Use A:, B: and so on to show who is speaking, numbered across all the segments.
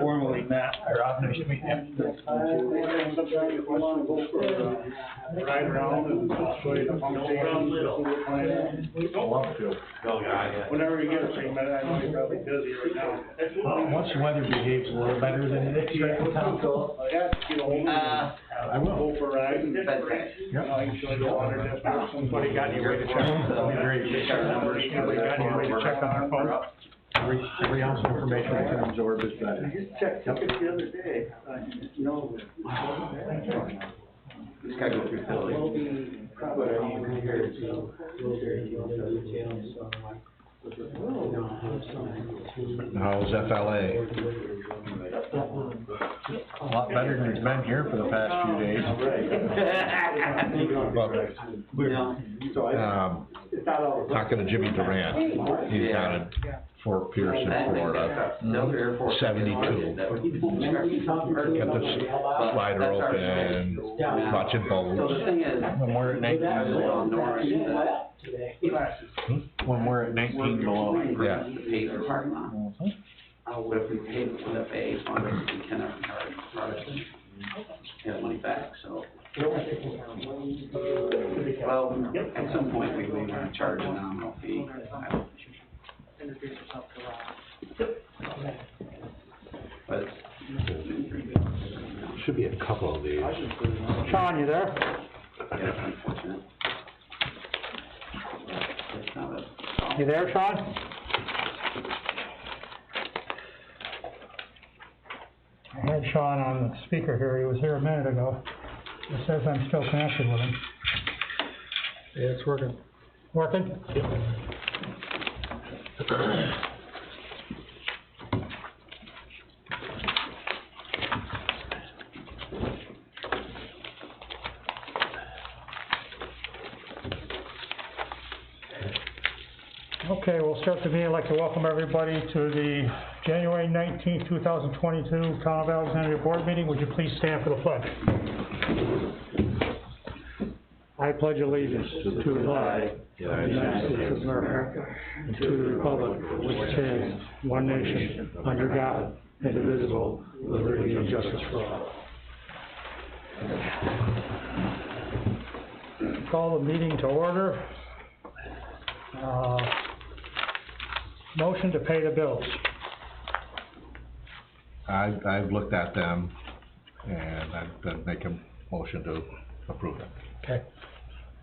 A: formally met, or authorized to meet.
B: Sometimes if you wanna go for a ride around and show you the function. Whenever you get a free minute, I know you're probably busy right now.
A: Once the weather behaves a little better than it is right now.
B: Yeah, you know,
A: I will.
B: go for a ride and, you know, I can show you the water district.
A: Somebody got any way to check? That'd be great. Somebody got any way to check on their phone? Every ounce of information we can absorb is better.
B: I just checked it the other day, no.
C: This guy goes through Philly.
D: How's FLA?
A: A lot better than it's been here for the past few days.
D: Talking to Jimmy Durant, he's down in Fort Pearson, Florida, 72. Got the slider open, watching boats.
A: When we're at 19 below. When we're at 19 below.
D: Yeah.
C: Pay for parking lot. But if we pay for the pay, as long as we cannot charge, get money back, so. Well, at some point, we will want to charge a nominal fee. But
D: Should be a couple of these.
A: Sean, you there?
C: yeah, it's unfortunate. It's not a.
A: You there, Sean? I had Sean on the speaker here. He was here a minute ago. It says I'm still connected with him.
D: Yeah, it's working.
A: Working? Okay, we'll start the meeting. I'd like to welcome everybody to the January 19th, 2022 Town of Alexandria Board Meeting. Would you please stand for the pledge? I pledge allegiance to the flag of the United States of America and to the republic which stands one nation under God, indivisible, with liberty and justice for all. Call the meeting to order. Motion to pay the bills.
D: I've looked at them, and I'd make a motion to approve them.
A: Okay.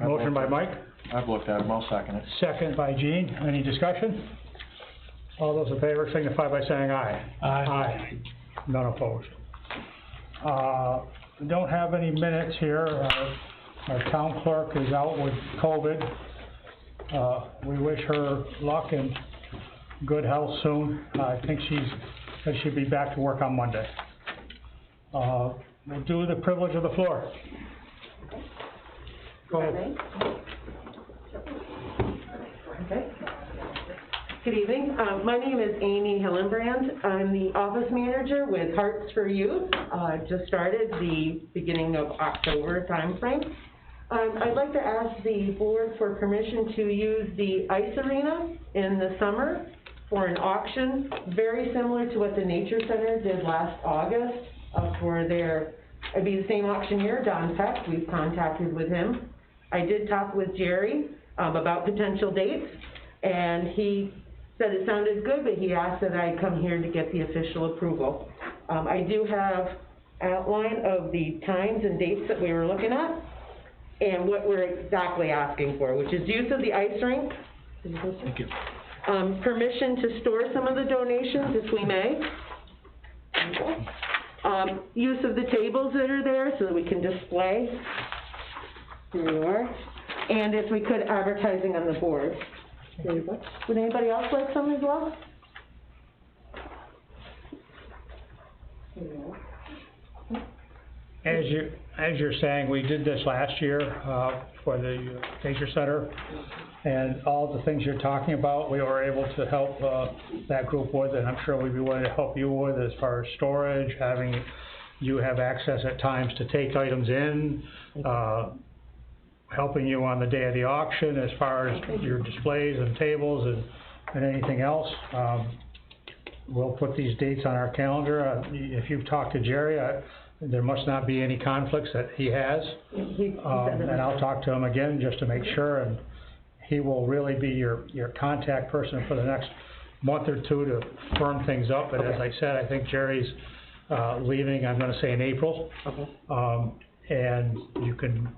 A: Motion by Mike.
D: I've looked at them, I'll second it.
A: Second by Gene. Any discussion? All those in favor signify by saying aye. Aye. None opposed. We don't have any minutes here. Our town clerk is out with COVID. We wish her luck and good health soon. I think she'll be back to work on Monday. We'll do the privilege of the floor. Go ahead.
E: Okay. Good evening. My name is Amy Hillenbrand. I'm the office manager with Hearts for Youth. Just started the beginning of October timeframe. I'd like to ask the board for permission to use the ice arena in the summer for an auction, very similar to what the Nature Center did last August for their, it'd be the same auctioneer, Don Peck. We've contacted with him. I did talk with Jerry about potential dates, and he said it sounded good, but he asked that I come here to get the official approval. I do have outline of the times and dates that we were looking at, and what we're exactly asking for, which is use of the ice rink.
A: Thank you.
E: Permission to store some of the donations if we may. Use of the tables that are there so that we can display. There you are. And if we could, advertising on the board. There you go. Would anybody else like some as well? There you go.
A: As you're saying, we did this last year for the Nature Center, and all the things you're talking about, we were able to help that group with, and I'm sure we'd be willing to help you with as far as storage, having you have access at times to take items in, helping you on the day of the auction as far as your displays and tables and anything else. we'll put these dates on our calendar. If you've talked to Jerry, there must not be any conflicts that he has.
E: He said that.
A: And I'll talk to him again just to make sure, and he will really be your contact person for the next month or two to firm things up. But as I said, I think Jerry's leaving, I'm gonna say in April.
E: Okay.
A: And you can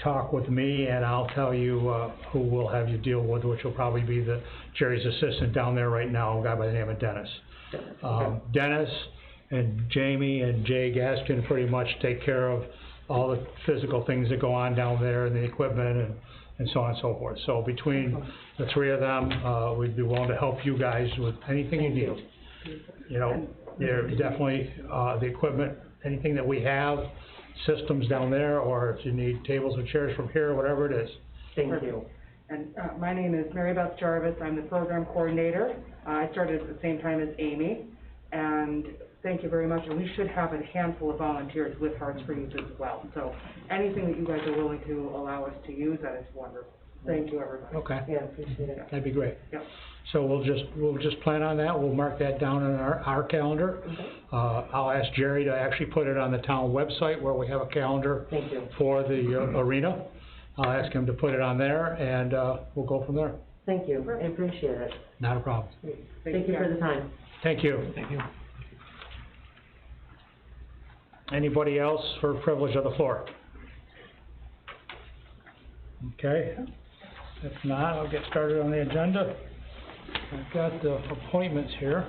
A: talk with me and I'll tell you who we'll have you deal with, which will probably be Jerry's assistant down there right now, a guy by the name of Dennis. Dennis and Jamie and Jay Gaskin pretty much take care of all the physical things that go on down there and the equipment and so on and so forth. So between the three of them, we'd be willing to help you guys with anything you need. You know, they're definitely, the equipment, anything that we have, systems down there, or if you need tables and chairs from here, whatever it is.
E: Thank you.
F: And my name is Mary Beth Jarvis. I'm the program coordinator. I started at the same time as Amy, and thank you very much. And we should have a handful of volunteers with Hearts for Youth as well. So anything that you guys are willing to allow us to use, that is wonderful. Thank you, everybody.
A: Okay.
E: Yeah, appreciate it.
A: That'd be great.
F: Yep.
A: So we'll just plan on that. We'll mark that down on our calendar. I'll ask Jerry to actually put it on the town website where we have a calendar
E: Thank you.
A: for the arena. I'll ask him to put it on there, and we'll go from there.
E: Thank you, I appreciate it.
A: Not a problem.
E: Thank you for the time.
A: Thank you. Thank you. Anybody else for privilege of the floor? Okay. If not, I'll get started on the agenda. I've got the appointments here.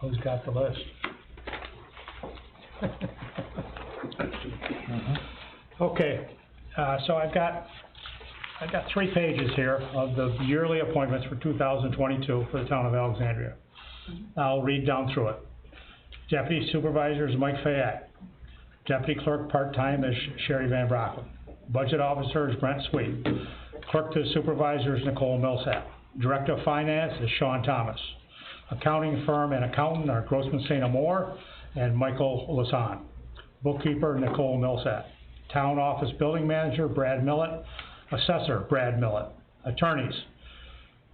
A: Who's got the list? Okay, so I've got 3 pages here of the yearly appointments for 2022 for the town of Alexandria. I'll read down through it. Deputy Supervisor is Mike Fayette. Deputy Clerk part-time is Sherry Van Brockland. Budget Officer is Brent Sweet. Clerk to the Supervisor is Nicole Millsap. Director of Finance is Sean Thomas. Accounting firm and accountant are Grossman St. Amour and Michael Lasan. Bookkeeper Nicole Millsap. Town Office Building Manager Brad Millett. Assessor Brad Millett. Attorneys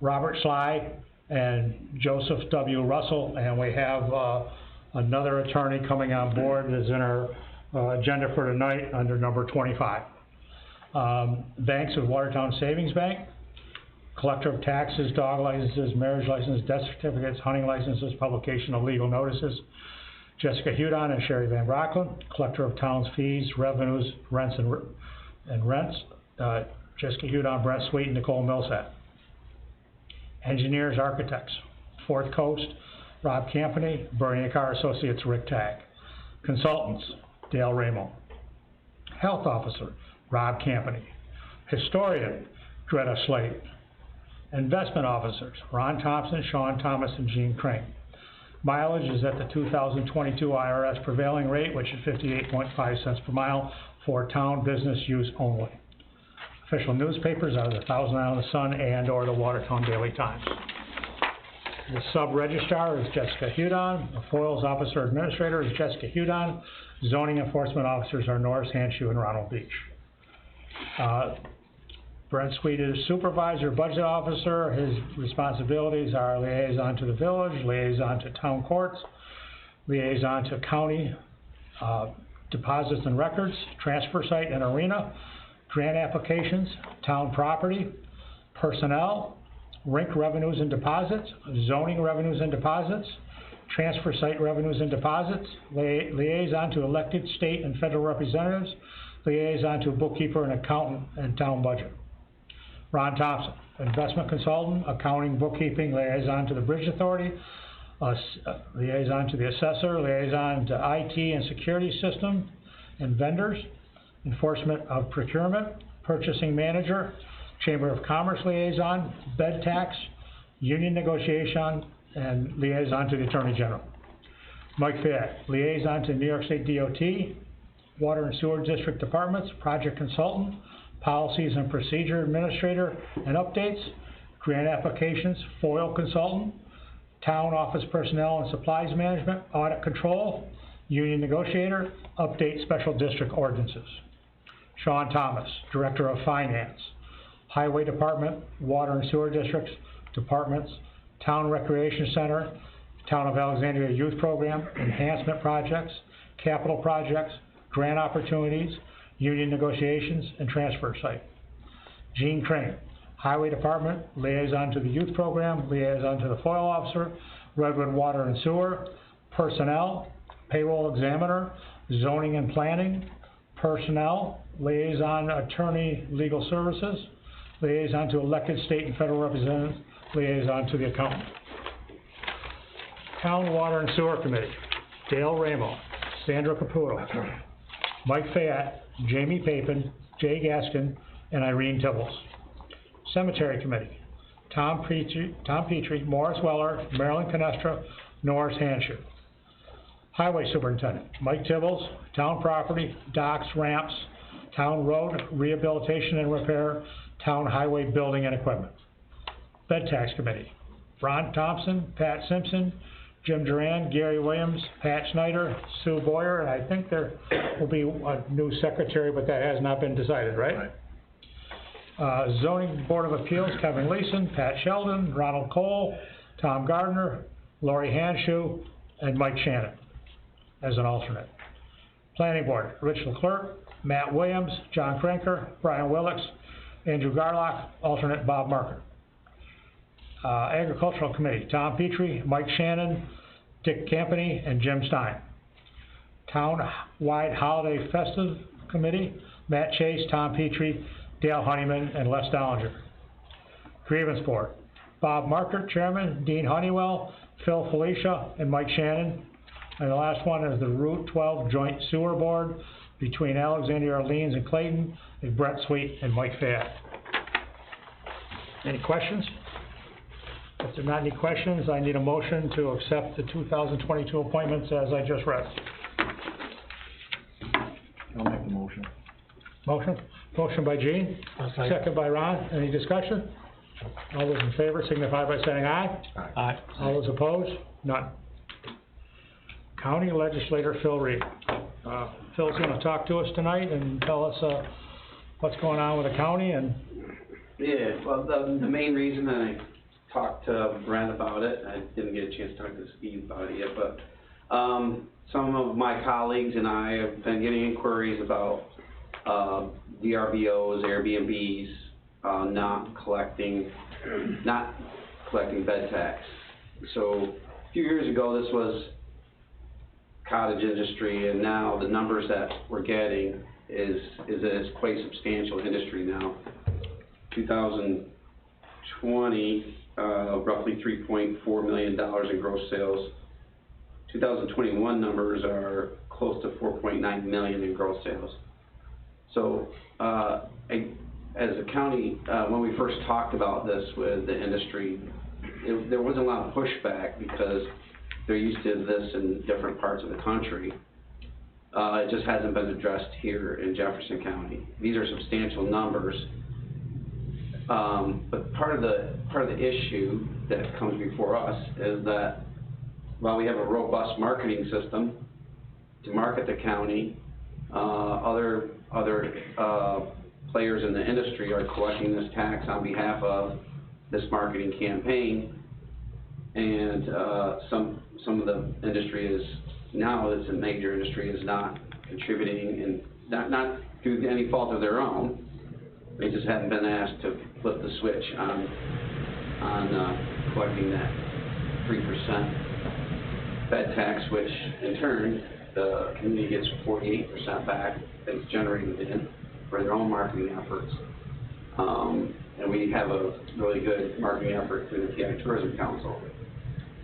A: Robert Sly and Joseph W. Russell, and we have another attorney coming on board that's in our agenda for tonight under number 25. Banks of Watertown Savings Bank, collector of taxes, dog licenses, marriage licenses, death certificates, hunting licenses, publication of legal notices, Jessica Hudon and Sherry Van Brockland. Collector of towns fees, revenues, rents and rents, Jessica Hudon, Brent Sweet, and Nicole Millsap. Engineers, architects, Fourth Coast, Rob Campany, Bernie Carr Associates, Rick Tagg. Consultants, Dale Ramo. Health Officer, Rob Campany. Historian, Greta Slate. Investment Officers, Ron Thompson, Sean Thomas, and Gene Crane. Mileage is at the 2022 IRS prevailing rate, which is 58.5 cents per mile for town business use only. Official newspapers are the Thousand Island Sun and or the Watertown Daily Times. The sub-registrar is Jessica Hudon. The FOILS Officer Administrator is Jessica Hudon. Zoning Enforcement Officers are Norris Hanshew and Ronald Beach. Brent Sweet is Supervisor, Budget Officer. His responsibilities are liaison to the village, liaison to town courts, liaison to county deposits and records, transfer site and arena, grant applications, town property, personnel, rink revenues and deposits, zoning revenues and deposits, transfer site revenues and deposits, liaison to elected state and federal representatives, liaison to a bookkeeper and accountant and town budget. Ron Thompson, investment consultant, accounting, bookkeeping, liaison to the Bridge Authority, liaison to the assessor, liaison to IT and security system and vendors, enforcement of procurement, purchasing manager, Chamber of Commerce liaison, bed tax, union negotiation, and liaison to the Attorney General. Mike Fayette, liaison to New York State DOT, Water and Sewer District Departments, project consultant, policies and procedure administrator and updates, grant applications, FOIL consultant, town office personnel and supplies management, audit control, union negotiator, update special district ordinances. Sean Thomas, Director of Finance, Highway Department, Water and Sewer Districts, Departments, Town Recreation Center, Town of Alexandria Youth Program, Enhancement Projects, Capital Projects, Grant Opportunities, Union Negotiations, and Transfer Site. Gene Crane, Highway Department, Liaison to the Youth Program, Liaison to the FOIL Officer, Redwood Water and Sewer, Personnel, Payroll Examiner, Zoning and Planning, Personnel, Liaison Attorney Legal Services, Liaison to Elected State and Federal Representatives, Liaison to the Accountant. Town Water and Sewer Committee, Dale Ramo, Sandra Caputo, Mike Fayette, Jamie Papin, Jay Gaskin, and Irene Tibbles. Cemetery Committee, Tom Petrie, Morris Weller, Marilyn Canestra, Norris Hanshu. Highway Superintendent, Mike Tibbles, Town Property, Docks, Ramps, Town Road, Rehabilitation and Repair, Town Highway Building and Equipment. Bed Tax Committee, Ron Thompson, Pat Simpson, Jim Duran, Gary Williams, Pat Schneider, Sue Boyer, and I think there will be a new secretary, but that has not been decided, right? Zoning Board of Appeals, Kevin Leeson, Pat Sheldon, Ronald Cole, Tom Gardner, Lori Hanshu, and Mike Shannon as an alternate. Planning Board, Rich Leclerc, Matt Williams, John Krenker, Brian Willix, Andrew Garlock, alternate Bob Marker. Agricultural Committee, Tom Petrie, Mike Shannon, Dick Campany, and Jim Stein. Town-wide Holiday Festive Committee, Matt Chase, Tom Petrie, Dale Honeyman, and Les Dollinger. Grievance Board, Bob Marker, Chairman, Dean Honeywell, Phil Felicia, and Mike Shannon. And the last one is the Route 12 Joint Sewer Board between Alexandria, Orleans, and Clayton, and Brett Sweet and Mike Fayette. Any questions? If there are not any questions, I need a motion to accept the 2022 appointments as I just read.
D: I'll make the motion.
A: Motion by Gene, second by Ron. Any discussion? All those in favor signify by saying aye.
D: Aye.
A: All those opposed? None. County Legislator Phil Reed. Phil's gonna talk to us tonight and tell us, what's going on with the county and...
C: Yeah, well, the main reason I talked to Brent about it, I didn't get a chance to talk to Steve about it yet, but, some of my colleagues and I have been getting inquiries about, VRBOs, Airbnbs, not collecting bed tax. So, a few years ago, this was cottage industry, and now the numbers that we're getting is quite substantial industry now. 2020, roughly $3.4 million in gross sales. 2021 numbers are close to 4.9 million in gross sales. So, as a county, when we first talked about this with the industry, there wasn't a lot of pushback because they're used to this in different parts of the country. It just hasn't been addressed here in Jefferson County. These are substantial numbers. But part of the issue that comes before us is that while we have a robust marketing system to market the county, other players in the industry are collecting this tax on behalf of this marketing campaign, and some of the industry is now, it's a major industry, is not contributing, and not through any fault of their own. They just haven't been asked to flip the switch on collecting that 3% bed tax, which in turn the community gets 48% back that's generated in for their own marketing efforts. And we have a really good marketing effort through the TI Tourism Council.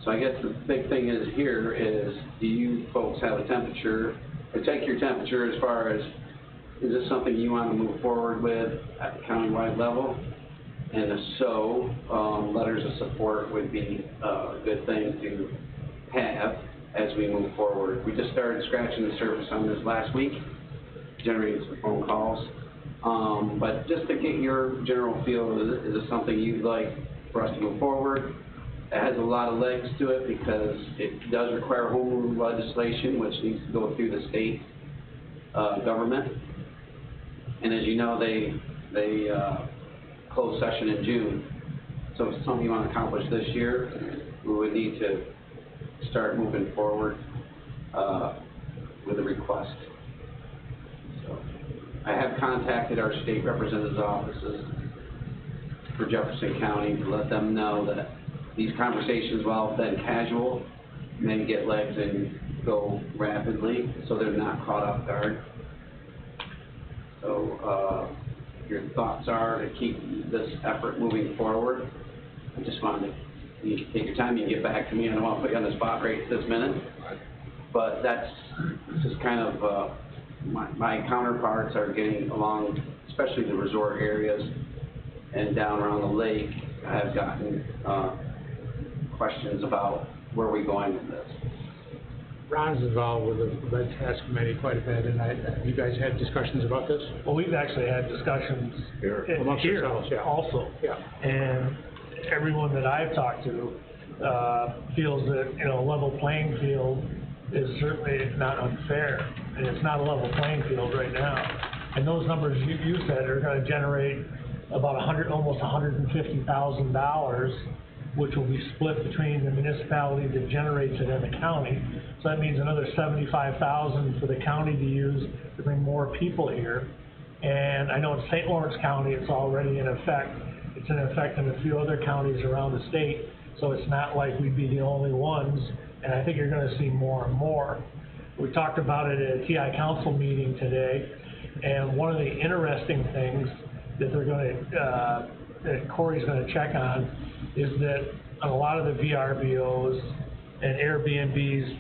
C: So I guess the big thing is here is, do you folks have a temperature, or take your temperature as far as, is this something you want to move forward with at the countywide level? And if so, letters of support would be a good thing to have as we move forward. We just started scratching the surface on this last week, generating some phone calls. But just to get your general feel, is this something you'd like for us to move forward? It has a lot of legs to it because it does require home rule legislation, which needs to go through the state government. And as you know, they closed session in June. So if it's something you want to accomplish this year, we would need to start moving forward, with a request. So, I have contacted our state representatives' offices for Jefferson County to let them know that these conversations, while then casual, may get legs and go rapidly, so they're not caught off guard. So, your thoughts are to keep this effort moving forward. I just wanted you to take your time and get back to me. I don't want to put you on the spot right this minute, but that's just kind of, my counterparts are getting along, especially the resort areas and down around the lake. I've gotten questions about where are we going with this.
B: Ron's involved with the Red Task Committee quite a bit, and you guys had discussions about this?
G: Well, we've actually had discussions
B: Amongst
G: here
B: yourselves, yeah.
G: also.
B: Yeah.
G: And everyone that I've talked to, feels that, you know, a level playing field is certainly not unfair, and it's not a level playing field right now. And those numbers you said are gonna generate about almost $150,000, which will be split between the municipality that generates it and the county. So that means another $75,000 for the county to use to bring more people here. And I know in St. Lawrence County, it's already in effect. It's in effect in a few other counties around the state, so it's not like we'd be the only ones, and I think you're gonna see more and more. We talked about it at a TI council meeting today, and one of the interesting things that they're gonna, that Corey's gonna check on is that on a lot of the VRBOs and Airbnbs,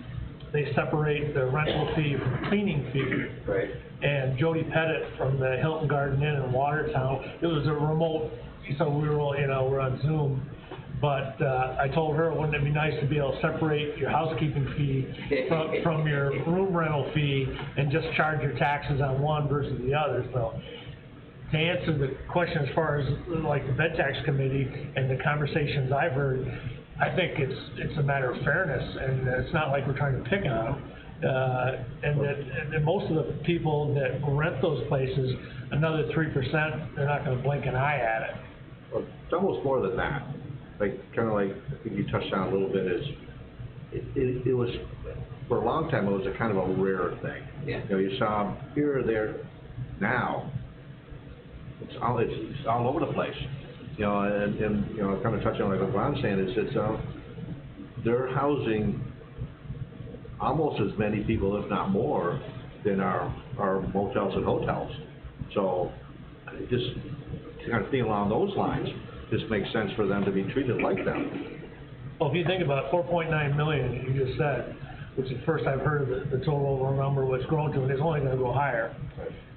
G: they separate the rental fee from the cleaning fee.
C: Right.
G: And Jody Pettit from the Hilton Garden Inn in Watertown, it was a remote, so we were all, you know, we're on Zoom. But, I told her, wouldn't it be nice to be able to separate your housekeeping fee from your room rental fee and just charge your taxes on one versus the other, so. To answer the question as far as like the bed tax committee and the conversations I've heard, I think it's a matter of fairness, and it's not like we're trying to pick on them. And that most of the people that rent those places, another 3%, they're not gonna blink an eye at it.
D: Well, it's almost more than that. Like, kind of like, I think you touched on a little bit, is, it was, for a long time, it was a kind of a rare thing.
C: Yeah.
D: You know, you saw them here or there. Now, it's all over the place. You know, and you know, kind of touching on like what Ron's saying, is it's, they're housing almost as many people, if not more, than our motels and hotels. So, just kind of thinking along those lines, just makes sense for them to be treated like them.
G: Well, if you think about 4.9 million, you just said, which is the first I've heard of the total overall number, what's grown to, and it's only gonna go higher.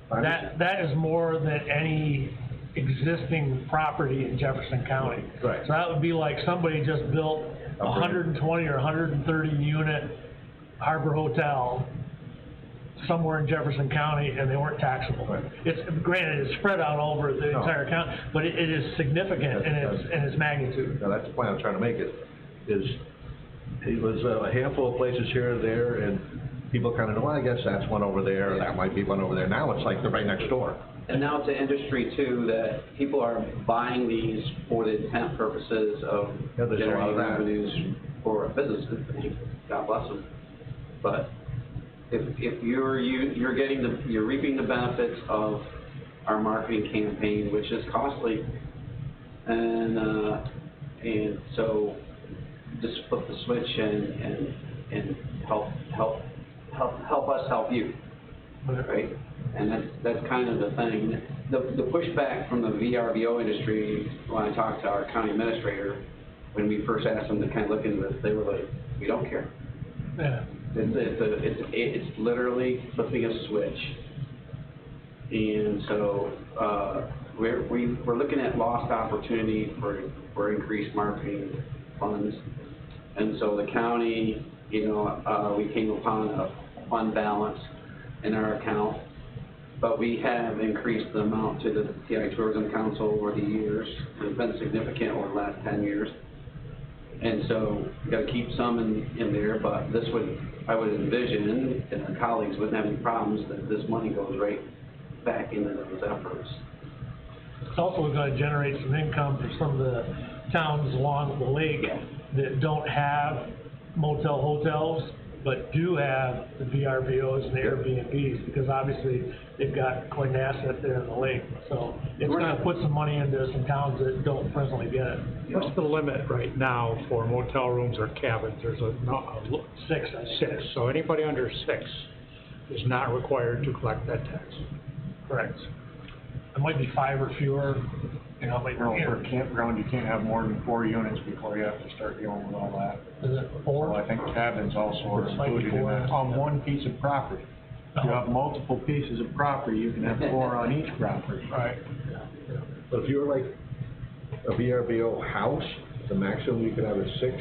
G: That is more than any existing property in Jefferson County.
D: Right.
G: So that would be like somebody just built a 120 or 130 unit Harbor Hotel somewhere in Jefferson County, and they weren't taxable.
D: Right.
G: It's, granted, it's spread out over the entire county, but it is significant in its magnitude.
D: Now, that's the point I'm trying to make, it was a handful of places here and there, and people kind of know, well, I guess that's one over there, or that might be one over there. Now it's like they're right next door.
C: And now it's an industry too, that people are buying these for the intent purposes of
D: Yeah, there's a lot of
C: generating
D: that.
C: revenues for a business. God bless them. But if you're reaping the benefits of our marketing campaign, which is costly, and so just flip the switch and help us help you, right? And that's kind of the thing. The pushback from the VRBO industry, when I talked to our county administrator, when we first asked them to kind of look into this, they were like, we don't care.
G: Yeah.
C: It's literally flipping a switch. And so, we're looking at lost opportunity for increased marketing funds. And so the county, you know, we came upon a fund balance in our account, but we have increased the amount to the TI Tourism Council over the years. It's been significant over the last 10 years. And so we got to keep some in there, but I would envision, and our colleagues wouldn't have any problems, that this money goes right back into those efforts.
G: It's also gonna generate some income for some of the towns along the lake that don't have motel hotels, but do have the VRBOs and the Airbnbs, because obviously they've got quite an asset there in the lake. So it's gonna put some money into some towns that don't presently get it.
A: What's the limit right now for motel rooms or cabins? There's
G: Six, I think.
A: 6, so anybody under 6 is not required to collect that tax.
G: Correct. It might be 5 or fewer, you know, like,
B: For a campground, you can't have more than 4 units before you have to start dealing with all that.
G: is it
B: So
G: 4?
B: I think cabins also are
G: It might be
B: included in
G: 4.
B: that, on one piece of property. If you have multiple pieces of property, you can have 4 on each property.
G: Right.
D: But if you're like a VRBO house, the maximum you could have is 6?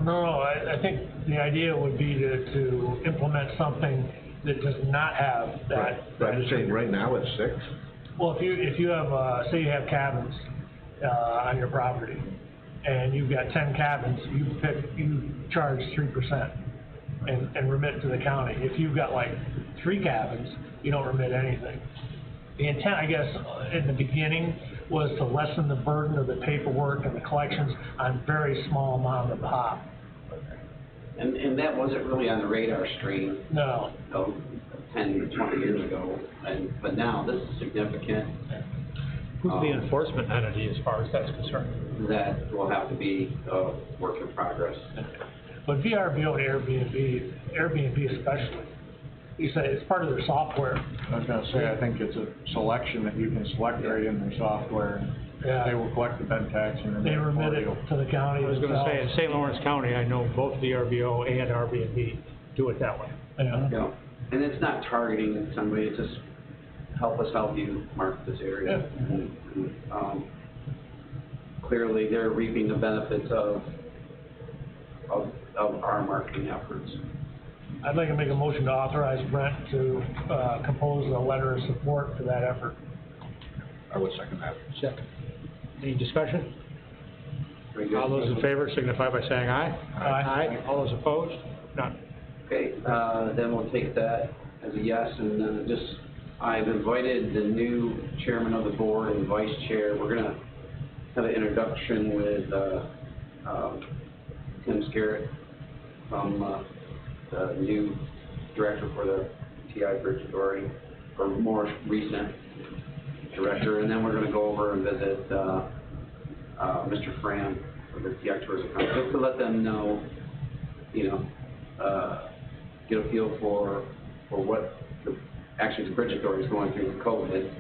G: No, I think the idea would be to implement something that does not have that.
D: But I'm just saying, right now it's 6?
G: Well, if you have, say you have cabins, on your property, and you've got 10 cabins, you charge 3% and remit to the county. If you've got like 3 cabins, you don't remit anything. The intent, I guess, in the beginning was to lessen the burden of the paperwork and the collections on very small mom and pop.
C: And that wasn't really on the radar screen,
G: No,
C: 10 or 20 years ago, but now this is significant.
A: Who's the enforcement entity as far as that's concerned?
C: That will have to be a work in progress.
G: but VRBO and Airbnb especially, you say it's part of their software.
B: I was gonna say, I think it's a selection that you can select right in their software.
G: Yeah.
B: They will collect the bed tax and then
G: They remit it to the county
A: I was gonna say, in
G: themselves.
A: St. Lawrence County, I know both VRBO and Airbnb do it that way.
G: Yeah.
C: Yeah, and it's not targeting somebody, it's just help us help you market this area. And, clearly, they're reaping the benefits of our marketing efforts.
G: I'd like to make a motion to authorize Brent to, compose a letter of support for that effort.
D: I would second that.
A: Second. Any discussion?
C: Very good.
A: All those in favor signify by saying aye.
G: Aye.
A: All those opposed? None.
C: Okay, then we'll take that as a yes, and I've invited the new chairman of the board and vice chair. We're gonna have an introduction with, Tim Scarrett from, the new director for the TI Bridge Authority, or more recent director, and then we're gonna go over and visit, Mr. Fram for the TI Tourism Council, just to let them know, you know, get a feel for what the Bridge Authority is going through with COVID,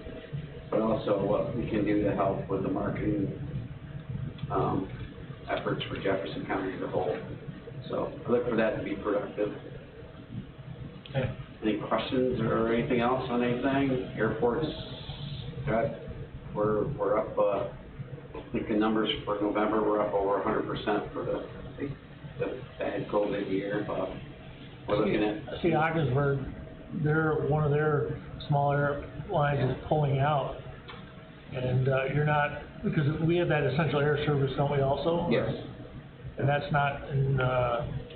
C: but also what we can do to help with the marketing efforts for Jefferson County as a whole. So I look for that to be productive.
G: Okay.
C: Any questions or anything else on anything? Airports, we're up, I think the numbers for November, we're up over 100% for the bad COVID year, but we're looking at.
G: See, Ogdensburg, one of their small airlines is pulling out. And, you're not, because we have that essential air service, don't we also?
C: Yes.
G: And that's not in,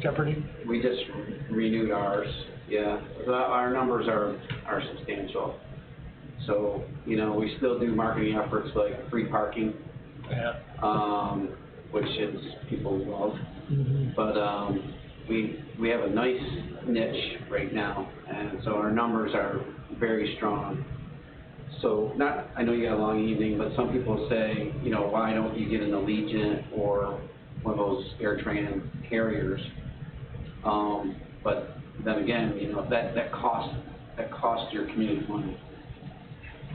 G: jeopardy?
C: We just renewed ours, yeah. Our numbers are substantial. So, you know, we still do marketing efforts like free parking,
G: Yeah.
C: which is people love.
G: Mm-hmm.
C: But we have a nice niche right now, and so our numbers are very strong. So I know you got a long evening, but some people say, you know, why don't you get an Allegiant or one of those AirTran carriers? But then again, you know, that costs your community money.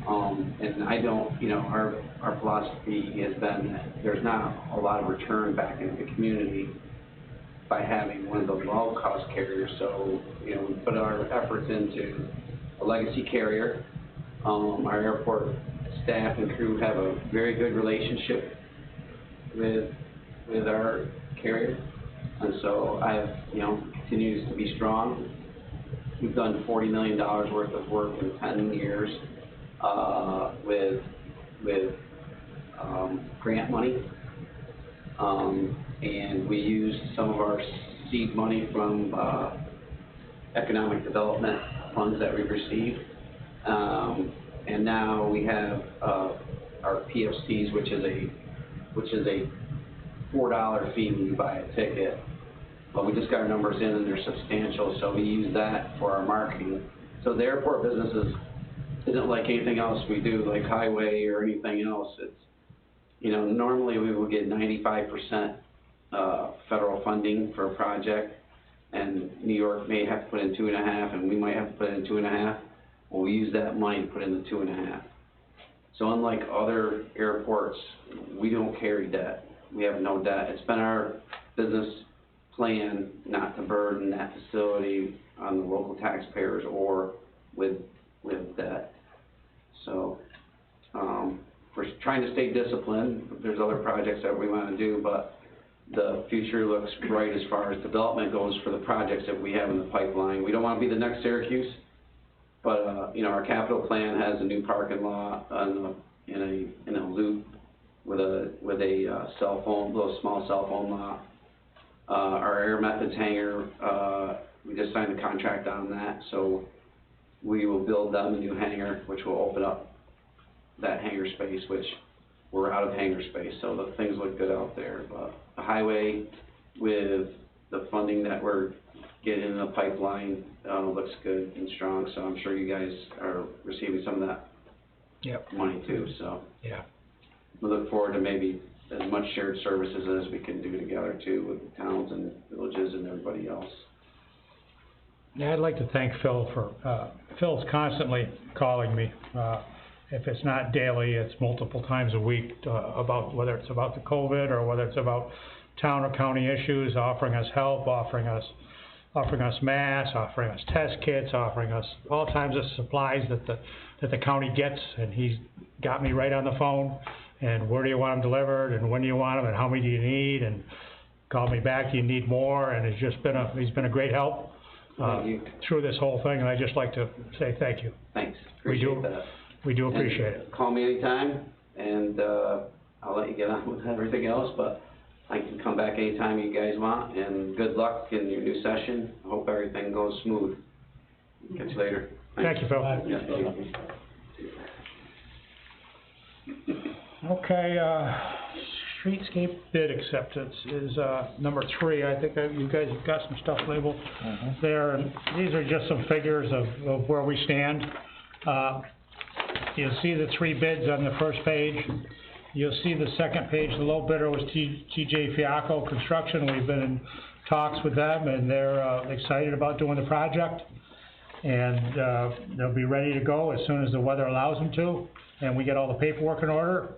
C: And I don't, you know, our philosophy has been that there's not a lot of return back into the community by having one of those low-cost carriers. So, you know, we put our efforts into a legacy carrier. Our airport staff and crew have a very good relationship with our carrier, and so you know, continues to be strong. We've done $40 million worth of work in 10 years with grant money, and we used some of our seed money from economic development funds that we received. And now we have our PFCs, which is a $4 fee when you buy a ticket. But we just got our numbers in and they're substantial, so we use that for our marketing. So the airport business isn't like anything else we do, like highway or anything else. It's, you know, normally we will get 95% federal funding for a project, and New York may have to put in 2.5, and we might have to put in 2.5. Well, we use that money to put in the 2.5. So unlike other airports, we don't carry debt. We have no debt. It's been our business plan not to burden that facility on the local taxpayers or with debt. So, we're trying to stay disciplined. There's other projects that we want to do, but the future looks bright as far as development goes for the projects that we have in the pipeline. We don't want to be the next Syracuse, but, you know, our capital plan has a new parking lot in a loop with a cell phone, little small cell phone lot. Our air methods hangar, we just signed a contract on that, so we will build them a new hangar, which will open up that hangar space, which we're out of hangar space, so the things look good out there. But the highway, with the funding that we're getting in the pipeline, looks good and strong, so I'm sure you guys are receiving some of that money too, so.
A: Yeah.
C: We look forward to maybe as much shared services as we can do together too with the towns and villages and everybody else.
A: Yeah, I'd like to thank Phil for, Phil's constantly calling me. If it's not daily, it's multiple times a week, about, whether it's about the COVID or whether it's about town or county issues, offering us help, offering us masks, offering us test kits, offering us all kinds of supplies that the county gets, and he's got me right on the phone. And where do you want them delivered, and when do you want them, and how many do you need, and call me back, do you need more, and he's been a great help through this whole thing, and I'd just like to say thank you.
C: Thanks, appreciate that.
A: We do appreciate it.
C: Call me anytime, and I'll let you get on with everything else, but I can come back anytime you guys want, and good luck in your new session. I hope everything goes smooth. Catch you later.
A: Thank you, Phil.
C: Yeah, thank you.
A: Okay, Streetscape Bid Acceptance is number 3. I think that you guys have got some stuff labeled there, and these are just some figures of where we stand. You'll see the 3 bids on the first page. You'll see the second page, the low bidder was TJ Fiacco Construction. We've been in talks with them, and they're excited about doing the project. And they'll be ready to go as soon as the weather allows them to, and we get all the paperwork in order.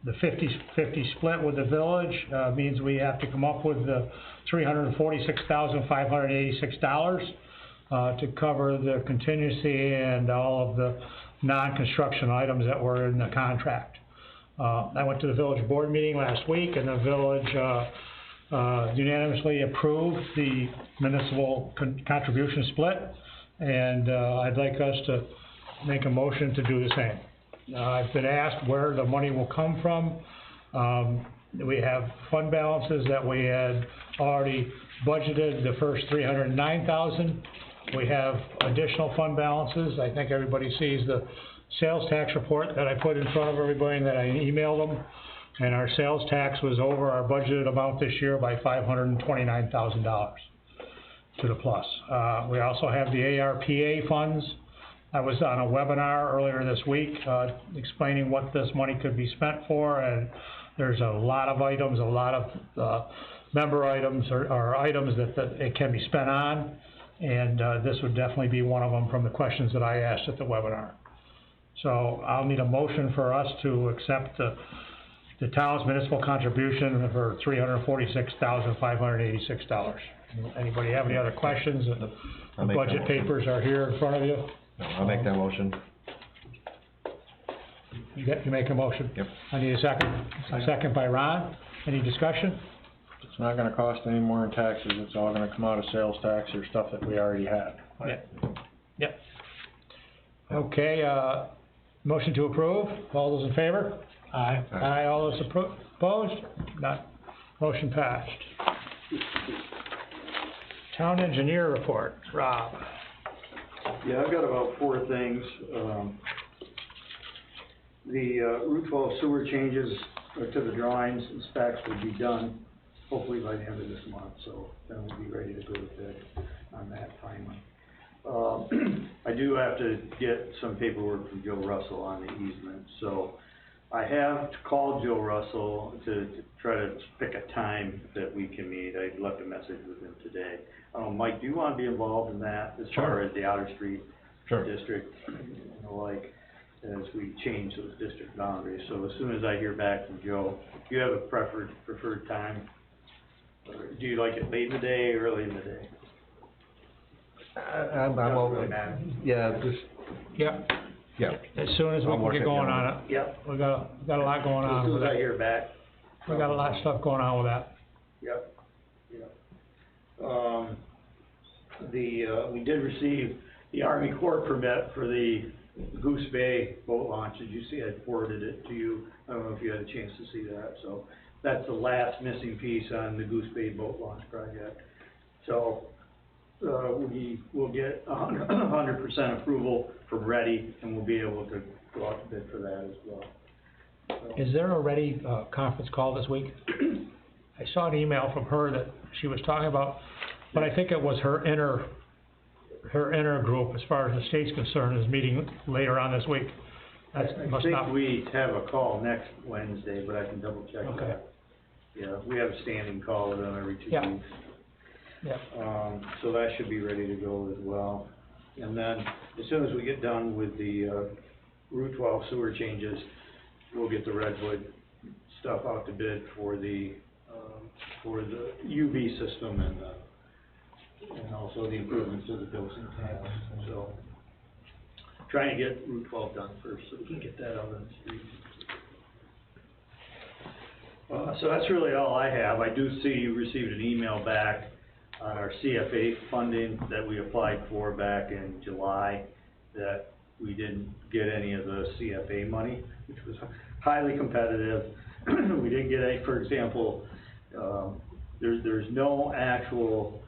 A: The 50-50 split with the village means we have to come up with the $346,586 to cover the contingency and all of the non-construction items that were in the contract. I went to the village board meeting last week, and the village unanimously approved the municipal contribution split, and I'd like us to make a motion to do the same. I've been asked where the money will come from. We have fund balances that we had already budgeted, the first $309,000. We have additional fund balances. I think everybody sees the sales tax report that I put in front of everybody and that I emailed them. And our sales tax was over our budgeted amount this year by $529,000 to the plus. We also have the ARPA funds. I was on a webinar earlier this week explaining what this money could be spent for, and there's a lot of items, a lot of member items or items that it can be spent on, and this would definitely be one of them from the questions that I asked at the webinar. So I'll need a motion for us to accept the town's municipal contribution for $346,586. Anybody have any other questions? The budget papers are here in front of you.
D: I'll make that motion.
A: You make a motion?
D: Yep.
A: I need a second. A second by Ron. Any discussion?
B: It's not gonna cost any more in taxes, it's all gonna come out of sales tax or stuff that we already had.
A: Yep. Okay, motion to approve. All those in favor? Aye. Aye. All those opposed? None. Motion passed. Town engineer report. Rob.
B: Yeah, I've got about 4 things. The, Route 12 sewer changes to the drawings and specs will be done hopefully by the end of this month, so then we'll be ready to go to bid on that finally. I do have to get some paperwork from Joe Russell on the easement, so I have called Joe Russell to try to pick a time that we can meet. I left a message with him today. Mike, do you wanna be involved in that as far as the Outer Street district, like, as we change those district boundaries? So as soon as I hear back from Joe, do you have a preferred time? Or do you like it late in the day, early in the day?
D: I'm
B: Doesn't
D: over,
B: really matter.
D: yeah, just,
A: Yep,
D: yeah.
A: as soon as we
D: I'll
A: can
D: work
A: get
D: it
A: going
D: out.
A: on it.
B: Yep.
A: We got a lot going
B: As
A: on
B: soon
A: with
B: as I
A: that.
B: hear back.
A: We got a lot of stuff going on with that.
B: Yep, we did receive the Army Corps permit for the Goose Bay boat launch. Did you see? I forwarded it to you. I don't know if you had a chance to see that. So that's the last missing piece on the Goose Bay boat launch project. So, we will get 100% approval from Ready, and we'll be able to go out to bid for that as well. So,
A: Is there a Ready, conference call this week? I saw an email from her that she was talking about, but I think it was her inner group, as far as the state's concerned, is meeting later on this week.
B: I
A: That must
B: think
A: not,
B: we have a call next Wednesday, but I can double check
A: Okay.
B: that. Yeah, we have a standing call with them every 2
A: Yeah.
B: weeks.
A: yeah,
B: So that should be ready to go as well. And then, as soon as we get done with the, Route 12 sewer changes, we'll get the Redwood stuff out to bid for the UV system and also the improvements to the dosing tanks, so. Trying to get Route 12 done first, so we can get that out on the street. So that's really all I have. I do see you received an email back on our CFA funding that we applied for back in July, that we didn't get any of the CFA money, which was highly competitive. We didn't get any, for example, there's no actual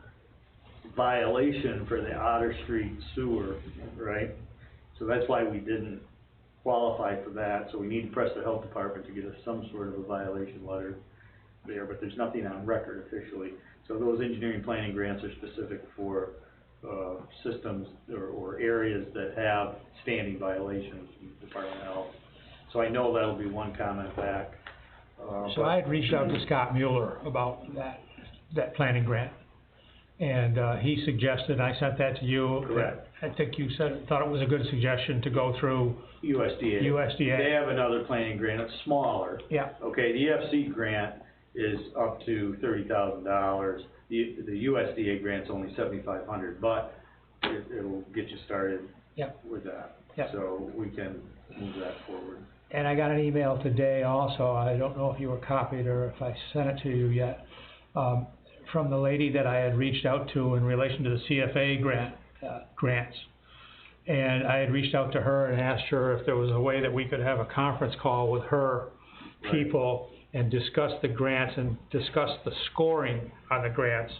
B: violation for the Otter Street sewer, right? So that's why we didn't qualify for that, so we need to press the health department to get us some sort of a violation letter there, but there's nothing on record officially. So those engineering planning grants are specific for, systems or areas that have standing violations from the Department of Health. So I know that'll be one comment back.
A: so I had reached out to Scott Mueller about that planning grant. And, he suggested, I sent that to you.
B: Correct.
A: I think you thought it was a good suggestion to go through
B: USDA.
A: USDA.
B: They have another planning grant, it's smaller.
A: Yeah,
B: Okay, the EFC grant is up to $30,000. The USDA grant's only $7,500, but it'll get you started
A: yeah.
B: with that.
A: Yeah.
B: So we can move that forward.
A: And I got an email today also, I don't know if you were copied or if I sent it to you yet, from the lady that I had reached out to in relation to the CFA grants. And I had reached out to her and asked her if there was a way that we could have a conference call with her people and discuss the grants and discuss the scoring on the grants,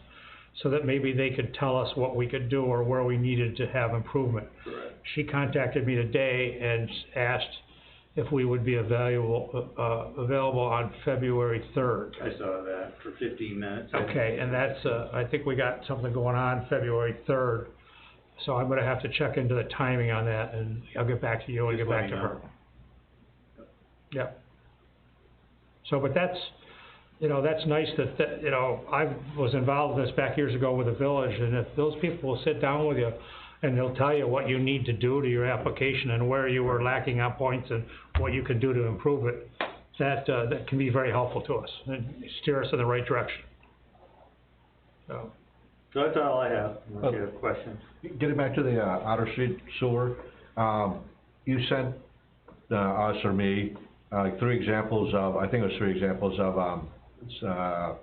A: so that maybe they could tell us what we could do or where we needed to have improvement.
B: Correct.
A: She contacted me today and asked if we would be available on February 3rd.
B: I saw that for 15 minutes.
A: Okay, and that's, I think we got something going on February 3rd, so I'm gonna have to check into the timing on that, and I'll get back to you and
B: Just
A: get
B: let
A: back
B: me
A: to
B: know.
A: her. Yep. So, but that's, that's nice that, I was involved in this back years ago with the village, and if those people will sit down with you, and they'll tell you what you need to do to your application and where you were lacking on points and what you can do to improve it, that can be very helpful to us and steer us in the right direction. So
B: that's all I have, unless you have questions.
D: Getting back to the, Otter Street sewer, you sent, us or me, 3 examples of, I think it was 3 examples of,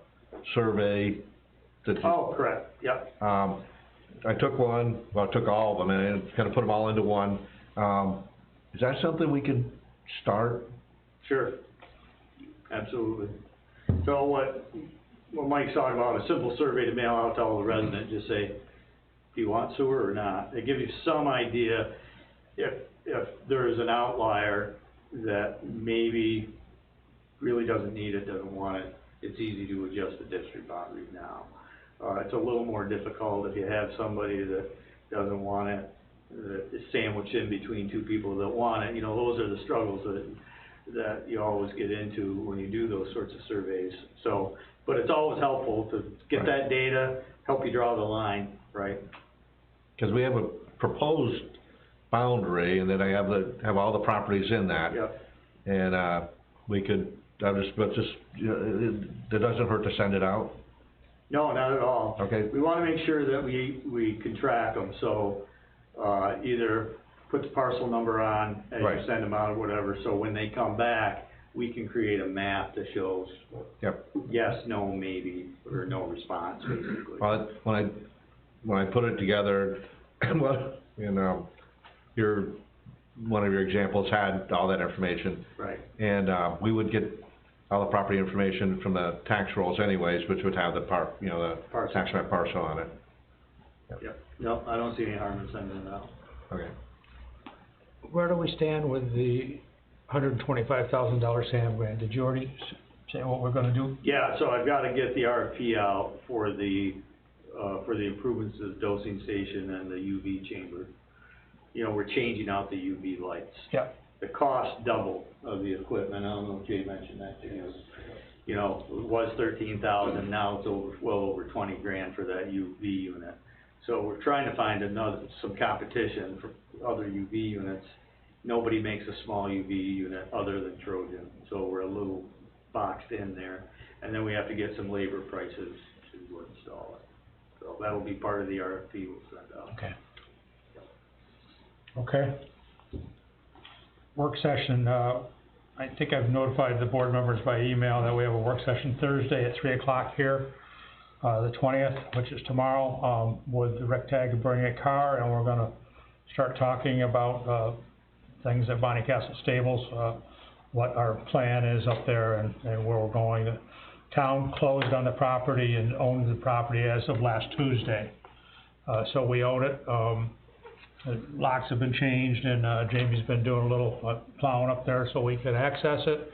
D: survey that.
B: Oh, correct, yep.
D: I took one, well, I took all of them and kind of put them all into one. Is that something we can start?
B: Sure, absolutely. So what Mike's talking about, a simple survey to mail out to all the residents, just say, do you want sewer or not? It gives you some idea if there is an outlier that maybe really doesn't need it, doesn't want it, it's easy to adjust the district boundaries now. It's a little more difficult if you have somebody that doesn't want it, that is sandwiched in between two people that want it. You know, those are the struggles that you always get into when you do those sorts of surveys. So, but it's always helpful to get that data, help you draw the line, right?
D: Because we have a proposed boundary, and then I have all the properties in that.
B: Yep.
D: And, we could, but just, it doesn't hurt to send it out?
B: No, not at all.
D: Okay.
B: We wanna make sure that we can track them, so, either put the parcel number on and you
D: Right.
B: send them out or whatever, so when they come back, we can create a map that shows
D: Yep.
B: yes, no, maybe, or no response, basically.
D: Well, when I put it together, well, you know, one of your examples had all that information.
B: Right.
D: And, we would get all the property information from the tax rolls anyways, which would have the the
B: Parcel.
D: tax map parcel on it.
B: Yep, no, I don't see any harm in sending it out.
D: Okay.
A: Where do we stand with the $125,000 SAM grant? Did you already say what we're gonna do?
B: Yeah, so I've gotta get the RFP out for the improvements to the dosing station and the UV chamber. You know, we're changing out the UV lights.
A: Yep.
B: The cost double of the equipment, I don't know if Jay mentioned that to you. You know, it was 13,000, now it's well over 20 grand for that UV unit. So we're trying to find some competition for other UV units. Nobody makes a small UV unit other than Trojan, so we're a little boxed in there. And then we have to get some labor prices to install it. So that'll be part of the RFP we'll send out.
A: Okay. Okay. Work session, I think I've notified the board members by email that we have a work session Thursday at 3 o'clock here, the 20th, which is tomorrow, with the rec tag Bring a Car, and we're gonna start talking about, things at Bonnie Castle Stables, what our plan is up there and where we're going. The town closed on the property and owned the property as of last Tuesday, so we own it. The locks have been changed, and Jamie's been doing a little plowing up there so we can access it.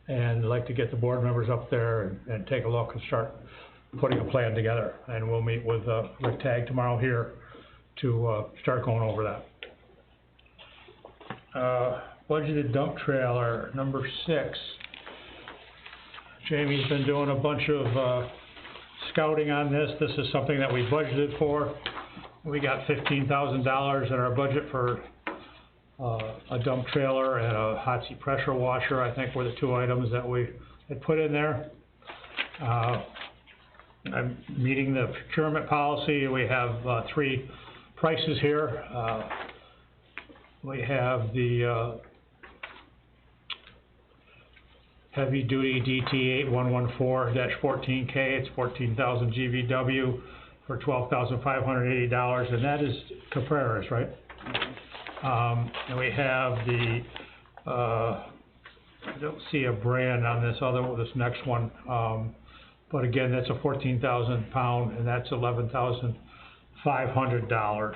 A: And I'd like to get the board members up there and take a look and start putting a plan together. And we'll meet with Rick Tag tomorrow here to start going over that. Budgeted dump trailer, number 6. Jamie's been doing a bunch of scouting on this. This is something that we budgeted for. We got $15,000 in our budget for a dump trailer and a hot seat pressure washer, I think were the 2 items that we had put in there. I'm meeting the procurement policy. We have 3 prices here. We have the heavy duty DT 8114-14K, it's 14,000 GVW for $12,580, and that is Caprara's, right? And we have the, I don't see a brand on this next one, but again, that's a 14,000 pound, and that's $11,500.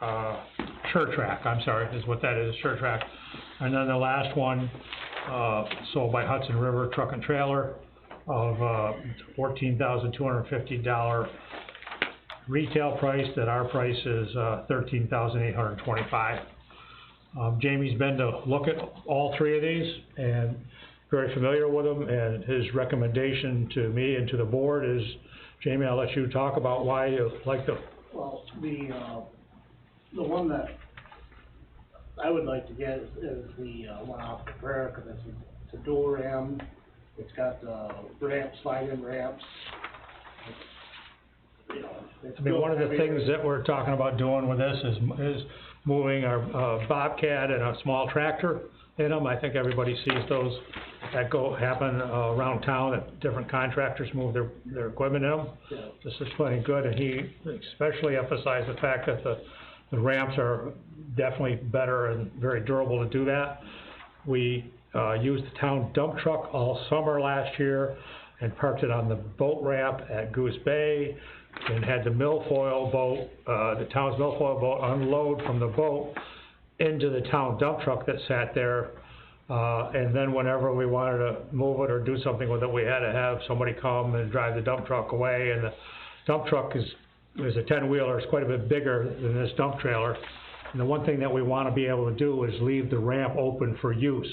A: SureTrack, I'm sorry, is what that is, SureTrack. And then the last one, sold by Hudson River Truck and Trailer, of $14,250 retail price, that our price is $13,825. Jamie's been to look at all 3 of these and very familiar with them, and his recommendation to me and to the board is, Jamie, I'll let you talk about why you like them.
H: Well, the one that I would like to get is the one off the prayer, because it's a dual ram. It's got ramps, slide-in ramps. You know,
A: I mean, one of the things that we're talking about doing with this is moving our Bobcat and a small tractor in them. I think everybody sees those that happen around town, that different contractors move their equipment in them.
H: Yeah.
A: This is plenty good, and he especially emphasized the fact that the ramps are definitely better and very durable to do that. We used the town dump truck all summer last year and parked it on the boat ramp at Goose Bay, and had the milfoil boat, the town's milfoil boat, unload from the boat into the town dump truck that sat there And then whenever we wanted to move it or do something with it, we had to have somebody come and drive the dump truck away, and the dump truck is a 10-wheeler, it's quite a bit bigger than this dump trailer. And the one thing that we wanna be able to do is leave the ramp open for use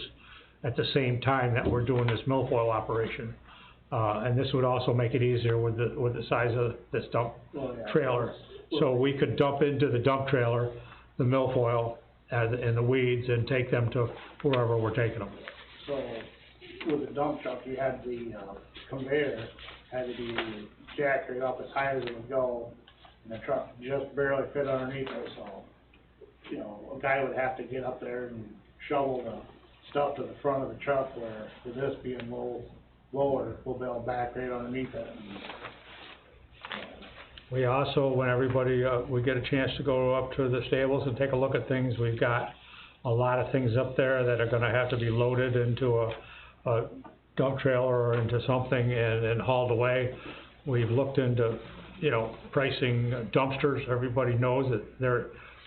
A: at the same time that we're doing this milfoil operation. And this would also make it easier with the size of this dump trailer. So we could dump into the dump trailer, the milfoil, and the weeds, and take them to wherever we're taking them.
H: So, with the dump truck, you had the, conveyor, had to be jacked right up as high as it would go, and the truck just barely fit underneath it, so, you know, a guy would have to get up there and shovel the stuff to the front of the truck, where with this being lower, we'll be able to back right underneath it.
A: We also, when everybody, we get a chance to go up to the stables and take a look at things, we've got a lot of things up there that are gonna have to be loaded into a dump trailer or into something and hauled away. We've looked into, you know, pricing dumpsters. Everybody knows that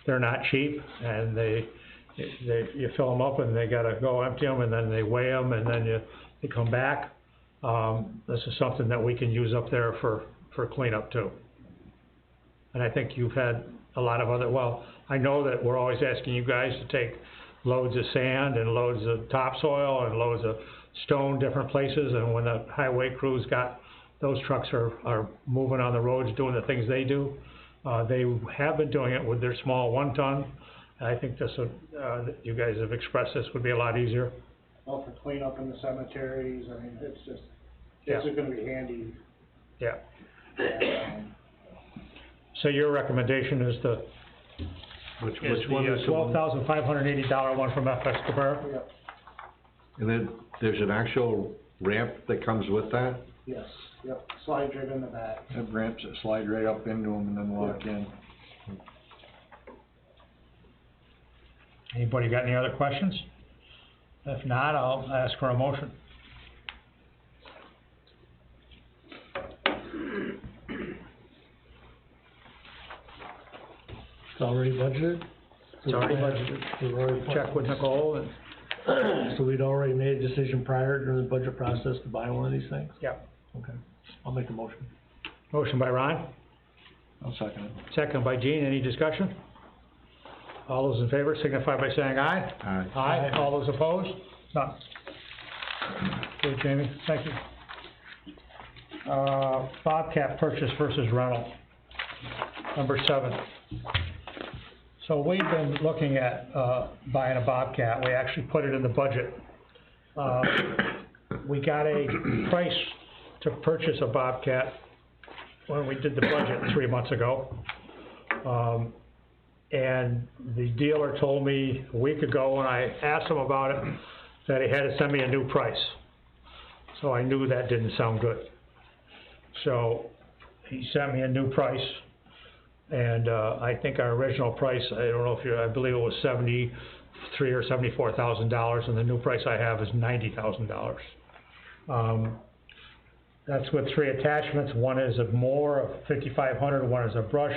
A: they're not cheap, and you fill them up and they gotta go empty them, and then they weigh them, and then they come back. This is something that we can use up there for cleanup too. And I think you've had a lot of other, well, I know that we're always asking you guys to take loads of sand and loads of topsoil and loads of stone different places, and when the highway crews got, those trucks are moving on the roads doing the things they do. They have been doing it with their small 1-ton. I think this would, you guys have expressed this would be a lot easier.
H: Well, for cleanup in the cemeteries, I mean, it's just
A: Yeah.
H: gonna be handy.
A: Yeah.
H: And,
A: So your recommendation is the
D: Which one is the one?
A: $12,580 one from FS Cabrera?
H: Yep,
D: And then there's an actual ramp that comes with that?
H: yes, yep, slide right in the back.
I: Have ramps that slide right up into them and then walk in.
A: Anybody got any other questions? If not, I'll ask for a motion.
G: It's already budgeted?
A: It's already budgeted.
G: We've already
A: Check with Nicole and,
G: So we'd already made a decision prior during the budget process to buy one of these things?
A: yeah.
G: Okay, I'll make a motion.
A: Motion by Ron,
I: I'll second it.
A: second by Gene, any discussion? All those in favor signify by saying aye.
D: Aye.
A: Aye, all those opposed? None. Okay, Jamie, thank you. Bobcat purchase versus rental, number 7. So we've been looking at, buying a Bobcat, we actually put it in the budget. We got a price to purchase a Bobcat when we did the budget 3 months ago. And the dealer told me a week ago when I asked him about it, that he had to send me a new price. So I knew that didn't sound good. So he sent me a new price, and I think our original price, I don't know if I believe it was $73,000 or $74,000, and the new price I have is $90,000. That's with 3 attachments. One is a mower of $5,500, one is a brush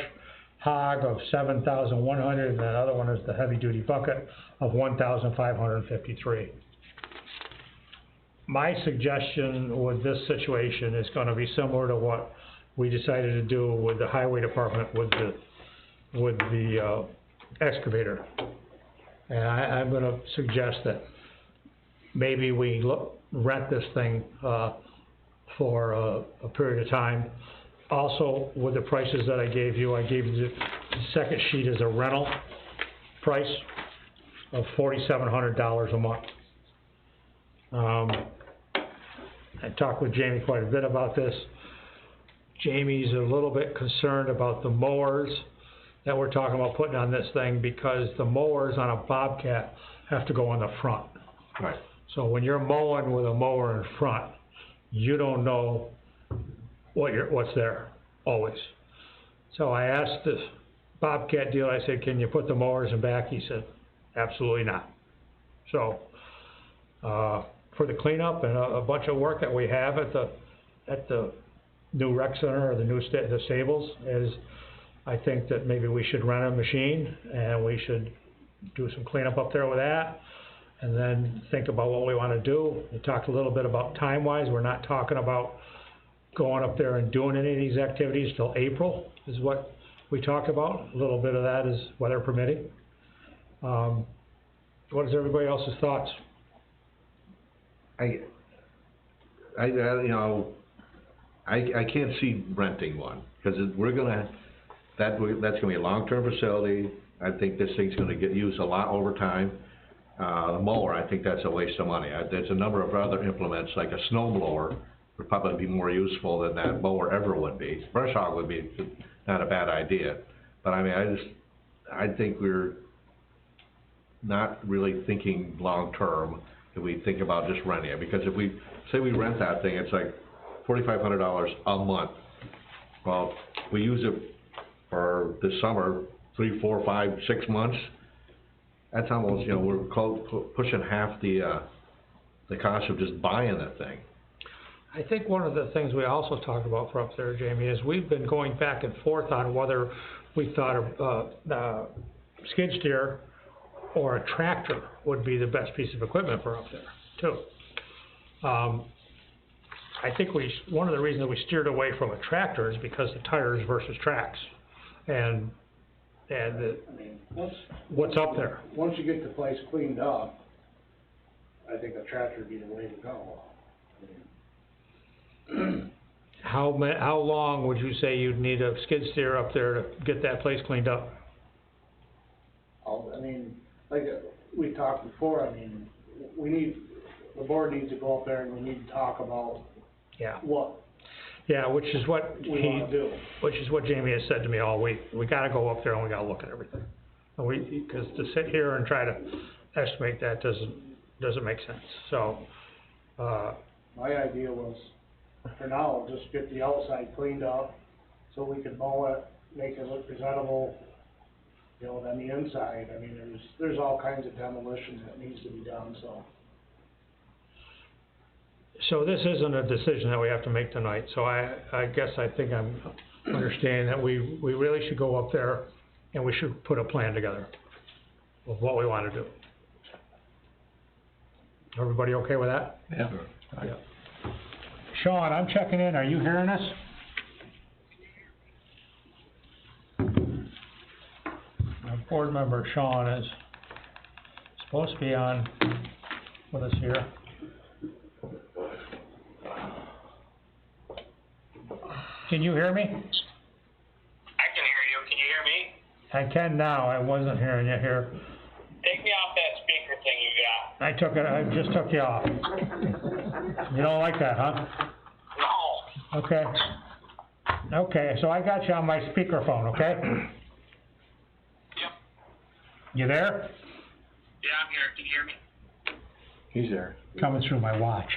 A: hog of $7,100, and the other one is the heavy-duty bucket of $1,553. My suggestion with this situation is gonna be similar to what we decided to do with the highway department with the excavator. And I'm gonna suggest that maybe we rent this thing, for a period of time. Also, with the prices that I gave you the second sheet as a rental price of $4,700 a month. I talked with Jamie quite a bit about this. Jamie's a little bit concerned about the mowers that we're talking about putting on this thing, because the mowers on a Bobcat have to go on the front.
D: Right.
A: So when you're mowing with a mower in front, you don't know what's there, always. So I asked the Bobcat dealer, I said, can you put the mowers in back? He said, absolutely not. So, for the cleanup and a bunch of work that we have at the new rec center or the new the stables, is I think that maybe we should rent a machine and we should do some cleanup up there with that. and then think about what we wanna do. We talked a little bit about time-wise, we're not talking about going up there and doing any of these activities till April, is what we talked about. A little bit of that is weather permitting. What is everybody else's thoughts?
D: you know, I can't see renting one, cause that's gonna be a long-term facility. I think this thing's gonna get used a lot over time. The mower, I think that's a waste of money. There's a number of other implements, like a snow blower, would probably be more useful than that mower ever would be. Brush hog would be not a bad idea, but I mean, I think we're not really thinking long-term if we think about just renting it, because if we, say we rent that thing, it's like $4,500 a month. Well, we use it for this summer, 3, 4, 5, 6 months. That's almost, you know, we're pushing half the cost of just buying that thing.
A: I think one of the things we also talked about for up there, Jamie, is we've been going back and forth on whether we thought a skid steer or a tractor would be the best piece of equipment for up there, too. I think one of the reasons that we steered away from a tractor is because of tires versus tracks, and what's up there.
H: Once you get the place cleaned up, I think a tractor would be the way to go.
A: How long would you say you'd need a skid steer up there to get that place cleaned up?
H: I mean, like we talked before, I mean, the board needs to go up there and we need to talk about
A: Yeah.
H: what
A: Yeah, which is what
H: we wanna do.
A: which is what Jamie has said to me all week. We gotta go up there and we gotta look at everything. And cause to sit here and try to estimate that doesn't make sense, so,
H: My idea was, for now, just get the outside cleaned up, so we can mow it, make it look presentable, you know, then the inside, I mean, there's all kinds of demolition that needs to be done, so.
A: So this isn't a decision that we have to make tonight, so I guess I think I'm understanding that we really should go up there and we should put a plan together of what we wanna do. Everybody okay with that?
I: Yeah.
A: Yeah. Sean, I'm checking in, are you hearing us? Our board member Sean is supposed to be on with us here. Can you hear me?
J: I can hear you. Can you hear me?
A: I can now, I wasn't hearing you here.
J: Take me off that speaker thing you got.
A: I just took you off. You don't like that, huh?
J: No.
A: Okay. Okay, so I got you on my speakerphone, okay?
J: Yep.
A: You there?
J: Yeah, I'm here. Can you hear me?
I: He's there.
A: Coming through my watch.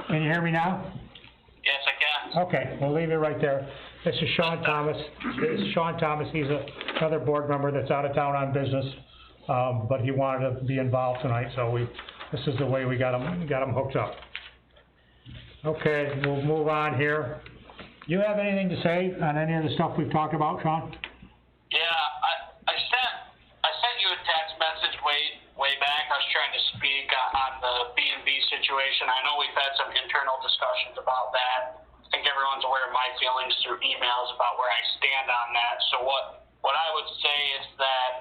A: Can you hear me now?
J: Yes, I can.
A: Okay, we'll leave it right there. This is Sean Thomas. He's another board member that's out of town on business, but he wanted to be involved tonight, so this is the way we got him hooked up. Okay, we'll move on here. You have anything to say on any of the stuff we've talked about, Sean?
J: Yeah, I sent you a text message way back. I was trying to speak on the B&B situation. I know we've had some internal discussions about that. I think everyone's aware of my feelings through emails about where I stand on that. So what I would say is that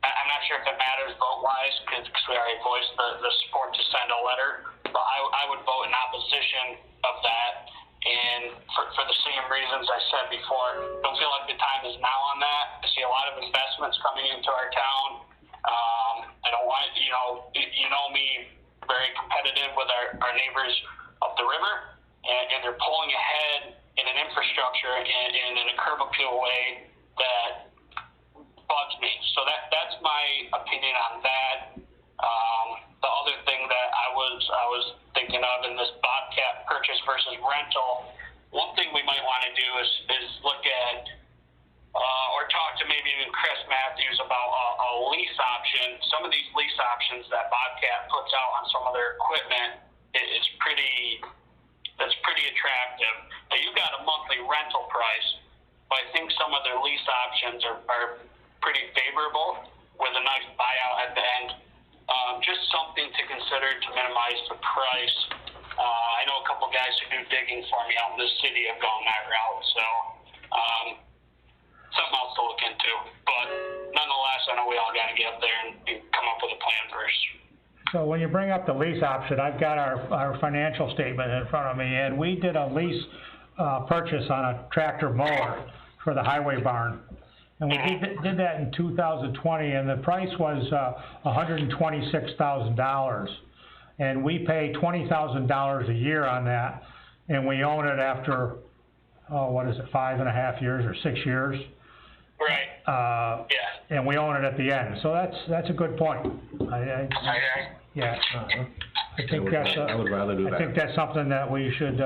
J: I'm not sure if it matters vote-wise, because we already voiced the support to send a letter, but I would vote in opposition of that, and for the same reasons I said before. Don't feel like the time is now on that. I see a lot of investments coming into our town. I don't want, you know me, very competitive with our neighbors up the river, and they're pulling ahead in an infrastructure and in a curb appeal way that bugs me. So that's my opinion on that. The other thing that I was thinking of in this Bobcat purchase versus rental, one thing we might want to do is look at or talk to maybe even Chris Matthews about a lease option. Some of these lease options that Bobcat puts out on some of their equipment is pretty attractive. Now, you've got a monthly rental price, but I think some of their lease options are pretty favorable. with a nice buyout at the end. Just something to consider to minimize the price. I know a couple guys who do digging for me out in the city have gone that route, so, something else to look into. But nonetheless, I know we all gotta get up there and come up with a plan first.
A: So when you bring up the lease option, I've got our financial statement in front of me, and we did a lease, purchase on a tractor mower for the highway barn. And we did that in 2020, and the price was, $126,000. And we pay $20,000 a year on that, and we own it after, 5.5 years or 6 years?
J: Right.
A: And we own it at the end, so that's a good point. Yeah. I think that's,
D: I would rather do
A: I
D: that.
A: think that's something that we should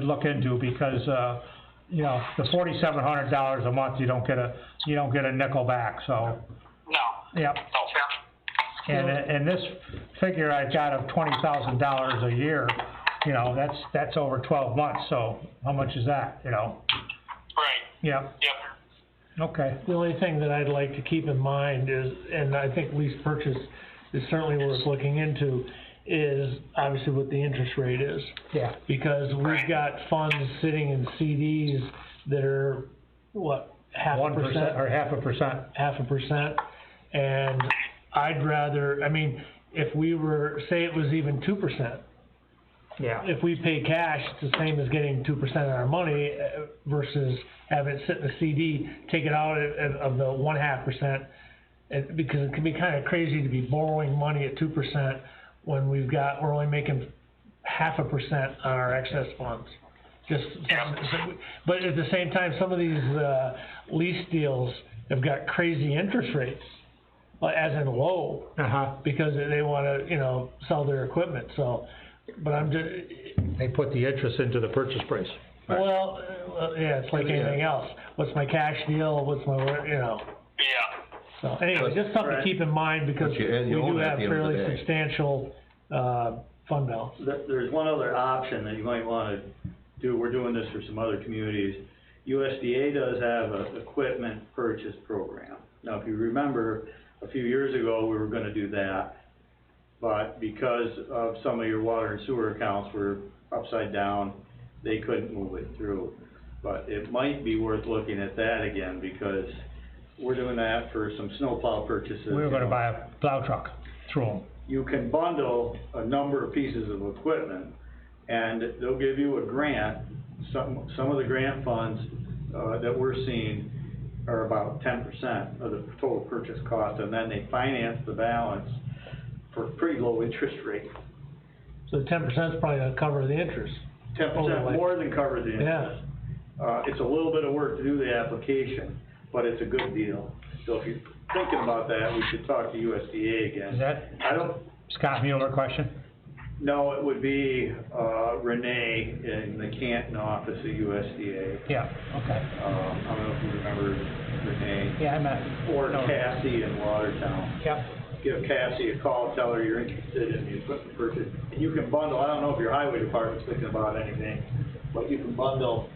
A: look into, because, you know, the $4,700 a month, you don't get a nickel back, so.
J: No.
A: Yep.
J: No, fair.
A: And this figure I got of $20,000 a year, you know, that's over 12 months, so how much is that, you know?
J: Right.
A: Yep.
J: Yep.
A: Okay.
G: The only thing that I'd like to keep in mind is, and I think lease purchase is certainly worth looking into, is obviously what the interest rate is.
A: Yeah.
G: Because we've got funds sitting in CDs that are, what, 0.5%?
A: 1% or 0.5%.
G: 0.5%, and I'd rather, I mean, if we were, say it was even 2%,
A: Yeah.
G: if we pay cash, it's the same as getting 2% of our money versus having it sit in a CD, take it out of the 0.5%, because it can be kind of crazy to be borrowing money at 2% when we're only making 0.5% on our excess funds. But at the same time, some of these lease deals have got crazy interest rates, as in low, because they want to, you know, sell their equipment. So, but I'm just,
A: They put the interest into the purchase price.
G: well, yeah, it's like anything else. What's my cash deal? What's my, you know?
J: Yeah.
G: So anyway, just something to keep in mind, because
D: But you
G: we
D: own
G: do
D: it at
G: have
D: the end of the
G: fairly
D: day.
G: substantial fund balance.
B: There's one other option that you might wanna do, we're doing this for some other communities. USDA does have an equipment purchase program. Now, if you remember, a few years ago, we were gonna do that, but because of some of your water and sewer accounts were upside down, they couldn't move it through. But it might be worth looking at that again, because we're doing that for some snowplow purchases.
A: We were gonna buy a plow truck through them.
B: You can bundle a number of pieces of equipment, and they'll give you a grant. Some of the grant funds, that we're seeing are about 10% of the total purchase cost, and then they finance the balance for a pretty low interest rate.
G: So 10% is probably gonna cover the interest.
B: 10% more than cover the
G: Yeah.
B: interest. It's a little bit of work to do the application, but it's a good deal. So if you're thinking about that, we should talk to USDA again.
A: Is that Scott Mueller question?
B: No, it would be, Renee in the Canton office of USDA.
A: Yeah, okay.
B: I don't know if you remember Renee.
A: Yeah, I met.
B: Or Cassie in Watertown.
A: Yep.
B: Give Cassie a call, tell her you're interested in the equipment purchase. And you can bundle, I don't know if your highway department's thinking about anything, but you can bundle,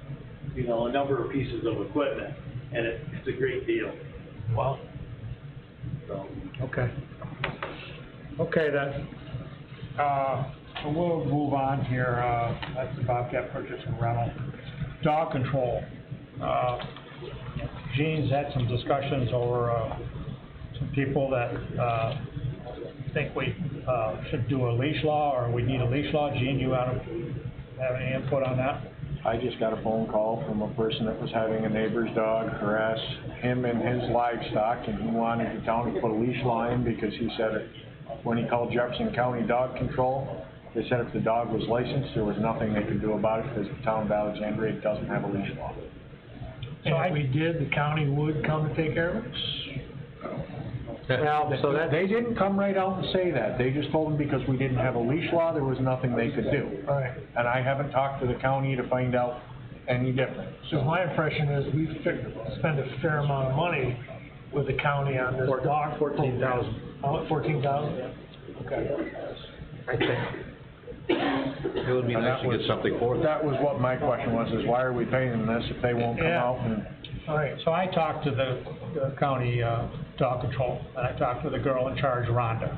B: you know, a number of pieces of equipment, and it's a great deal.
G: Wow.
B: So,
A: Okay. Okay then. We'll move on here, that's the Bobcat purchase and rental. Dog control. Gene's had some discussions over, some people that, think we, should do a leash law, or we need a leash law. Gene, you have any input on that?
I: I just got a phone call from a person that was having a neighbor's dog harass him and his livestock, and he wanted the town to put a leash law in, because he said when he called Jefferson County Dog Control, they said if the dog was licensed, there was nothing they could do about it, because the town of Alexandria doesn't have a leash law.
G: And if we did, the county would come to take care of it?
A: Well, so that,
I: They didn't come right out and say that. They just told them because we didn't have a leash law, there was nothing they could do.
G: Right.
I: And I haven't talked to the county to find out any different.
G: So my impression is we spend a fair amount of money with the county on this dog.
A: 14,000.
G: Oh, 14,000? Okay.
A: I think.
D: It would be nice to get something for that.
I: That was what my question was, is why are we paying this if they won't come
G: Yeah.
I: out and...
G: All right.
A: So I talked to the county, dog control, and I talked to the girl in charge, Rhonda.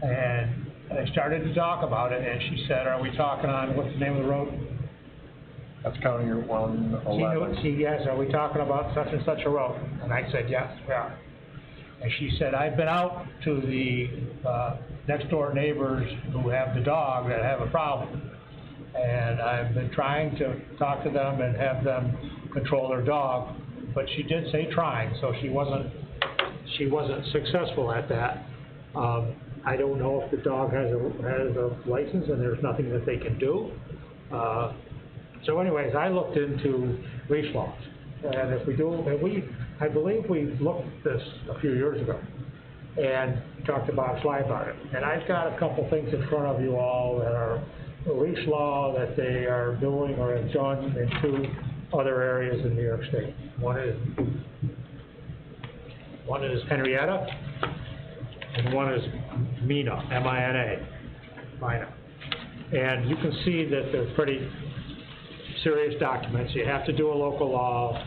A: And I started to talk about it, and she said, are we talking on, what's the name of the road?
I: That's County Route 111.
A: Yes, are we talking about such and such a road? And I said, yes, we are. And she said, I've been out to the, next door neighbors who have the dog that have a problem. And I've been trying to talk to them and have them control their dog, but she did say trying, so she wasn't successful at that. I don't know if the dog has a license and there's nothing that they can do. So anyways, I looked into leash laws, and if we do, and I believe we looked at this a few years ago, and talked about fly about it. And I've got a couple things in front of you all that are a leash law that they are doing or have done in 2 other areas in New York State. One is Henrietta, and one is Mina, M-I-N-A, Mina. And you can see that they're pretty serious documents. You have to do a local law.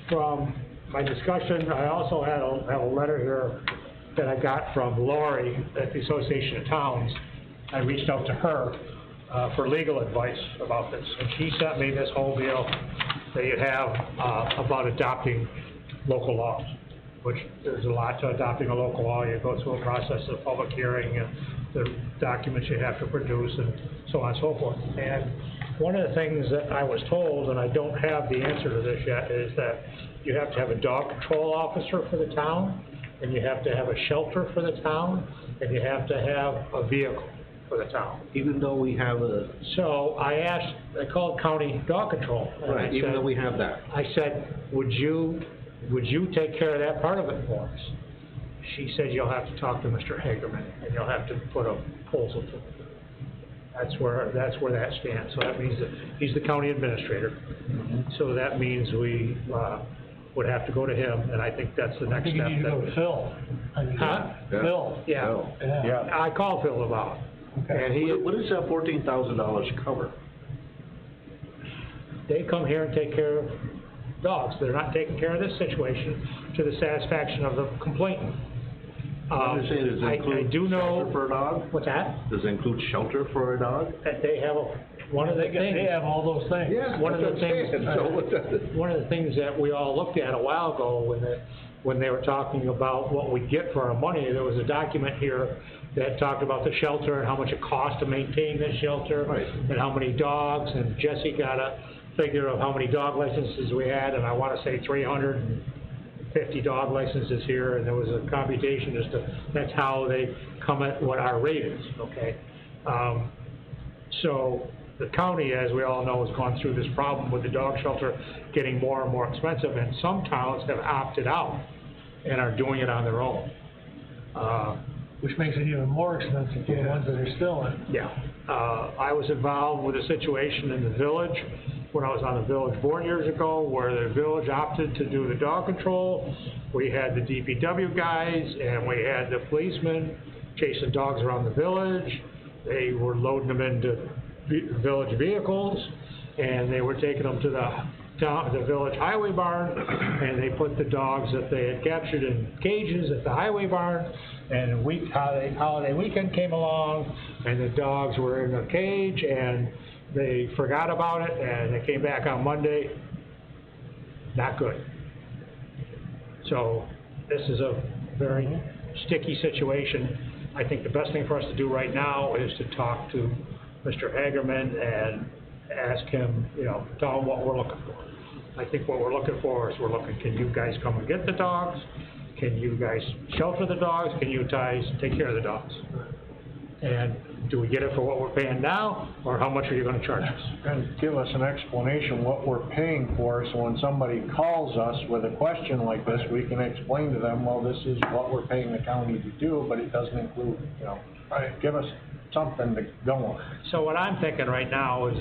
A: From my discussion, I also have a letter here that I got from Lori at the Association of Towns. I reached out to her for legal advice about this, and she sent me this whole deal that you have about adopting local laws, which there's a lot to adopting a local law. You go through a process of public hearing and the documents you have to produce and so on and so forth. And one of the things that I was told, and I don't have the answer to this yet, is that you have to have a dog control officer for the town, and you have to have a shelter for the town, and you have to have a vehicle for the town.
D: Even though we have a,
A: So I called county dog control. And
D: right, even though we have that.
A: I said, would you take care of that part of it for us? She said, you'll have to talk to Mr. Hagerman, and you'll have to put a proposal to him. That's where that stands. So that means that he's the county administrator. So that means we would have to go to him, and I think that's the next step.
G: I think you need to go to Phil.
A: Huh?
G: Phil.
A: Yeah.
I: Yeah.
A: I called Phil about it.
G: Okay.
A: And he,
D: What does that $14,000 cover?
A: they come here and take care of dogs. They're not taking care of this situation to the satisfaction of the complainant.
D: I'm just saying, does it
A: I
D: include
A: do know.
D: shelter for a dog?
A: What's that?
D: Does it include shelter for a dog?
A: That they have one of the things.
G: They have all those things.
A: One of the things.
D: So what's that?
A: One of the things that we all looked at a while ago when they were talking about what we get for our money, there was a document here that talked about the shelter and how much it costs to maintain the shelter.
D: Right.
A: And how many dogs, and Jesse got a figure of how many dog licenses we had, and I wanna say 350 dog licenses here, and there was a computation as to, that's how they come at what our rate is, okay? So the county, as we all know, has gone through this problem with the dog shelter getting more and more expensive, and some towns have opted out and are doing it on their own.
G: Which makes it even more expensive for the ones that are still in.
A: Yeah. I was involved with a situation in the village when I was on the village board years ago, where the village opted to do the dog control. We had the DPW guys and we had the policemen chasing dogs around the village. They were loading them into village vehicles, and they were taking them to the village highway barn, and they put the dogs that they had captured in cages at the highway barn. And holiday weekend came along, and the dogs were in a cage, and they forgot about it, and they came back on Monday. Not good. So this is a very sticky situation. I think the best thing for us to do right now is to talk to Mr. Hagerman and ask him, tell him what we're looking for. I think what we're looking for is can you guys come and get the dogs? Can you guys shelter the dogs? Can you guys take care of the dogs? And do we get it for what we're paying now, or how much are you gonna charge us?
I: And give us an explanation what we're paying for, so when somebody calls us with a question like this, we can explain to them, well, this is what we're paying the county to do, but it doesn't include, give us something to go on.
A: So what I'm thinking right now is,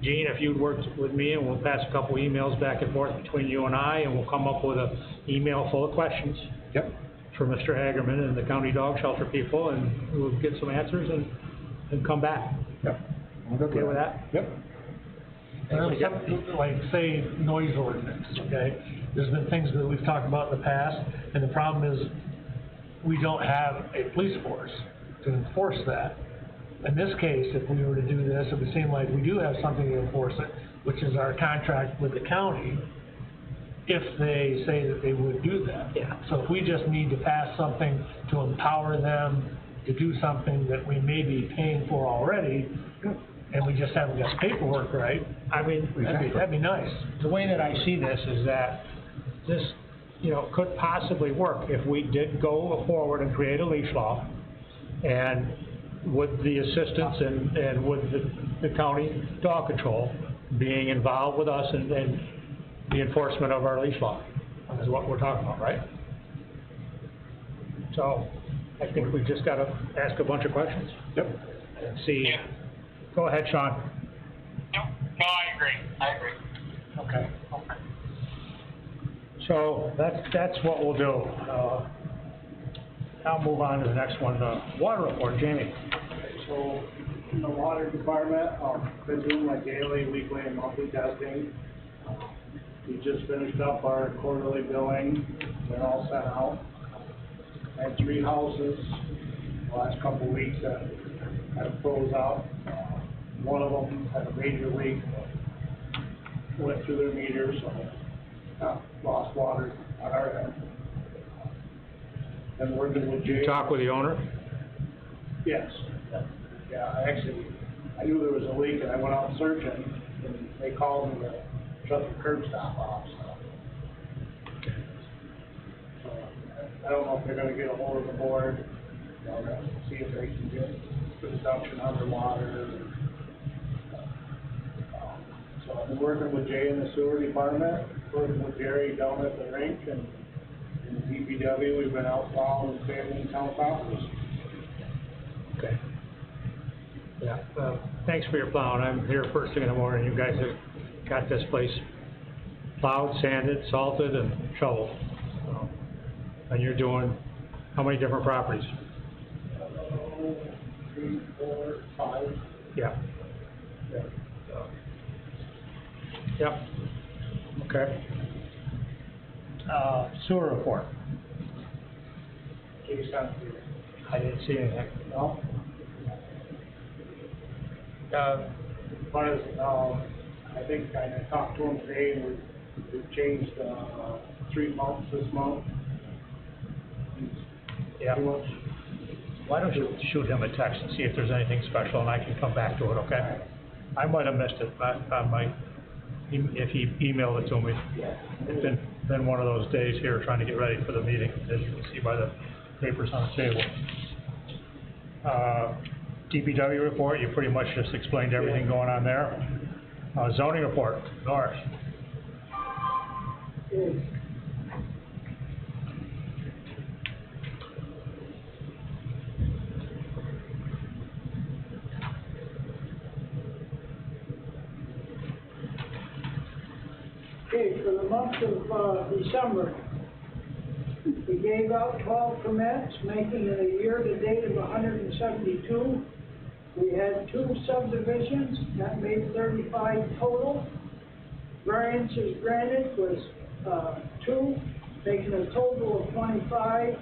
A: Gene, if you'd work with me, and we'll pass a couple emails back and forth between you and I, and we'll come up with an email full of questions.
I: Yep.
A: For Mr. Hagerman and the county dog shelter people, and we'll get some answers and come back.
I: Yep. I'm good
A: Okay with that?
I: Yep.
G: Like, say, noise ordinance, okay? There's been things that we've talked about in the past, and the problem is, we don't have a police force to enforce that. In this case, if we were to do this, it would seem like we do have something to enforce it, which is our contract with the county, if they say that they would do that.
A: Yeah.
G: So if we just need to pass something to empower them to do something that we may be paying for already, and we just haven't got paperwork right,
A: I mean,
G: that'd be nice.
A: the way that I see this is that this, you know, could possibly work if we did go forward and create a leash law, and with the assistance and with the county dog control being involved with us and the enforcement of our leash law, is what we're talking about, right? So, I think we've just gotta ask a bunch of questions.
D: Yep.
A: And see.
J: Yeah.
A: Go ahead, Sean.
J: No, I agree.
A: Okay. So, that's what we'll do. I'll move on to the next one, the water report, Jamie.
H: So, in the water department, been doing my daily, weekly, and monthly testing. We just finished up our quarterly billing, they're all sent out. I had 3 houses the last couple of weeks that had froze out. One of them had a major leak, went through their meters, so lost water on our end. And working with Jay.
A: Talk with the owner?
H: Yes. Yeah, I knew there was a leak and I went out searching, and they called me to shut the curb stop off, so. I don't know if they're gonna get a hold of the board, you know, to see if they can get the reduction underwater. So I've been working with Jay in the sewer department, working with Jerry down at the rink, and in the DPW, we've been out plowing family and town properties.
A: Okay. Yeah, thanks for your plowing. I'm here first thing in the morning. You guys have got this place plowed, sanded, salted, and shoveled. So, and you're doing how many different properties?
H: 3, 4, 5.
A: Yeah. Yep. Okay. Sewer report.
H: Case on here.
A: I didn't see anything.
H: No? But I think I talked to him today, and we've changed 3 months this month.
A: Yeah.
H: Pretty much.
A: Why don't you shoot him a text and see if there's anything special, and I can come back to it, okay? I might have missed it, if he emailed it to me. It's been one of those days here trying to get ready for the meeting, as you can see by the papers on the table. DPW report, you pretty much just explained everything going on there. Zoning report, Norris.
K: Okay, for the month of December, we gave out 12 permits, making it a year-to-date of 172. We had 2 subdivisions, that made 35 total. Variances granted was 2, making a total of 25.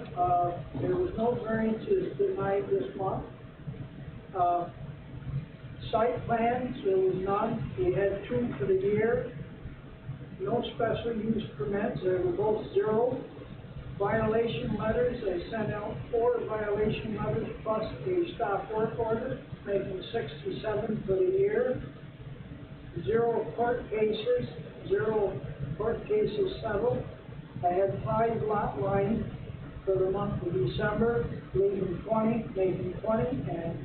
K: There was no variances denied this month. Site plans, there was none. We had 2 for the year. No special use permits, they were both 0. Violation letters, I sent out 4 violation letters plus a stop work order, making 67 for the year. 0 court cases, 0 court cases settled. I had 5 lot lines for the month of December, leaving 20, making 20, and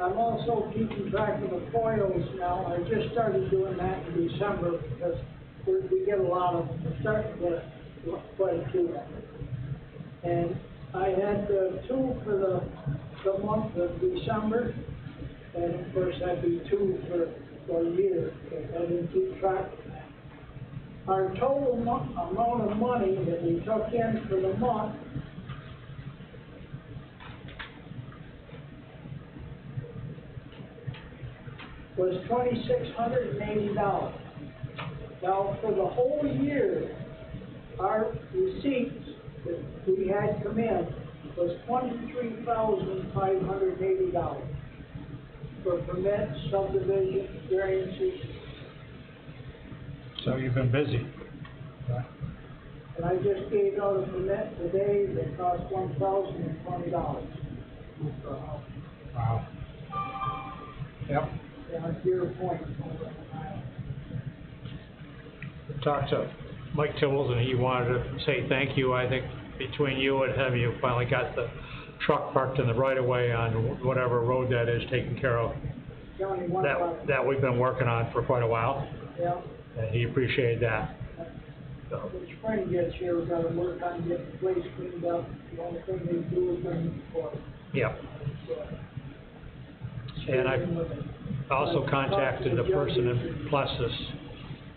K: I'm also keeping track of the foils now. I just started doing that in December because we get a lot of them. We're starting to get quite a few of them. And I had 2 for the month of December, and of course that'd be 2 for a year. I didn't keep track of that. Our total amount of money that we took in for the month was $2,680. Now, for the whole year, our receipts that we had come in was $23,580 for permits, subdivision, variances,
A: So you've been busy.
K: and I just gave out a permit today that cost $1,020.
A: Wow. Yep.
K: Down at Deer Point.
A: Talked to Mike Tibbles, and he wanted to say thank you. I think between you and him, you finally got the truck parked in the right of way on whatever road that is taken care of.
K: County one about,
A: That we've been working on for quite a while,
K: yeah.
A: and he appreciated that. So,
K: When spring gets here, we've got to work on getting the place cleaned up. The only thing they do is bring for it.
A: yep. And I also contacted the person in Plessis,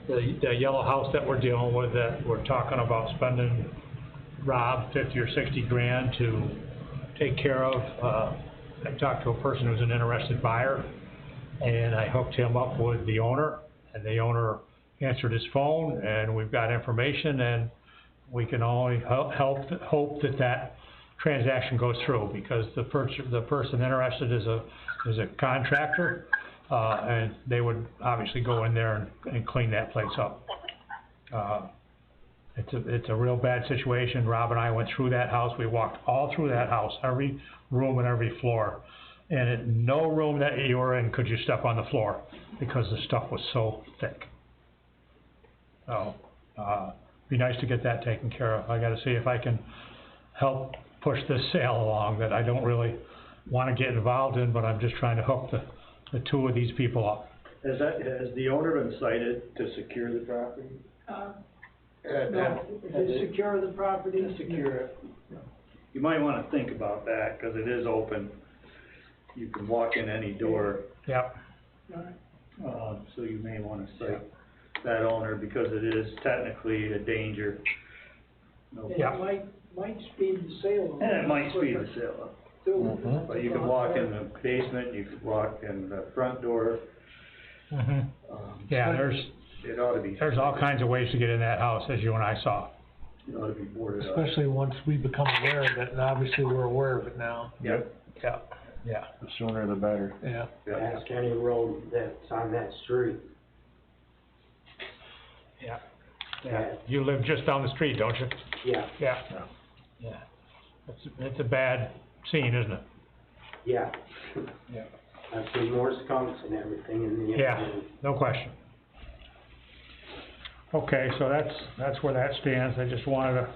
A: the yellow house that we're dealing with, that we're talking about spending, Rob, 50 or 60 grand to take care of. I talked to a person who's an interested buyer, and I hooked him up with the owner, and the owner answered his phone, and we've got information, and we can only hope that that transaction goes through, because the person interested is a contractor, and they would obviously go in there and clean that place up. It's a real bad situation. Rob and I went through that house. We walked all through that house, every room and every floor. And in no room that you were in could you step on the floor, because the stuff was so thick. So, be nice to get that taken care of. I gotta see if I can help push this sale along that I don't really wanna get involved in, but I'm just trying to hook the two of these people up.
B: Has the owner been cited to secure the property?
K: No, to secure the property.
B: Secure it. You might wanna think about that, cause it is open. You can walk in any door,
A: Yep.
B: so you may wanna cite that owner, because it is technically a danger. No.
K: And it might speed the sale.
B: And it might speed the sale up.
K: Too.
B: But you could walk in the basement, you could walk in the front door.
A: Yeah,
B: It ought to be.
A: there's all kinds of ways to get in that house, as you and I saw.
B: It ought to be boarded up.
G: Especially once we become aware of it, and obviously we're aware of it now.
B: Yep.
A: Yeah.
I: The sooner the better.
G: Yeah.
L: Ask any road that's on that street.
A: Yeah. You live just down the street, don't you?
L: Yeah,
A: Yeah. It's a bad scene, isn't it?
L: yeah.
A: Yeah.
L: I've seen more skunks and everything in the.
A: Yeah, no question. Okay, so that's where that stands. I just wanted to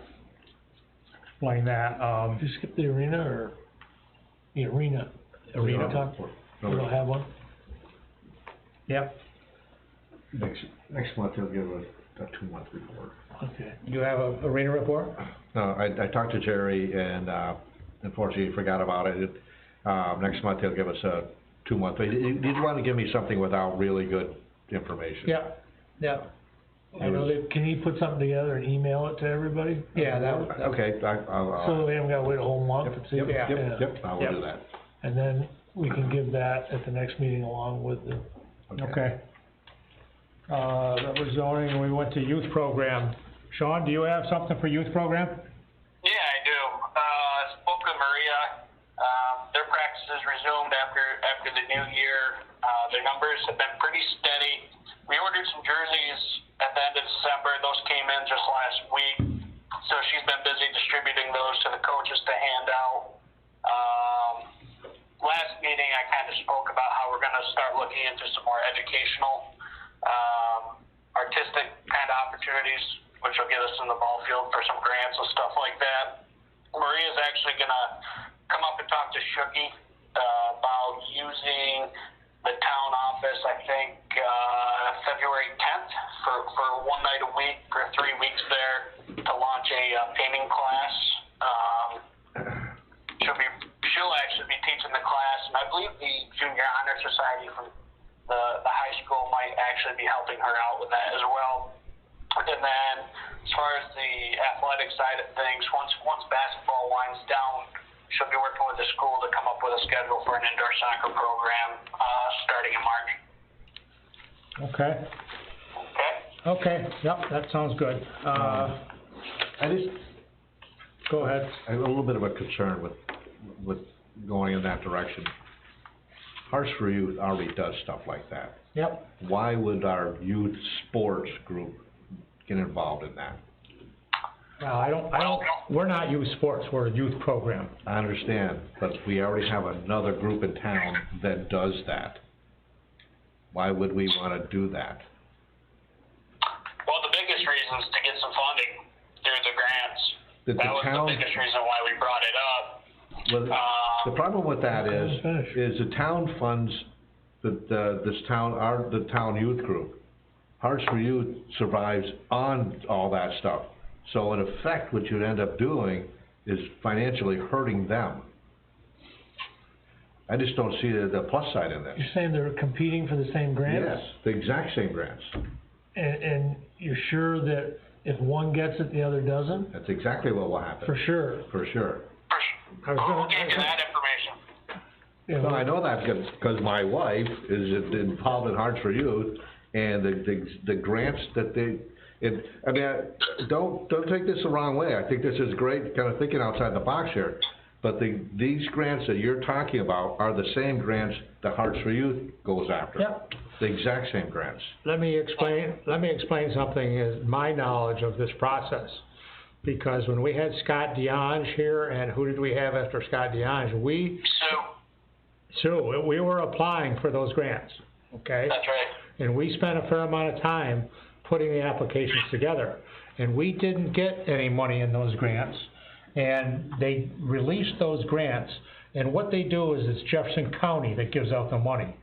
A: explain that.
G: Did you skip the arena, or the arena?
A: Arena.
G: You don't have one?
A: Yep.
D: Next month they'll give a 2-month report.
G: Okay.
A: You have a arena report?
D: I talked to Jerry, and unfortunately he forgot about it. Next month he'll give us a 2-month, he didn't want to give me something without really good information.
A: Yeah. I know that,
G: Can you put something together and email it to everybody?
A: yeah,
D: Okay, I'll.
G: So we haven't gotta wait a whole month to see?
D: Yep, I will
A: Yep.
D: do that.
G: And then we can give that at the next meeting along with the,
A: okay. That was zoning, we went to youth program. Sean, do you have something for youth program?
J: Yeah, I do. Spoke with Maria. Their practices resumed after the new year. Their numbers have been pretty steady. We ordered some jerseys at the end of December. Those came in just last week. So she's been busy distributing those to the coaches to hand out. Last meeting, I kind of spoke about how we're going to start looking into some more educational, artistic kind of opportunities, which will get us in the ball field for some grants and stuff like that. Maria's actually going to come up and talk to Shooky about using the town office, I think, February 10th for 1 night a week for 3 weeks there to launch a painting class. She'll actually be teaching the class, and I believe the Junior Honor Society from the high school might actually be helping her out with that as well. And then, as far as the athletic side of things, once basketball winds down, she'll be working with the school to come up with a schedule for an indoor soccer program starting in March.
A: Okay,
J: Okay?
A: okay, yep, that sounds good.
D: I just,
A: Go ahead.
D: I have a little bit of a concern with going in that direction. Hearts for Youth already does stuff like that.
A: Yep.
D: Why would our youth sports group get involved in that?
A: We're not youth sports, we're a youth program.
D: I understand, but we already have another group in town that does that. Why would we wanna do that?
J: Well, the biggest reason is to get some funding through the grants.
D: Did the
J: That was
D: town-
J: the biggest reason why we brought it up.
D: Well, the problem with that is the town funds the town youth group. Hearts for Youth survives on all that stuff. So in effect, what you'd end up doing is financially hurting them. I just don't see the plus side in this.
G: You're saying they're competing for the same grants?
D: Yes, the exact same grants.
G: And you're sure that if one gets it, the other doesn't?
D: That's exactly what will happen.
G: For sure.
D: For sure.
J: Who gave you that information?
G: You
D: No,
G: know,
D: I know that because my wife is involved in Hearts for Youth, and the grants that don't take this the wrong way. I think this is great, kind of thinking outside the box here. But these grants that you're talking about are the same grants that Hearts for Youth goes after.
A: Yep.
D: The exact same grants.
A: Let me explain something is my knowledge of this process. Because when we had Scott DeAnge here, and who did we have after Scott DeAnge? Sue, we were applying for those grants, okay?
J: That's right.
A: And we spent a fair amount of time putting the applications together. And we didn't get any money in those grants. And they released those grants, and what they do is it's Jefferson County that gives out the money.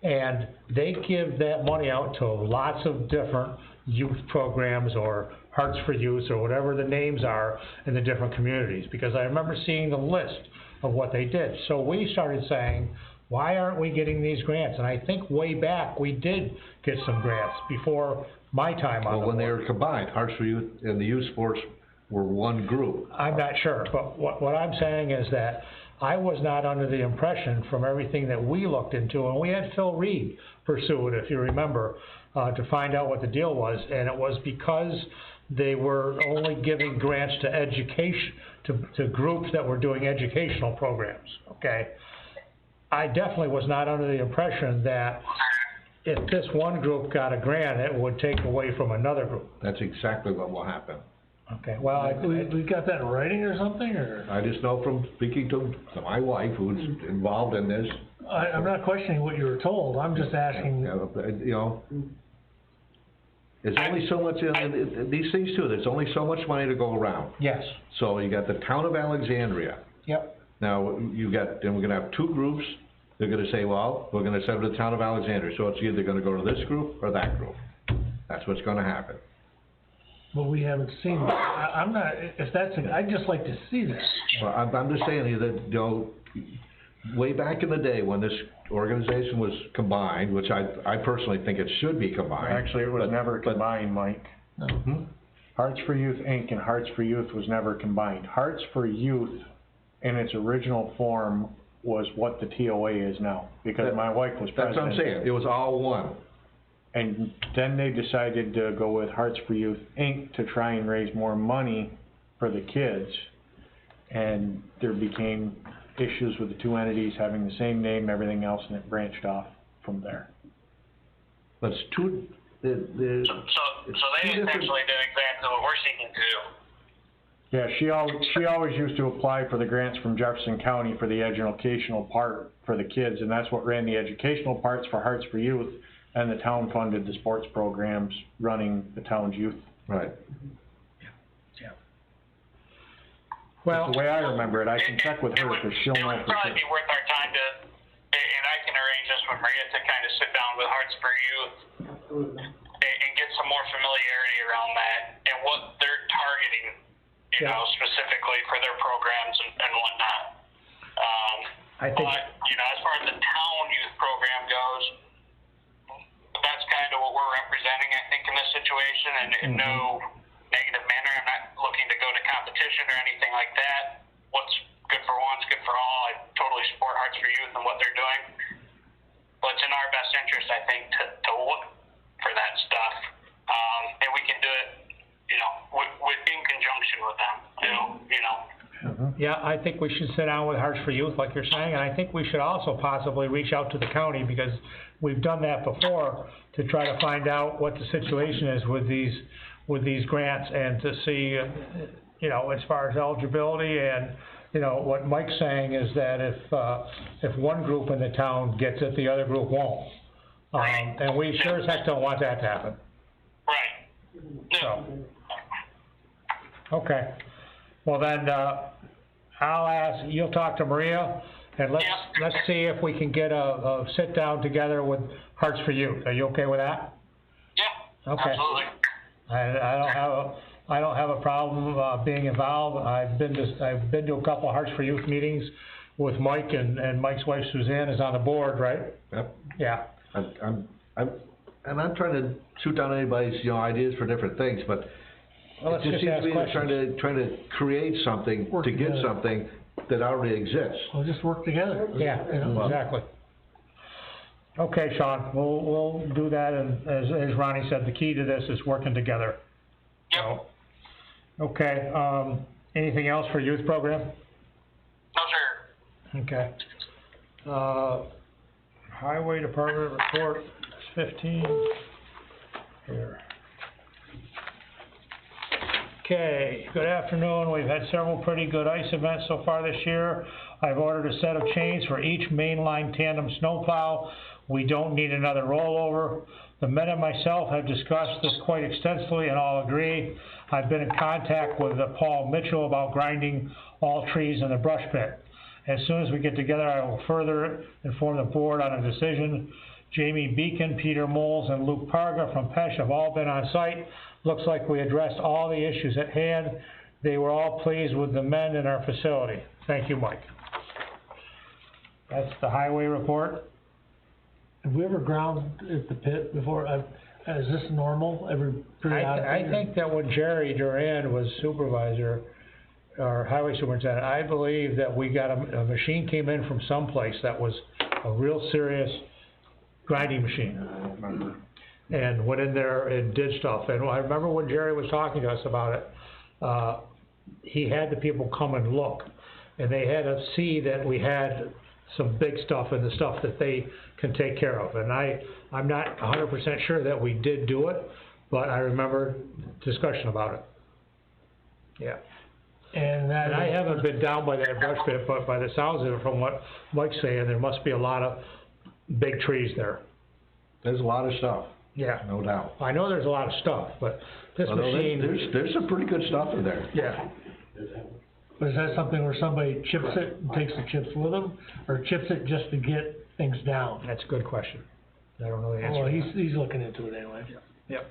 A: And they give that money out to lots of different youth programs or Hearts for Youth or whatever the names are in the different communities, because I remember seeing the list of what they did. So we started saying, why aren't we getting these grants? And I think way back we did get some grants before my time on the board.
D: Well, when they were combined, Hearts for Youth and the youth sports were one group.
A: I'm not sure, but what I'm saying is that I was not under the impression from everything that we looked into, and we had Phil Reed pursue it, if you remember, to find out what the deal was, and it was because they were only giving grants to education, to groups that were doing educational programs, okay? I definitely was not under the impression that if this one group got a grant, it would take away from another group.
D: That's exactly what will happen.
A: Okay, well,
G: we got that in writing or something, or?
D: I just know from speaking to my wife, who's involved in this.
G: I'm not questioning what you were told, I'm just asking.
D: You know, there's only so much, these things too, there's only so much money to go around.
A: Yes.
D: So you got the town of Alexandria.
A: Yep.
D: Now, then we're gonna have two groups. They're gonna say, well, we're gonna send it to the town of Alexandria, so it's either gonna go to this group or that group. That's what's gonna happen.
G: But we haven't seen it. I'm not, if that's, I'd just like to see this.
D: Well, I'm just saying to you that, you know, way back in the day when this organization was combined, which I personally think it should be combined.
I: Actually, it was never combined, Mike.
D: Hmm?
I: Hearts for Youth Inc. and Hearts for Youth was never combined. Hearts for Youth, in its original form, was what the TOA is now, because my wife was president.
D: That's what I'm saying, it was all one.
I: And then they decided to go with Hearts for Youth Inc. to try and raise more money for the kids. And there became issues with the two entities having the same name, everything else, and it branched off from there.
D: But it's two,
J: So they essentially did exactly what we're seeking to do.
I: Yeah, she always used to apply for the grants from Jefferson County for the educational part for the kids, and that's what ran the educational parts for Hearts for Youth, and the town funded the sports programs running the town's youth.
D: right.
A: Well,
I: That's the way I remember it. I can check with her, because she'll know
J: It would
I: for
J: probably
I: sure.
J: be worth our time to, and I can arrange this with Maria to kind of sit down with Hearts for Youth and get some more familiarity around that and what they're targeting, you know, specifically for their programs and whatnot.
A: I think,
J: But, you know, as far as the town youth program goes, that's kind of what we're representing, I think, in this situation, and in no negative manner. I'm not looking to go to competition or anything like that. What's good for one's good for all. I totally support Hearts for Youth and what they're doing. But it's in our best interest, I think, to
A: Yeah, I think we should sit down with Hearts for Youth, like you're saying, and I think we should also possibly reach out to the county, because we've done that before, to try to find out what the situation is with these grants, and to see, you know, as far as eligibility, and, you know, what Mike's saying is that if one group in the town gets it, the other group won't. And we sure as heck don't want that to happen.
J: Right.
A: So, okay, well then, I'll ask, you'll talk to Maria, and let's see if we can get a sit down together with Hearts for Youth. Are you okay with that?
J: Yeah,
A: Okay.
J: absolutely.
A: I don't have a problem, being involved. I've been to a couple of Hearts for Youth meetings with Mike, and Mike's wife Suzanne is on the board, right?
D: Yep.
A: Yeah.
D: I'm not trying to shoot down anybody's, you know, ideas for different things, but
A: Well,
D: it
A: let's
D: just
A: just
D: seems
A: ask
D: to me they're
A: questions.
D: trying to create something
G: Work
D: to get
G: together.
D: something that already exists.
G: We'll just work together.
A: Yeah,
G: You know?
A: exactly. Okay, Sean, we'll do that, and as Ronnie said, the key to this is working together.
J: Yep.
A: So, okay, anything else for youth program?
J: No, sir.
A: Okay. Highway Department report, 15, here. Okay, good afternoon. We've had several pretty good ice events so far this year. I've ordered a set of chains for each mainline tandem snowplow. We don't need another rollover. The men and myself have discussed this quite extensively and all agree. I've been in contact with Paul Mitchell about grinding all trees in the brush pit. As soon as we get together, I will further inform the board on a decision. Jamie Beacon, Peter Moles, and Luke Parga from Pesh have all been on site. Looks like we addressed all the issues at hand. They were all pleased with the men in our facility. Thank you, Mike. That's the highway report.
G: Have we ever ground at the pit before? Is this normal every periodic?
A: I think that when Jerry Duran was supervisor, or highway superintendent, I believe that we got a machine came in from someplace that was a real serious grinding machine.
I: I don't remember.
A: And went in there and did stuff. And I remember when Jerry was talking to us about it, he had the people come and look. And they had to see that we had some big stuff and the stuff that they can take care of. And I'm not 100% sure that we did do it, but I remember discussion about it. Yeah.
G: And
A: And I haven't been down by that brush pit, but by the sounds of it, from what Mike's saying, there must be a lot of big trees there.
D: There's a lot of stuff.
A: Yeah.
D: No doubt.
A: I know there's a lot of stuff, but this machine.
D: There's some pretty good stuff in there.
A: Yeah.
G: But is that something where somebody chips it and takes the chips with them, or chips it just to get things down?
A: That's a good question. I don't know the answer.
G: Well, he's looking into it anyway.
A: Yep.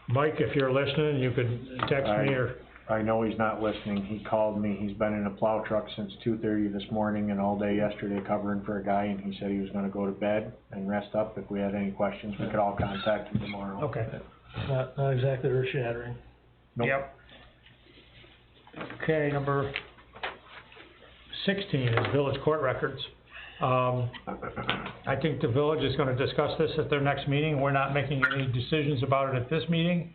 A: Mike, if you're listening, you could text me or.
I: I know he's not listening. He called me. He's been in a plow truck since 2:30 this morning and all day yesterday covering for a guy, and he said he was gonna go to bed and rest up. If we had any questions, we could all contact him tomorrow.
A: Okay.
G: Not exactly earth shattering.
I: Nope.
A: Yep. Okay, number 16 is village court records. I think the village is gonna discuss this at their next meeting. We're not making any decisions about it at this meeting.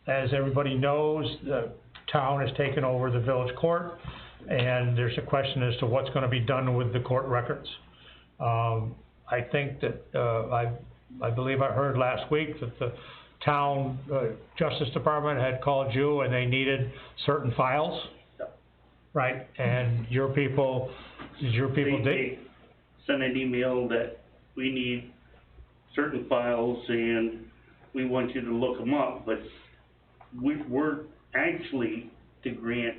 A: As everybody knows, the town has taken over the village court, and there's a question as to what's gonna be done with the court records. I think that, I believe I heard last week that the town, Justice Department had called you and they needed certain files. Right, and your people,
M: They sent an email that we need certain files and we want you to look them up, but we're actually to grant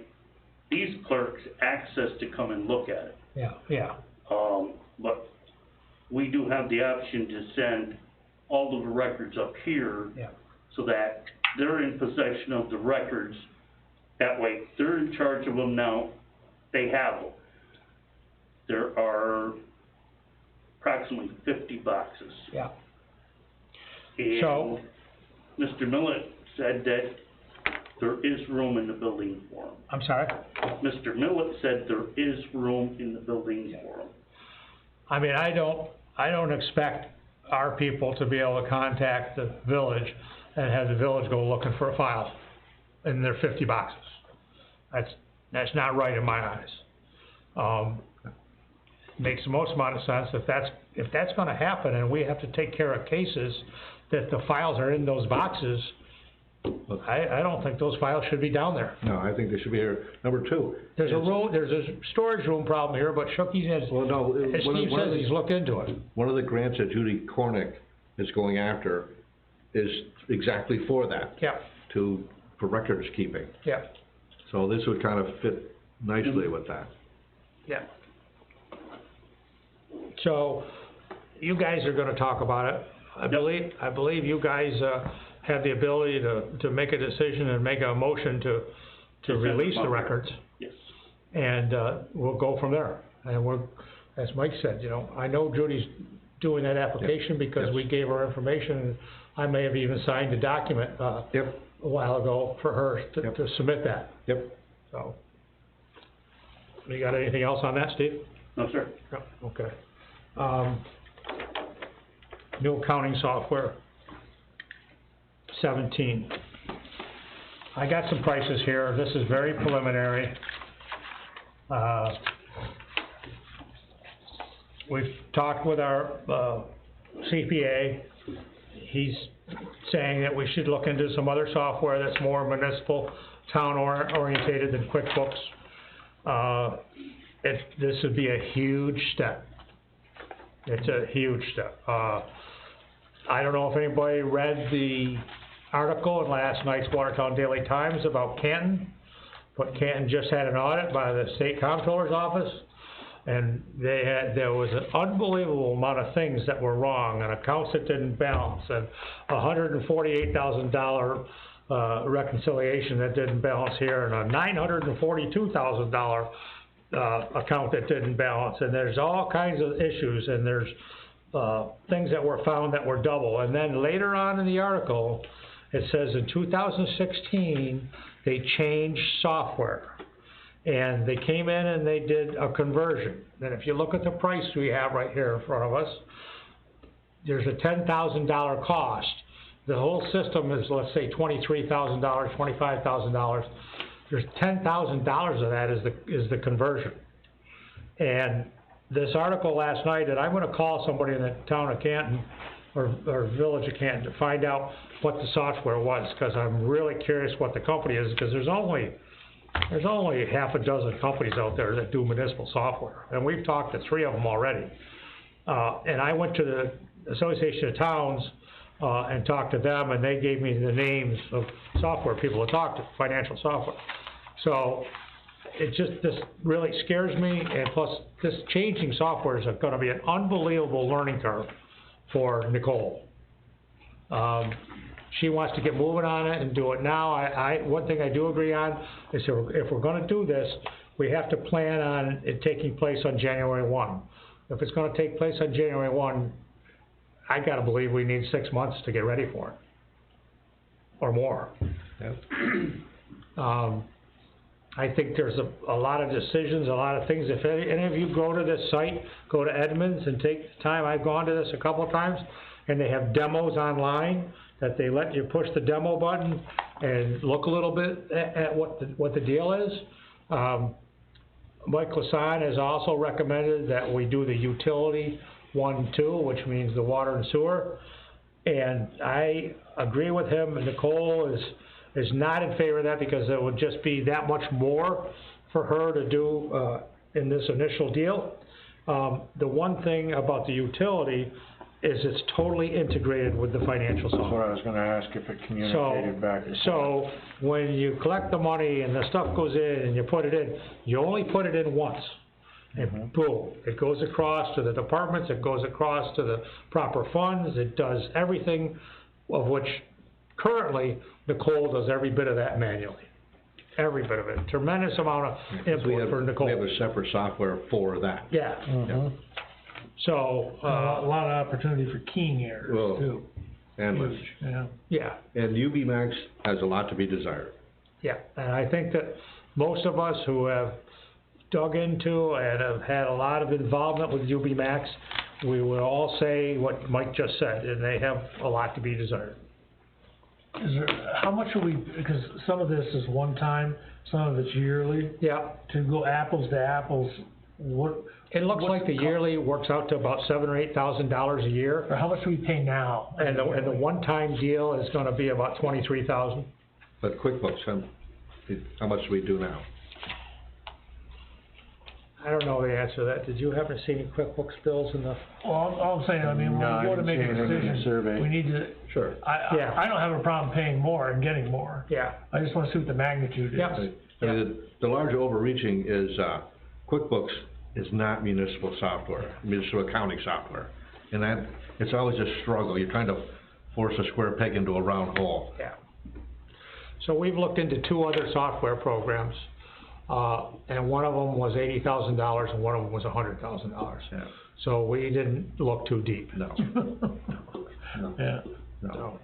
M: these clerks access to come and look at it.
A: Yeah.
M: But we do have the option to send all of the records up here.
A: Yeah.
M: So that they're in possession of the records. That way, they're in charge of them now, they have them. There are approximately 50 boxes.
A: Yeah.
M: And
A: So-
M: Mr. Millett said that there is room in the building for them.
A: I'm sorry?
M: Mr. Millett said there is room in the building for them.
A: I mean, I don't expect our people to be able to contact the village and have the village go looking for a file in their 50 boxes. That's not right in my eyes. Makes the most amount of sense if that's gonna happen and we have to take care of cases that the files are in those boxes. I don't think those files should be down there.
D: No, I think they should be here. Number two.
A: There's a storage room problem here, but Shooky has,
D: Well, no.
A: as Steve says, he's looked into it.
D: One of the grants that Judy Cornick is going after is exactly for that.
A: Yep,
D: For records keeping.
A: yep,
D: So this would kind of fit nicely with that.
A: yep. So, you guys are gonna talk about it. I believe you guys, have the ability to make a decision and make a motion to release the records.
M: Yes.
A: And, we'll go from there. And as Mike said, you know, I know Judy's doing that application because we gave her information. I may have even signed a document, a while ago for her to submit that.
D: Yep.
A: So, you got anything else on that, Steve?
M: No, sir.
A: No, okay. New accounting software, 17. I got some prices here. This is very preliminary. We've talked with our CPA. He's saying that we should look into some other software that's more municipal, town orientated than QuickBooks. This would be a huge step. It's a huge step. I don't know if anybody read the article in last night's Watertown Daily Times about Canton, but Canton just had an audit by the state comptroller's office, and there was an unbelievable amount of things that were wrong, and accounts that didn't balance, and $148,000 reconciliation that didn't balance here, and a $942,000 account that didn't balance, and there's all kinds of issues, and there's things that were found that were double. And then later on in the article, it says in 2016, they changed software. And they came in and they did a conversion. And if you look at the price we have right here in front of us, there's a $10,000 cost. The whole system is, let's say, $23,000, $25,000. There's $10,000 of that is the conversion. And this article last night, and I'm gonna call somebody in the town of Canton, or village of Canton, to find out what the software was, because I'm really curious what the company is, because there's only half a dozen companies out there that do municipal software, and we've talked to 3 of them already. And I went to the Association of Towns, and talked to them, and they gave me the names of software people to talk to, financial software. So, this really scares me, and plus, this changing software is gonna be an unbelievable learning curve for Nicole. She wants to get moving on it and do it now. One thing I do agree on is if we're gonna do this, we have to plan on it taking place on January 1. If it's gonna take place on January 1, I gotta believe we need 6 months to get ready for it, or more. I think there's a lot of decisions, a lot of things. If any of you go to this site, go to Edmunds and take the time, I've gone to this a couple of times, and they have demos online, that they let you push the demo button and look a little bit at what the deal is. Mike Lasan has also recommended that we do the utility 1, 2, which means the water and sewer. And I agree with him, Nicole is not in favor of that, because it would just be that much more for her to do, in this initial deal. The one thing about the utility is it's totally integrated with the financial software.
I: That's what I was gonna ask, if it communicated back and forth.
A: So, when you collect the money and the stuff goes in and you put it in, you only put it in once. And boom, it goes across to the departments, it goes across to the proper funds, it does everything, of which currently Nicole does every bit of that manually. Every bit of it, tremendous amount of input for Nicole.
D: We have a separate software for that.
A: Yeah. So,
G: A lot of opportunity for keying errors
D: Well,
G: too.
D: endless.
G: Yeah.
A: yeah,
D: And UB Max has a lot to be desired.
A: yeah, and I think that most of us who have dug into and have had a lot of involvement with UB Max, we would all say what Mike just said, and they have a lot to be desired.
G: Is there, how much are we, because some of this is one time, some of it's yearly.
A: Yeah,
G: To go apples to apples, what?
A: it looks
G: what's
A: like the yearly works out to about $7,000 or $8,000 a year.
G: Or how much do we pay now?
A: And the one-time deal is gonna be about $23,000.
D: But QuickBooks, how much do we do now?
A: I don't know the answer to that. Did you happen to see any QuickBooks bills in the?
G: Well, I'm saying, I mean, when
I: No, I
G: we go to
I: didn't
G: make
I: see
G: a
I: anything in the
G: decision,
I: survey.
G: we need to,
D: Sure.
A: Yeah.
G: I don't have a problem paying more and getting more.
A: Yeah.
G: I just wanna see what the magnitude is.
A: Yeah.
D: I mean, the larger overreaching is, QuickBooks is not municipal software, municipal accounting software. And that, it's always a struggle. You're trying to force a square peg into a round hole.
A: Yeah. So we've looked into 2 other software programs, and one of them was $80,000 and one of them was $100,000.
D: Yeah.
A: So we didn't look too deep.
D: No. No.
G: Yeah.
D: No.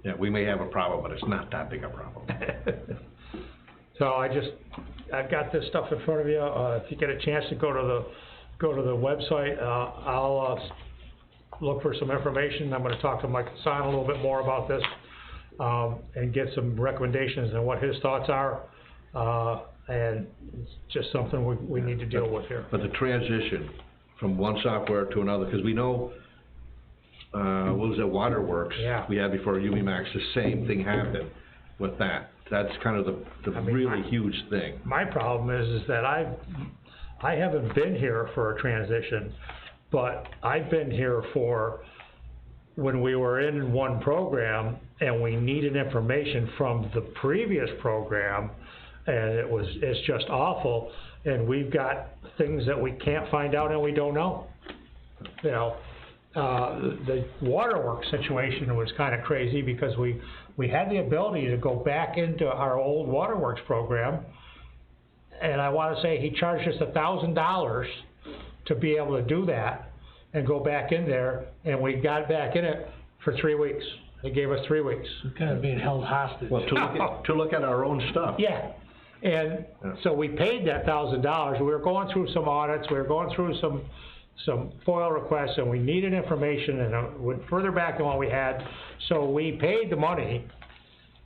D: Yeah, we may have a problem, but it's not that big a problem.
A: So I've got this stuff in front of you. If you get a chance to go to the website, I'll look for some information. I'm gonna talk to Mike Hassan a little bit more about this, and get some recommendations on what his thoughts are. And it's just something we need to deal with here.
D: But the transition from one software to another, because we know, what was it, Waterworks?
A: Yeah.
D: We had before UMax, the same thing happened with that. That's kind of the really huge thing.
A: My problem is that I haven't been here for a transition, but I've been here for when we were in one program and we needed information from the previous program, and it's just awful, and we've got things that we can't find out and we don't know. You know, the Waterworks situation was kinda crazy because we had the ability to go back into our old Waterworks program, and I wanna say he charged us $1,000 to be able to do that and go back in there, and we got back in it for 3 weeks. They gave us 3 weeks.
G: We're kind of being held hostage.
D: Well, to look at our own stuff.
A: Yeah, and so we paid that $1,000, we were going through some audits, we were going through some FOIL requests, and we needed information, and went further back than what we had, so we paid the money,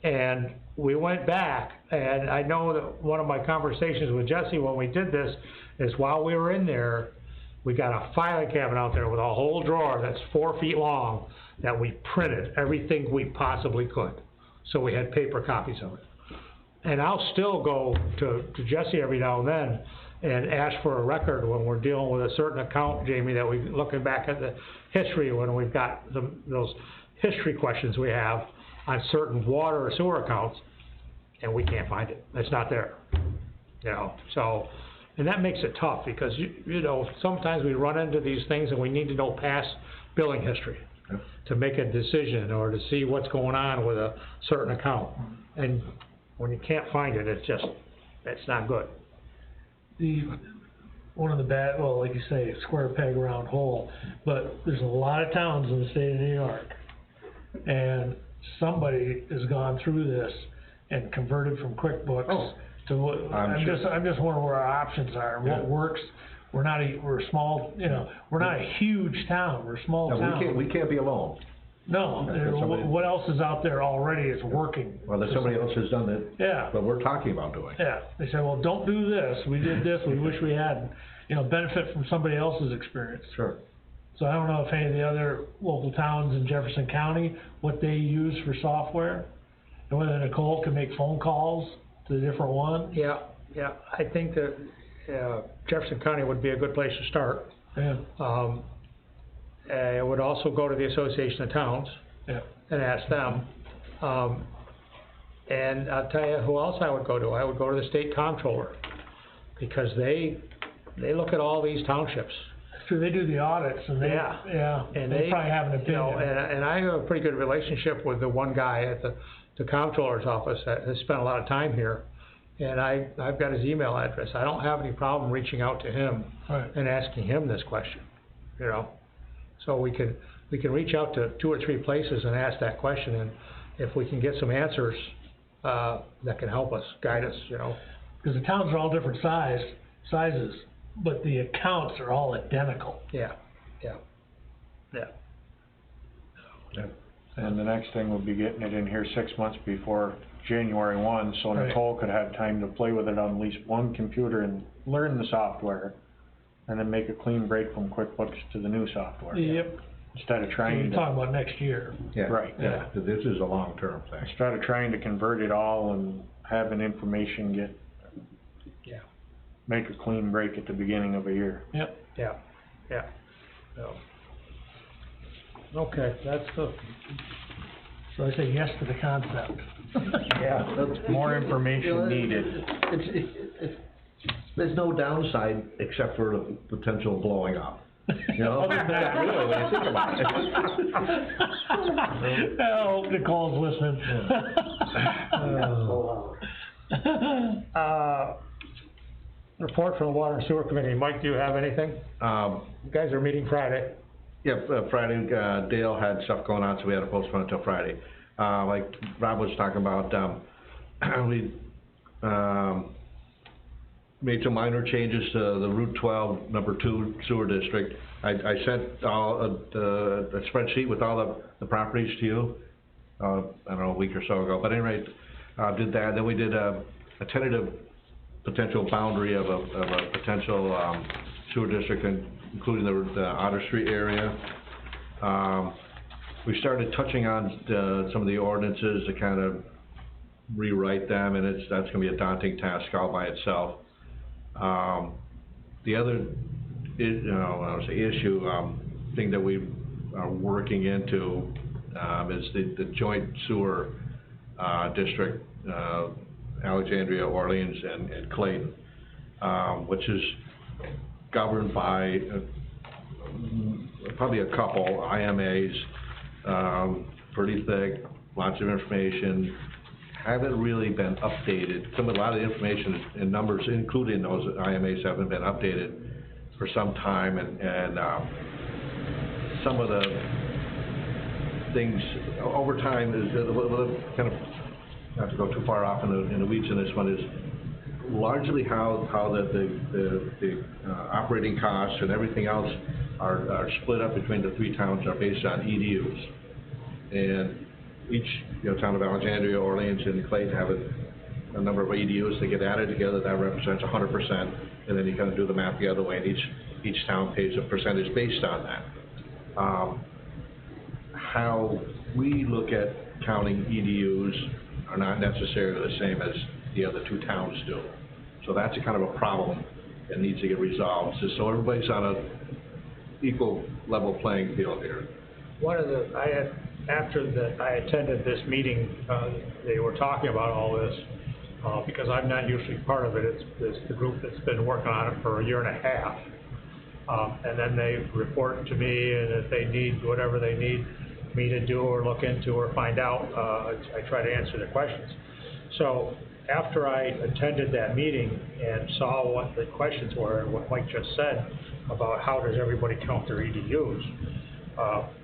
A: and we went back, and I know that one of my conversations with Jesse when we did this, is while we were in there, we got a filing cabinet out there with a whole drawer that's 4 feet long, that we printed everything we possibly could, so we had paper copies of it. And I'll still go to Jesse every now and then and ask for a record when we're dealing with a certain account, Jamie, that we looking back at the history, when we've got those history questions we have on certain water or sewer accounts, and we can't find it, it's not there, you know, so, and that makes it tough, because you know, sometimes we run into these things and we need to know past billing history to make a decision, or to see what's going on with a certain account, and when you can't find it, it's not good.
G: One of the bad, well, like you say, square peg, round hole, but there's a lot of towns in the state of New York, and somebody has gone through this and converted from QuickBooks to what, I'm just wondering where our options are, and what works. We're a small, you know, we're not a huge town, we're a small town.
D: We can't be alone.
G: No, what else is out there already is working?
D: Well, there's somebody else has done it.
G: Yeah.
D: But we're talking about doing.
G: Yeah, they say, well, don't do this, we did this, we wish we had, you know, benefit from somebody else's experience.
D: Sure.
G: So I don't know if any of the other local towns in Jefferson County, what they use for software, and whether Nicole can make phone calls to the different ones.
A: Yeah, I think that, Jefferson County would be a good place to start.
G: Yeah.
A: It would also go to the Association of Towns.
G: Yeah.
A: And ask them. And I'll tell you who else I would go to. I would go to the state comptroller, because they look at all these townships.
G: That's true, they do the audits, and they probably have an opinion.
A: You know, and I have a pretty good relationship with the one guy at the comptroller's office that has spent a lot of time here. And I've got his email address. I don't have any problem reaching out to him and asking him this question, you know. So we can reach out to 2 or 3 places and ask that question, and if we can get some answers, that can help us, guide us, you know.
G: Because the towns are all different sizes, but the accounts are all identical.
A: Yeah.
I: And the next thing would be getting it in here 6 months before January 1, so
G: Right.
I: Nicole could have time to play with it on at least one computer and learn the software, and then make a clean break from QuickBooks to the new software.
G: Yep,
I: Instead of
G: you're
I: trying to,
G: talking about next year.
D: Yeah.
I: Right.
D: Yeah, this is a long-term thing.
I: instead of trying to convert it all and having information get,
G: Yeah.
I: make a clean break at the beginning of a year.
G: Yep.
A: Yeah, yeah, so. Okay, that's the,
G: So I say yes to the concept.
A: yeah,
I: More information needed.
D: There's no downside except for the potential blowing up. You know, really, when you think about it.
G: I hope Nicole's listening.
A: report from the Water and Sewer Committee. Mike, do you have anything? You guys are meeting Friday.
D: Yep, Friday, Dale had stuff going on, so we had to postpone it till Friday. Like Rob was talking about, we, made some minor changes to the Route 12, number 2 sewer district. I sent all, a spreadsheet with all the properties to you, I don't know, a week or so ago, but anyway, did that. Then we did a tentative potential boundary of a potential, sewer district, including the Otter Street area. We started touching on some of the ordinances to kind of rewrite them, and that's gonna be a daunting task all by itself. The other, issue, thing that we are working into, is the joint sewer, district, Alexandria, Orleans, and Clayton, which is governed by, probably a couple IMAs, pretty thick, lots of information, haven't really been updated. A lot of the information and numbers, including those IMAs, haven't been updated for some time, and some of the things over time is kind of, not to go too far off in the weeds in this one, is largely how the operating costs and everything else are split up between the 3 towns are based on EDUs. And each, town of Alexandria, Orleans, and Clayton have a number of EDUs that get added together, that represents 100%, and then you kind of do the math the other way, and each town pays a percentage based on that. How we look at counting EDUs are not necessarily the same as the other 2 towns do. So that's a kind of a problem that needs to get resolved, so everybody's on a equal level playing field here.
A: After I attended this meeting, they were talking about all this, because I'm not usually part of it. It's the group that's been working on it for a year and a half. And then they report to me, and if they need whatever they need me to do or look into or find out, I try to answer their questions. So after I attended that meeting and saw what the questions were and what Mike just said about how does everybody count their EDUs,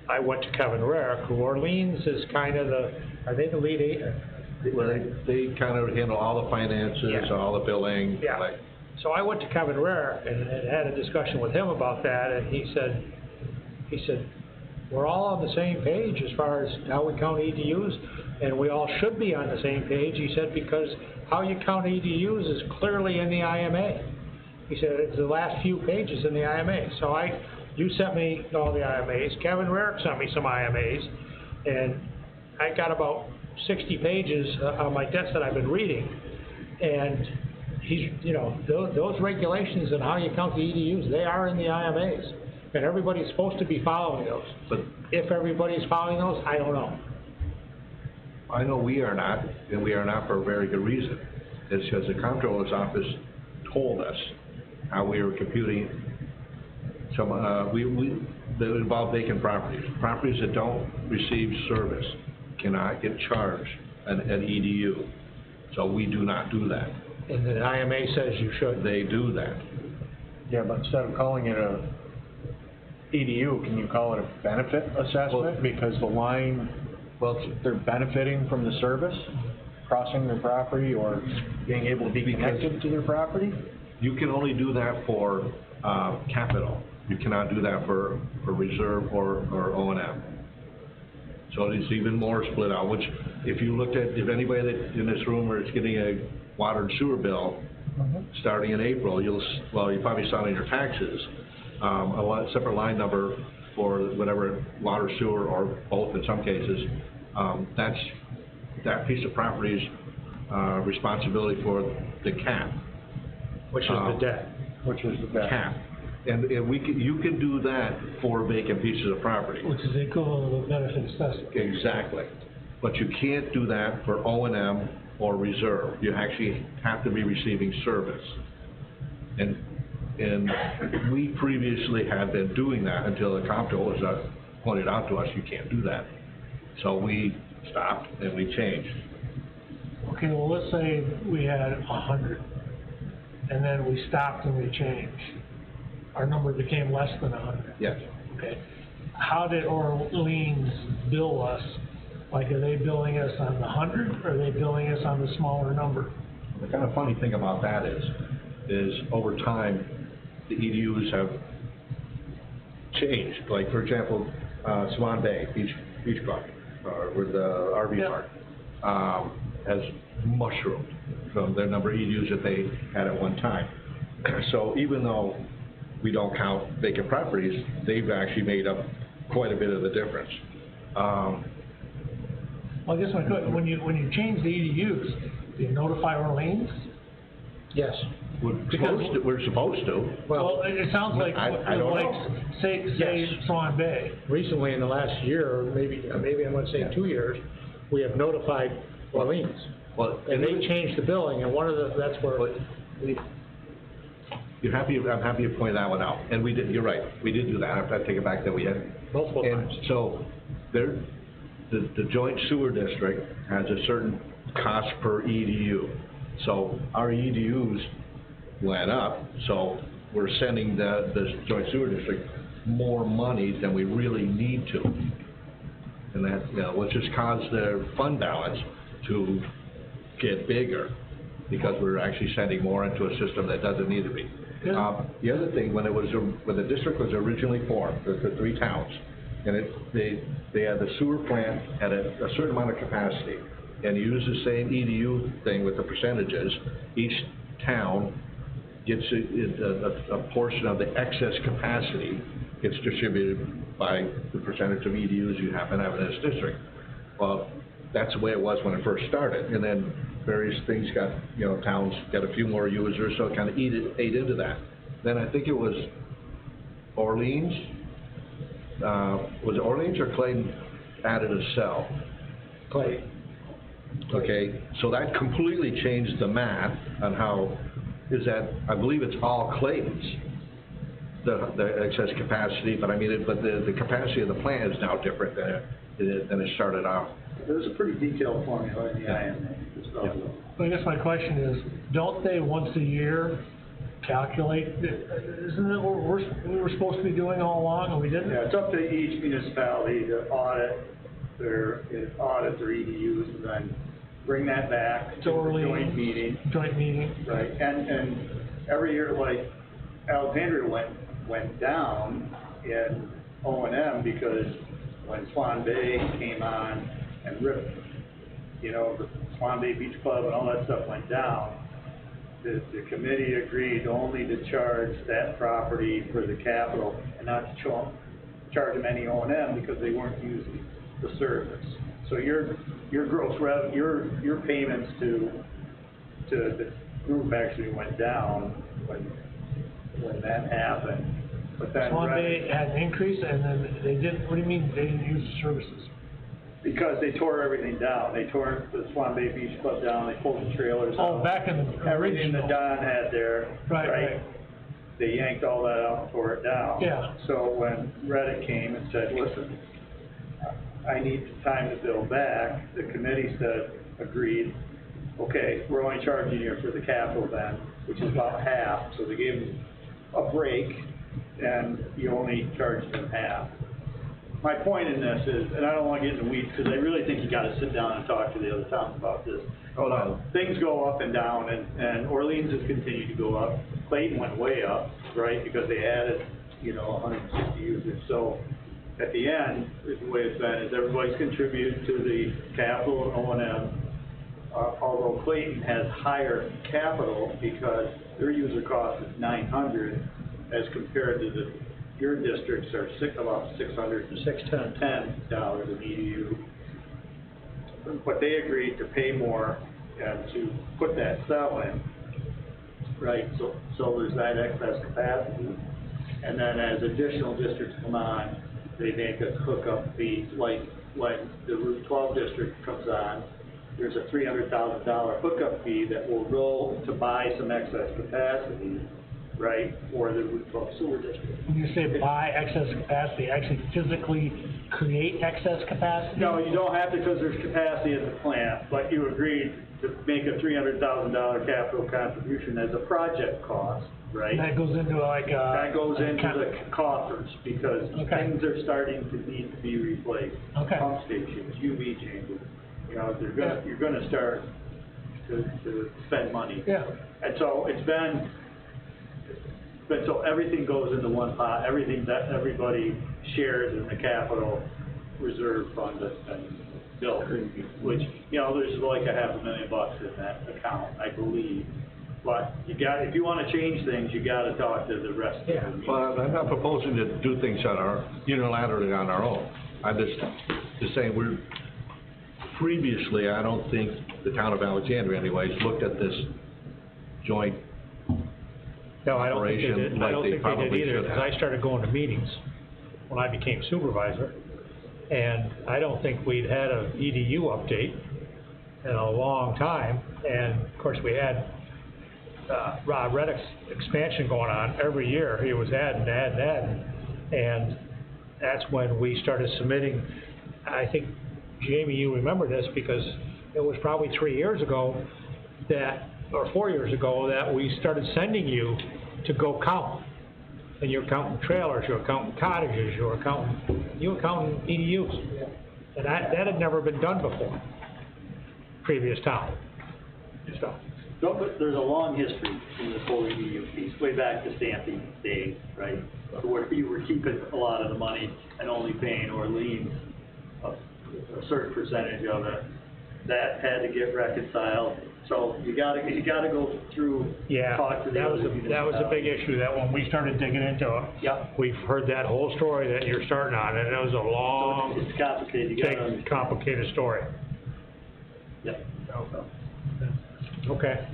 A: I went to Kevin Rarick, who Orleans is kind of are they the lead agent?
D: Well, they kind of handle all the finances,
A: Yeah.
D: all the billing.
A: Yeah.
D: Like,
A: so I went to Kevin Rarick and had a discussion with him about that, and he said, we're all on the same page as far as how we count EDUs, and we all should be on the same page, he said, because how you count EDUs is clearly in the IMA. He said, it's the last few pages in the IMA. So you sent me all the IMAs, Kevin Rarick sent me some IMAs, and I got about 60 pages on my desk that I've been reading, and those regulations and how you count the EDUs, they are in the IMAs, and everybody's supposed to be following those.
D: but
A: If everybody's following those, I don't know.
D: I know we are not, and we are not for a very good reason. It's because the comptroller's office told us how we were computing some, that involve vacant properties. Properties that don't receive service cannot get charged an EDU. So we do not do that.
A: And the IMA says you should.
D: They do that.
I: Yeah, but instead of calling it a EDU, can you call it a benefit assessment? Because the line, they're benefiting from the service, crossing their property, or being able to be connected to their property?
D: You can only do that for capital. You cannot do that for reserve or O&M. So So it's even more split out, which if you looked at, if anybody that in this room is getting a water and sewer bill, starting in April, you probably saw it in your taxes, separate line number for whatever water, sewer, or both in some cases. That piece of property's responsibility for the cap.
I: Which is the debt. Which is the debt.
D: Cap. And you can do that for vacant pieces of property.
G: Which is equivalent of the benefit assessment.
D: Exactly. But you can't do that for O&M or reserve. You actually have to be receiving service. And we previously had been doing that until the comptroller was pointed out to us, you can't do that. So we stopped and we changed.
G: Okay, well, let's say we had 100, and then we stopped and we changed. Our number became less than 100.
D: Yes.
G: Okay. How did Orleans bill us? Like, are they billing us on the 100, or are they billing us on the smaller number?
D: The kind of funny thing about that is over time, the EDUs have changed. Like, for example, Swan Bay Beach Club, with the RV park, has mushroomed from the number of EDUs that they had at one time. So even though we don't count vacant properties, they've actually made up quite a bit of the difference.
G: Well, I guess my question, when you change the EDUs, do you notify Orleans?
A: Yes.
D: We're supposed to.
G: Well, it sounds like,
D: I don't know.
G: say
A: Yes.
G: Swan Bay.
A: Recently, in the last year, or maybe I'm gonna say 2 years, we have notified Orleans.
D: Well,
A: And they changed the billing, and that's where
D: I'm happy you pointed that one out. And we did, you're right, we did do that. I take it back that we had.
A: multiple times.
D: And so, the joint sewer district has a certain cost per EDU. So our EDUs went up, so we're sending the joint sewer district more money than we really need to. And that, which just caused their fund balance to get bigger, because we're actually sending more into a system that doesn't need to be. The other thing, when the district was originally formed, the 3 towns, and they had the sewer plant at a certain amount of capacity, and you use the same EDU thing with the percentages, each town gets a portion of the excess capacity gets distributed by the percentage of EDUs you happen to have in this district. Well, that's the way it was when it first started, and then various things got, towns got a few more users, so it kind of ate into that. Then I think it was Orleans, was it Orleans or Clayton added a cell?
A: Clay.
D: Okay, so that completely changed the math on how, I believe it's all Clayton's, the excess capacity, but the capacity of the plant is now different than it started out.
B: There's a pretty detailed formula in the IMA.
G: But I guess my question is, don't they once a year calculate, isn't that what we were supposed to be doing all along, and we didn't?
B: Yeah, it's up to each municipality to audit their EDUs, and then bring that back to the joint meeting.
G: Joint meeting.
B: Right, and every year, like, Alexandria went down in O&M because when Swan Bay came on and ripped, the Swan Bay Beach Club and all that stuff went down, the committee agreed only to charge that property for the capital and not to charge them any O&M because they weren't using the service. So your gross revenue, your payments to the group actually went down when that happened. But then
G: Swan Bay had an increase, and then they didn't, what do you mean they didn't use the services?
B: Because they tore everything down. They tore the Swan Bay Beach Club down, they pulled the trailers out.
G: Oh, back in the
B: Everything
G: original.
B: that Don had there,
G: Right.
B: They yanked all that out and tore it down.
G: Yeah.
B: So when Reddit came and said, listen, I need time to build back, the committee agreed, okay, we're only charging you for the capital then, which is about half. So they gave them a break, and you only charged them half. My point in this is, and I don't want to get in the weeds, because I really think you got to sit down and talk to the other towns about this.
D: Oh, no.
B: Things go up and down, and Orleans has continued to go up. Clayton went way up, right, because they added, 160 users. So at the end, the way it's been, is everybody's contributed to the capital O&M. Although Clayton has higher capital because their user cost is $900 as compared to your districts are about $610 an EDU. But they agreed to pay more and to put that cell in, right? So there's that excess capacity. And then as additional districts come on, they make a hookup fee, like when the Route 12 district comes on, there's a $300,000 hookup fee that will roll to buy some excess capacity, right, for the Route 12 sewer district.
G: When you say buy excess capacity, actually physically create excess capacity?
B: No, you don't have to because there's capacity at the plant, but you agreed to make a $300,000 capital contribution as a project cost, right?
G: That goes into like
B: That goes into the coffers because things are starting to need to be replaced. Pump stations, UV chambers, you know, you're gonna start to spend money.
G: Yeah.
B: And so so everything goes into one pot, everything that everybody shares in the capital reserve fund that's been built, which, you know, there's like $500,000 in that account, I believe. But if you wanna change things, you gotta talk to the rest of the community.
D: Well, I'm not proposing to do things unilaterally on our own. I'm just saying previously, I don't think the town of Alexandria anyways looked at this joint
A: No, I don't think they
D: operation
A: did, I don't think they did
D: probably
A: either,
D: should
A: because
D: have.
A: I started going to meetings when I became supervisor, and I don't think we'd had a EDU update in a long time, and of course we had Rod Reddick's expansion going on every year. He was adding, and that's when we started submitting. I think, Jamie, you remember this because it was probably 3 years ago or 4 years ago that we started sending you to go count. And you're counting trailers, you're counting cottages, you're counting EDUs. And that had never been done before, previous town. So.
B: No, but there's a long history in the whole EDU piece, way back to Stamping days, right? Where you were keeping a lot of the money and only paying Orleans a certain percentage of it. That had to get reconciled. So you gotta go through, talk to the other
A: that was a big issue, that when we started digging into it.
B: Yep.
A: We've heard that whole story that you're starting on, and it was a long,
B: It's complicated, you gotta
A: big, complicated story.
B: Yep.
A: Okay.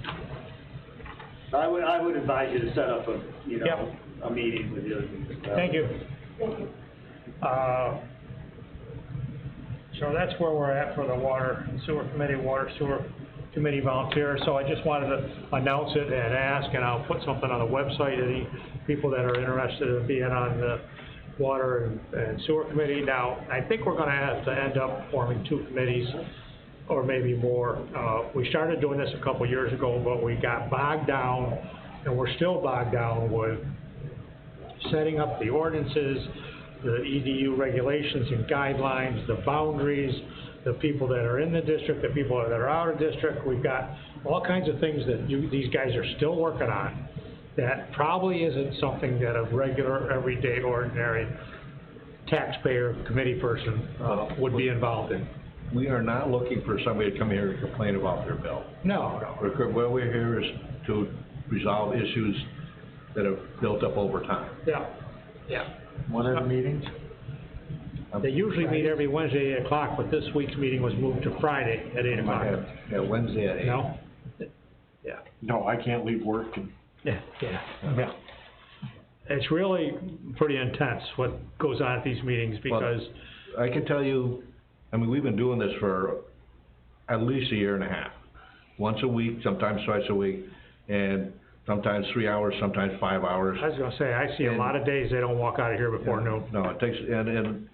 B: I would advise you to set up a meeting with the other people.
A: Thank you. So that's where we're at for the Water and Sewer Committee volunteers. So I just wanted to announce it and ask, and I'll put something on the website, any people that are interested in being on the Water and Sewer Committee. Now, I think we're gonna have to end up forming 2 committees, or maybe more. We started doing this a couple years ago, but we got bogged down, and we're still bogged down with setting up the ordinances, the EDU regulations and guidelines, the boundaries, the people that are in the district, the people that are out of district. We've got all kinds of things that these guys are still working on that probably isn't something that a regular, everyday, ordinary taxpayer committee person would be involved in.
D: We are not looking for somebody to come here and complain about their bill.
A: No.
D: What we're here is to resolve issues that have built up over time.
A: Yeah.
I: What are the meetings?
A: They usually meet every Wednesday at 8 o'clock, but this week's meeting was moved to Friday at 8 o'clock.
D: Yeah, Wednesday at 8.
A: No? Yeah.
I: No, I can't leave work and.
A: Yeah. It's really pretty intense what goes on at these meetings because.
D: Well, I can tell you, I mean, we've been doing this for at least 1.5 years. Once a week, sometimes twice a week, and sometimes 3 hours, sometimes 5 hours.
A: I was gonna say, I see a lot of days they don't walk out of here before noon.
D: No, it takes, and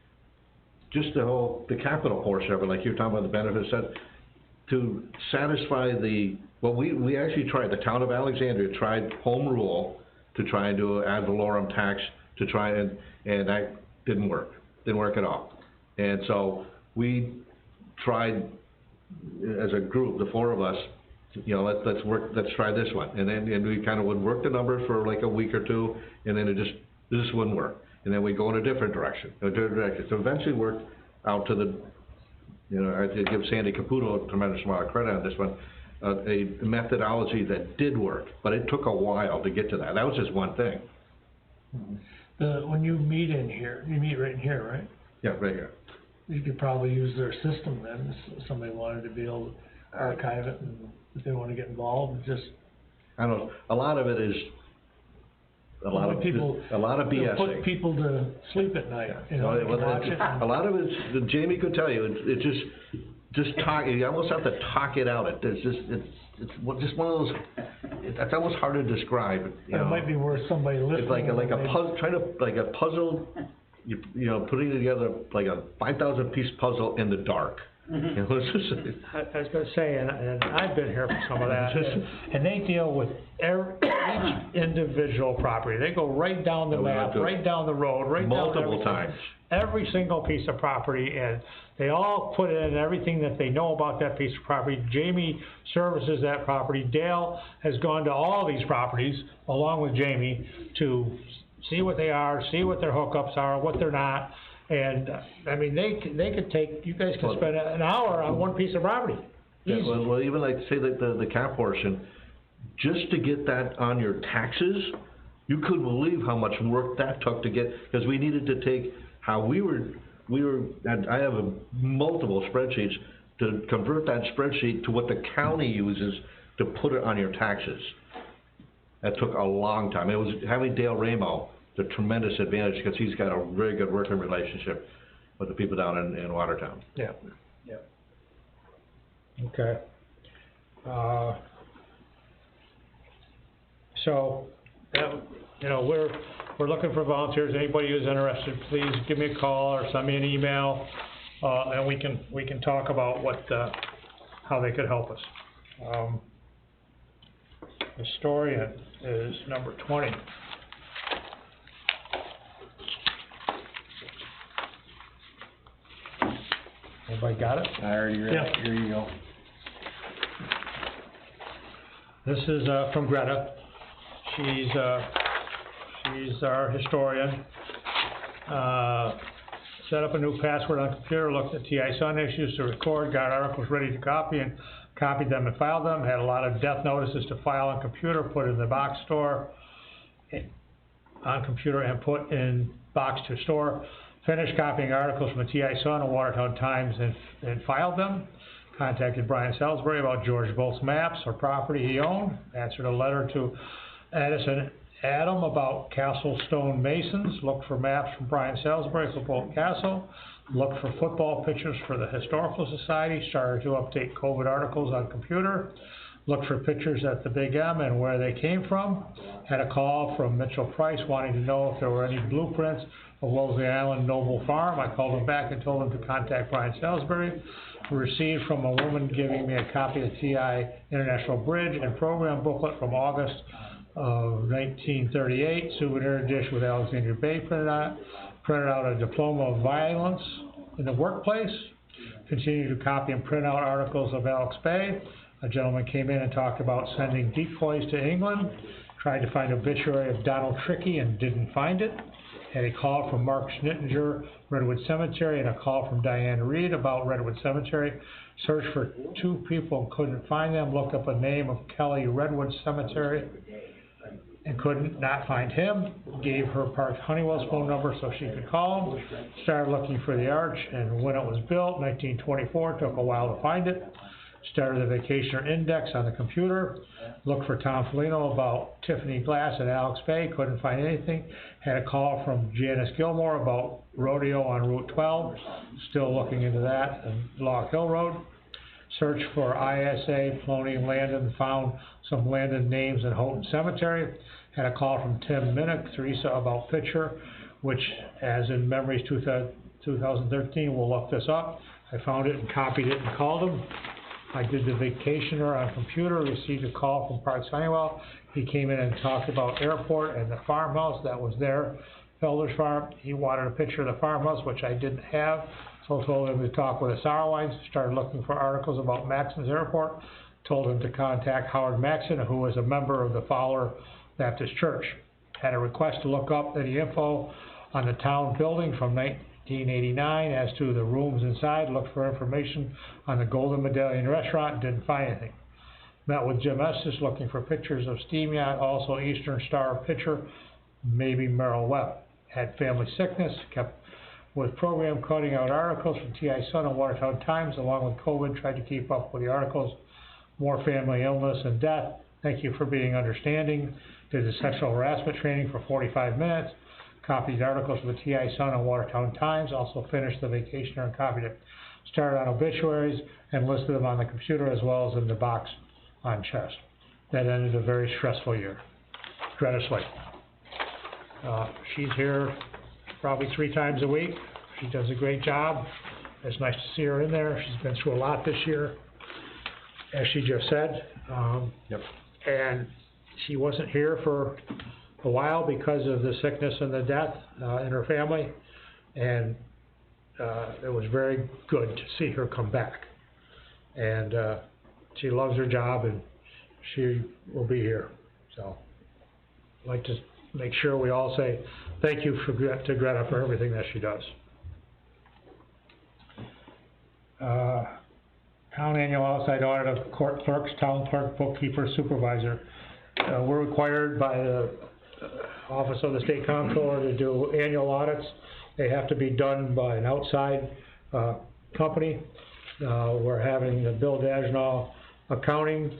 D: just the capital portion of it, like you're talking about the benefits, to satisfy we actually tried, the town of Alexandria tried home rule to try and do ad valorem tax to try and that didn't work at all. And so we tried as a group, the 4 of us, let's try this one. And we kind of would work the numbers for like a week or 2, and then this wouldn't work. and then we go in a different direction, So eventually worked out to the, I have to give Sandy Caputo a tremendous amount of credit on this one, a methodology that did work, but it took a while to get to that. That was just one thing.
G: When you meet in here, you meet right in here, right?
D: Yeah, right here.
G: You could probably use their system then, if somebody wanted to be able to archive it, and if they wanna get involved, just.
D: I don't know, a lot of it is, a lot of BSing.
G: Put people to sleep at night, you know, they can watch it.
D: A lot of it's, Jamie could tell you, it's just talk, you almost have to talk it out. It's just one of those, it's almost hard to describe, you know.
G: It might be worth somebody listening.
D: It's like a puzzle, like a puzzle, you know, putting together like a 5,000 piece puzzle in the dark. You know, it's just,
A: I was gonna say, and I've been here for some of that, and they deal with each individual property. They go right down the map, right down the road, right down
D: multiple times.
A: Every single piece of property, and they all put in everything that they know about that piece of property. Jamie services that property. Dale has gone to all these properties, along with Jamie, to see what they are, see what their hookups are, what they're not. And, I mean, they could take, you guys could spend an hour on one piece of property.
D: Yeah, well, even like say that the cap portion, just to get that on your taxes, you couldn't believe how much work that took to get, because we needed to take how we were, and I have multiple spreadsheets to convert that spreadsheet to what the county uses to put it on your taxes. That took a long time. It was having Dale Ramo, the tremendous advantage, because he's got a very good working relationship with the people down in Watertown.
A: Yeah. Yeah. Okay. So, you know, we're looking for volunteers. Anybody who's interested, please give me a call or send me an email, and we can talk about how they could help us. Historian is number 20. Everybody got it?
I: I already read it. Here you go.
A: This is from Greta. She's our historian. Set up a new password on computer, looked at TI Sun issues to record, got articles ready to copy, and copied them and filed them. Had a lot of death notices to file on computer, put in the box store on computer, and put in box to store. Finished copying articles from the TI Sun and Watertown Times and filed them. Contacted Brian Salisbury about George Bolt's maps or property he owned. Answered a letter to Addison Adam about Castle Stone Masons. Looked for maps from Brian Salisbury for Bolt Castle. Looked for football pictures for the Historical Society. Started to update COVID articles on computer. Looked for pictures at the Big M and where they came from. Had a call from Mitchell Price wanting to know if there were any blueprints of Wellesley Island Noble Farm. I called him back and told him to contact Brian Salisbury. Received from a woman giving me a copy of TI International Bridge and program booklet from August of 1938. Souvenir dish with Alexandria Bay printed out. Printed out a diploma of violence in the workplace. Continued to copy and print out articles of Alex Bay. A gentleman came in and talked about sending decoys to England. Tried to find obituary of Donald Trickey and didn't find it. Had a call from Mark Schnittinger, Redwood Cemetery, and a call from Diane Reed about Redwood Cemetery. Searched for two people and couldn't find them. Looked up a name of Kelly Redwood Cemetery and couldn't not find him. Gave her Park Honeywell's phone number so she could call him. Started looking for the arch and when it was built, 1924, took a while to find it. Started the Vacationer Index on the computer. Looked for Tom Felino about Tiffany Glass at Alex Bay. Couldn't find anything. Had a call from Janice Gilmore about rodeo on Route 12. Still looking into that and Lock Hill Road. Searched for ISA, Plony, Landon. Found some Landon names in Houghton Cemetery. Had a call from Tim Minnick, Teresa about Pitcher, which, as in Memories 2013, we'll look this up. I found it and copied it and called him. I did the Vacationer on computer, received a call from Parks Honeywell. He came in and talked about airport and the farmhouse that was there, Felder's Farm. He wanted a picture of the farmhouse, which I didn't have, so I told him to talk with the Sauerweins. Started looking for articles about Maxon's Airport. Told him to contact Howard Maxon, who was a member of the Fowler Baptist Church. Had a request to look up any info on the town building from 1989 as to the rooms inside, looked for information on the Golden Medallion Restaurant, didn't find anything. Met with Jim Estes looking for pictures of steam yacht, also Eastern Star pitcher, maybe Merrill Webb. Had family sickness, kept with program cutting out articles from TI Sun and Watertown Times, along with COVID, tried to keep up with the articles. More family illness and death. Thank you for being understanding. Did the sexual harassment training for 45 minutes. Copied articles from the TI Sun and Watertown Times. Also finished the vacationer and copied it. Started on obituaries and listed them on the computer as well as in the box on chest. That ended a very stressful year. Greta Slate. She's here probably 3 times a week. She does a great job. It's nice to see her in there. She's been through a lot this year, as she just said. And she wasn't here for a while because of the sickness and the death in her family. And it was very good to see her come back. And she loves her job and she will be here. So I'd like to make sure we all say thank you to Greta for everything that she does. Town annual outside audit of court clerks, town clerk, bookkeeper, supervisor. We're required by the Office of the State Comptroller to do annual audits. They have to be done by an outside company. We're having the Bill Dagenall accounting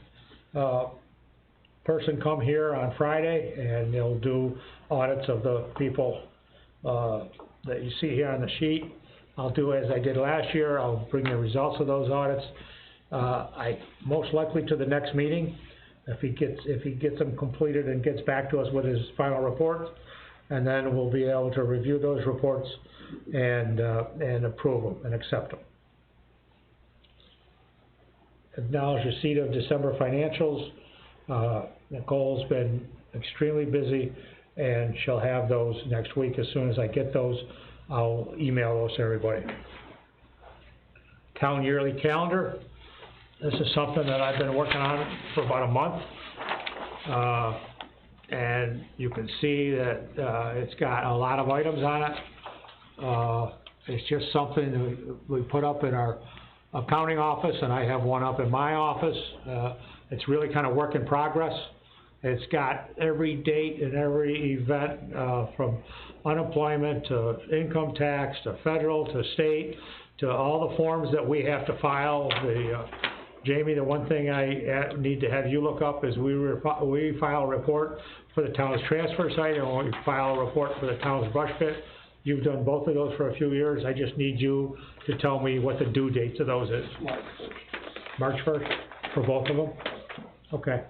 A: person come here on Friday, and they'll do audits of the people that you see here on the sheet. I'll do as I did last year. I'll bring the results of those audits most likely to the next meeting, if he gets them completed and gets back to us with his final report, and then we'll be able to review those reports and approve them and accept them. Acknowledge receipt of December financials. Nicole's been extremely busy, and she'll have those next week. As soon as I get those, I'll email those to everybody. Town yearly calendar. This is something that I've been working on for about a month. And you can see that it's got a lot of items on it. It's just something that we put up in our accounting office, and I have one up in my office. It's really kind of work in progress. It's got every date and every event from unemployment to income tax to federal to state to all the forms that we have to file. Jamie, the one thing I need to have you look up is we file a report for the town's transfer site, and we file a report for the town's brush pit. You've done both of those for a few years. I just need you to tell me what the due dates of those is. March 1st for both of them? Okay.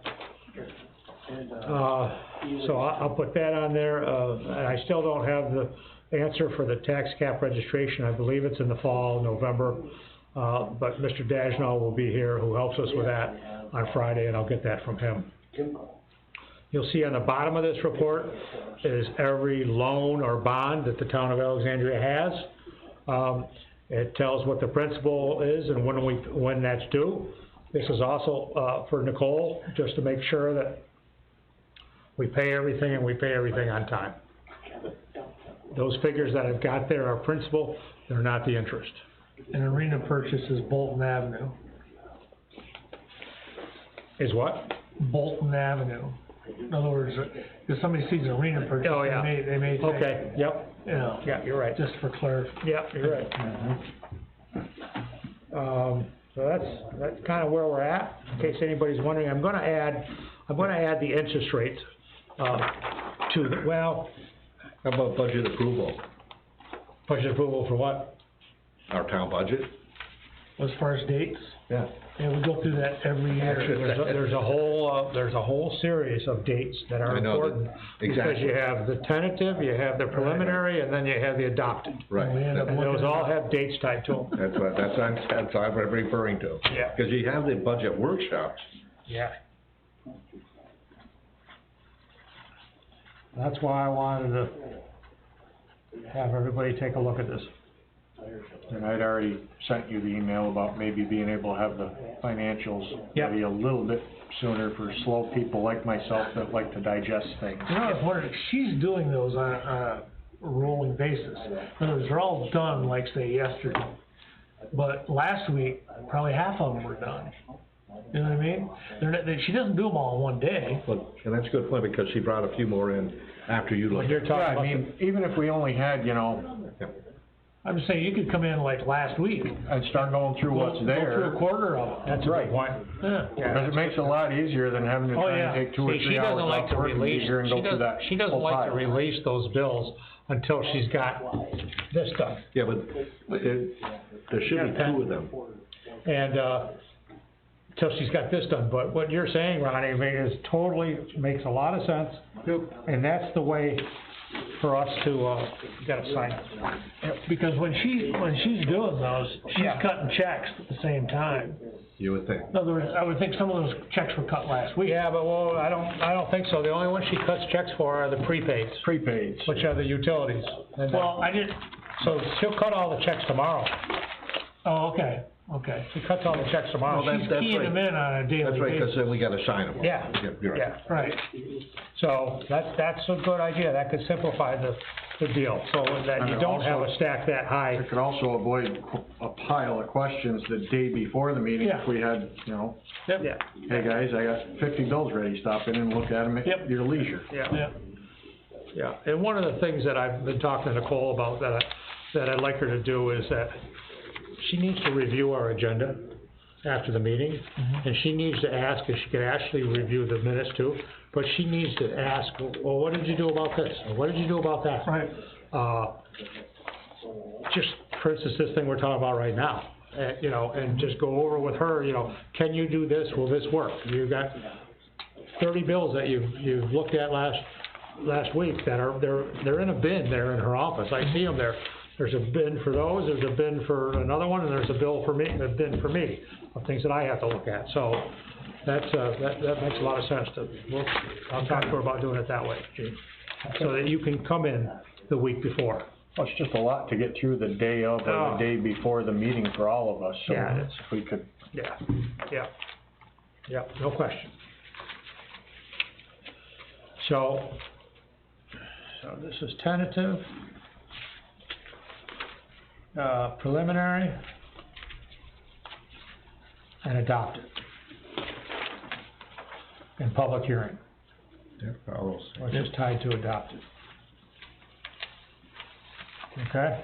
A: So I'll put that on there. I still don't have the answer for the tax cap registration. I believe it's in the fall, November. But Mr. Dagenall will be here, who helps us with that on Friday, and I'll get that from him. You'll see on the bottom of this report is every loan or bond that the town of Alexandria has. It tells what the principal is and when that's due. This is also for Nicole, just to make sure that we pay everything and we pay everything on time. Those figures that I've got there are principal, they're not the interest.
G: An arena purchase is Bolton Avenue.
A: Is what?
G: Bolton Avenue. In other words, if somebody sees an arena purchase,
A: oh, yeah.
G: they may say,
A: okay, yep.
G: You know,
A: yeah, you're right.
G: Just for clarification.
A: Yep, you're right. So that's kind of where we're at. In case anybody's wondering, I'm going to add the interest rates to the, well.
D: How about budget approval?
A: Budget approval for what?
D: Our town budget?
G: As far as dates?
D: Yeah.
G: And we go through that every year.
A: Actually, there's a whole series of dates that are important.
D: Exactly.
A: Because you have the tentative, you have the preliminary, and then you have the adopted.
D: Right.
A: And those all have dates tied to them.
D: That's what I'm referring to.
A: Yeah.
D: Because you have the budget workshops.
A: Yeah. That's why I wanted to have everybody take a look at this.
I: And I'd already sent you the email about maybe being able to have the financials ready a little bit sooner for slow people like myself that like to digest things.
G: You know, I was wondering, she's doing those on rolling basis. In other words, they're all done, like, say, yesterday. But last week, probably half of them were done. You know what I mean? She doesn't do them all in one day.
D: Well, and that's a good point, because she brought a few more in after you looked.
I: Yeah, I mean, even if we only had, you know,
G: I'm just saying, you could come in like last week.
I: and start going through what's
G: Go
I: there.
G: through a quarter of them.
I: That's right.
G: Yeah.
I: Because it makes it a lot easier than having to
G: Oh,
I: try
G: yeah.
I: and take 2 or 3 hours off work and be here and go through that
A: She doesn't
I: whole
A: like to
I: pile.
A: release those bills until she's got this done.
D: Yeah, but there should be 2 of them.
A: And, till she's got this done, but what you're saying, Ronnie, I mean, is totally, makes a lot of sense. And that's the way for us to, get a sign it.
G: Because when she's doing those, she's
A: Yeah.
G: cutting checks at the same time.
D: You would think.
G: In other words, I would think some of those checks were cut last week.
A: Yeah, but well, I don't think so. The only ones she cuts checks for are the prepaids,
I: Prepaids.
A: which are the utilities. And
G: Well, I didn't,
A: so she'll cut all the checks tomorrow.
G: oh, okay.
A: She cuts all the checks tomorrow.
D: Well,
G: She's
D: that's
G: keying
D: right.
G: them in on a daily
D: That's right, because
G: basis.
D: then we gotta sign them.
A: Yeah,
D: You're right.
A: yeah.
G: Right.
A: So that's a good idea. That could simplify the deal, so that you
I: And
A: don't have
I: also-
A: a stack that high.
I: It could also avoid a pile of questions the day before the meeting
G: Yeah.
I: if we had, you know,
A: Yeah,
I: hey guys, I got 50 bills ready, stop in and look at them
G: Yep.
I: at your leisure.
A: yeah. Yeah, and one of the things that I've been talking to Nicole about that I'd like her to do is that she needs to review our agenda after the meeting, and she needs to ask, if she could actually review the minutes too, but she needs to ask, well, what did you do about this, or what did you do about that?
G: Right.
A: Just, for instance, this thing we're talking about right now, you know, and just go over with her, you know, can you do this, will this work? You've got 30 bills that you've looked at last week that are, they're in a bin there in her office, I see them there. There's a bin for those, there's a bin for another one, and there's a bin for me, of things that I have to look at, so that's, that makes a lot of sense I'll talk to her about doing it that way, Gene. So that you can come in the week before.
I: Well, it's just a lot to get through the day of or the day before the meeting for all of us, so
A: Yeah, it is.
I: if we could.
A: Yeah, no question. So this is tentative, preliminary, and adopted. In public hearing, which is tied to adopted. Okay?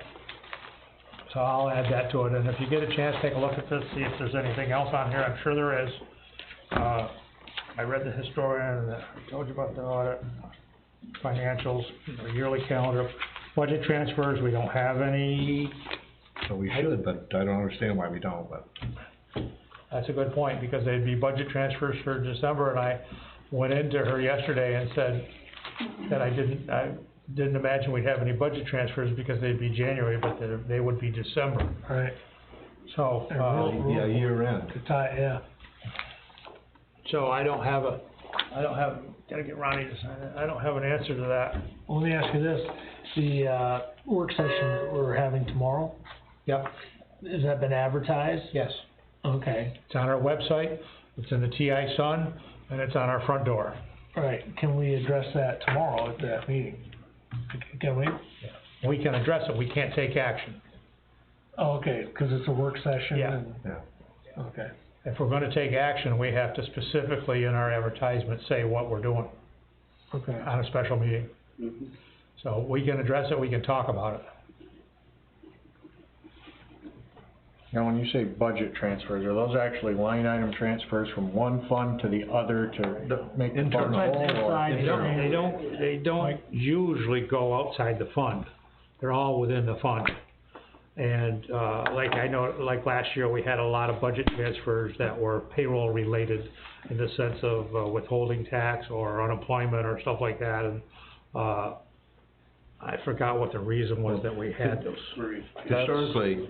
A: So I'll add that to it, and if you get a chance, take a look at this, see if there's anything else on here, I'm sure there is. I read the historian, and I told you about the audit, financials, yearly calendar, budget transfers, we don't have any.
D: So we should, but I don't understand why we don't, but.
A: That's a good point, because they'd be budget transfers for December, and I went into her yesterday and said that I didn't imagine we'd have any budget transfers because they'd be January, but they would be December.
G: Right.
A: So,
D: Yeah, year end.
G: Yeah.
A: so I don't have, gotta get Ronnie to sign it, I don't have an answer to that.
G: Well, let me ask you this, the, work session that we're having tomorrow,
A: Yep,
G: has that been advertised?
A: yes,
G: Okay.
A: it's on our website, it's in the TI Sun, and it's on our front door.
G: All right, can we address that tomorrow at that meeting? Can we?
A: We can address it, we can't take action.
G: Oh, okay, because it's a work session
A: Yeah.
G: and,
D: Yeah.
G: okay.
A: If we're gonna take action, we have to specifically in our advertisement say what we're doing
G: Okay.
A: on a special meeting. So we can address it, we can talk about it.
I: Now, when you say budget transfers, are those actually line item transfers from one fund to the other to make the fund whole? or-
A: They don't usually go outside the fund. They're all within the fund. And, like I know, like last year, we had a lot of budget transfers that were payroll related in the sense of withholding tax or unemployment or stuff like that, and, I forgot what the reason was that we had those.
D: Historically,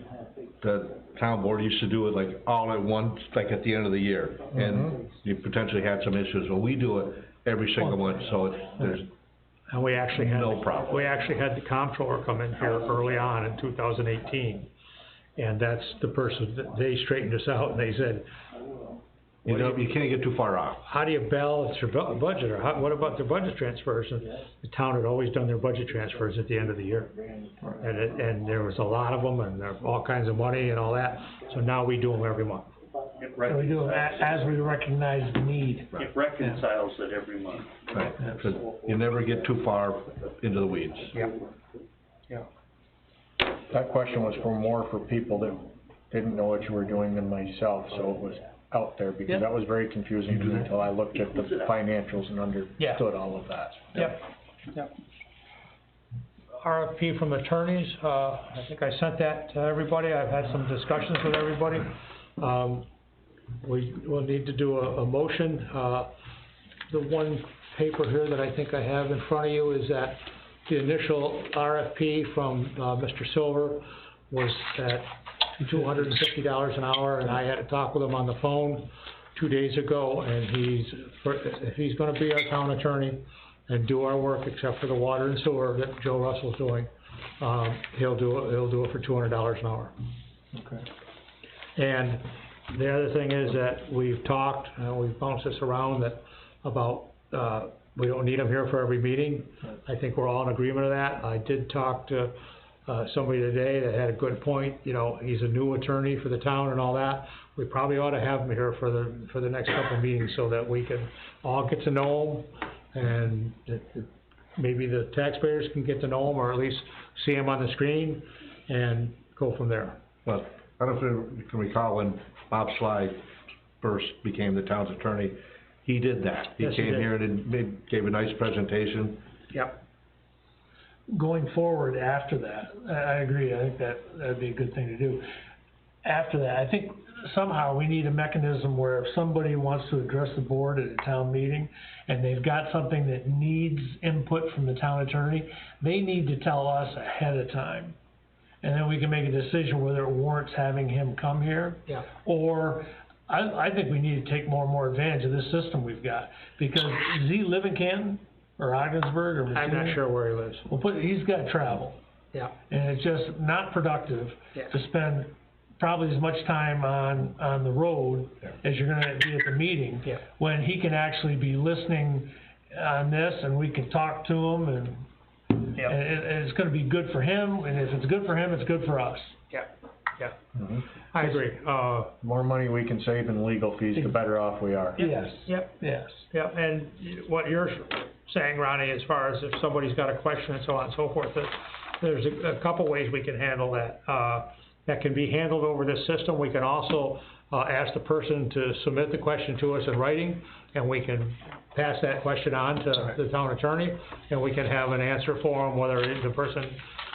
D: the town board used to do it like all at once, like at the end of the year. And you potentially had some issues, well, we do it every single month, so there's
A: And we actually had,
D: no problem.
A: we actually had the comptroller come in here early on in 2018. And that's the person, that they straightened us out and they said,
D: You know, you can't get too far off.
A: how do you balance your budget, or what about their budget transfers? And the town had always done their budget transfers at the end of the year. And there was a lot of them, and there were all kinds of money and all that, so now we do them every month.
M: It
G: So we do it
M: reconciles,
G: as we recognize the need.
M: it reconciles it every month.
D: Right, 'cause you never get too far into the weeds.
I: That question was more for people that didn't know what you were doing than myself, so it was out there, because that was very confusing to me until I looked at the financials and understood all of that.
A: Yep. RFP from attorneys, I think I sent that to everybody, I've had some discussions with everybody. We will need to do a motion, the one paper here that I think I have in front of you is that the initial RFP from, Mr. Silver was at $250 an hour, and I had a talk with him on the phone 2 days ago, and if he's gonna be our town attorney and do our work except for the water and sewer that Joe Russell's doing, he'll do it for $200 an hour.
I: Okay.
A: And the other thing is that we've talked, we've bounced this around about, we don't need him here for every meeting. I think we're all in agreement of that. I did talk to, somebody today that had a good point, you know, he's a new attorney for the town and all that. We probably ought to have him here for the next couple of meetings so that we can all get to know him, and maybe the taxpayers can get to know him, or at least see him on the screen and go from there.
D: Well, I don't know if you can recall when Bob Sly first became the town's attorney, he did that. He
A: Yes, he
D: came
A: did.
D: here and gave a nice presentation.
A: Yep.
G: Going forward after that, I agree, I think that'd be a good thing to do. After that, I think somehow we need a mechanism where if somebody wants to address the board at a town meeting, and they've got something that needs input from the town attorney, they need to tell us ahead of time. And then we can make a decision whether it warrants having him come here.
A: Yeah.
G: Or, I think we need to take more and more advantage of this system we've got, because does he live in Canton, or Ogdensburg, or
A: I'm not
G: Messina?
A: sure where he lives.
G: He's gotta travel,
A: Yeah.
G: and it's just not productive
A: Yeah.
G: to spend probably as much time on the road as you're gonna be at the meeting.
A: Yeah.
G: When he can actually be listening on this, and we can talk to him, and
A: Yeah.
G: and it's gonna be good for him, and if it's good for him, it's good for us.
A: Yeah.
I: Mhm.
A: I agree.
I: More money we can save in legal fees, the better off we are.
G: Yes.
A: Yep.
G: Yes.
A: Yeah, and what you're saying, Ronnie, as far as if somebody's got a question and so on and so forth, that there's a couple ways we can handle that. That can be handled over this system. We can also, ask the person to submit the question to us in writing, and we can pass that question on to the town attorney, and we can have an answer for them, whether the person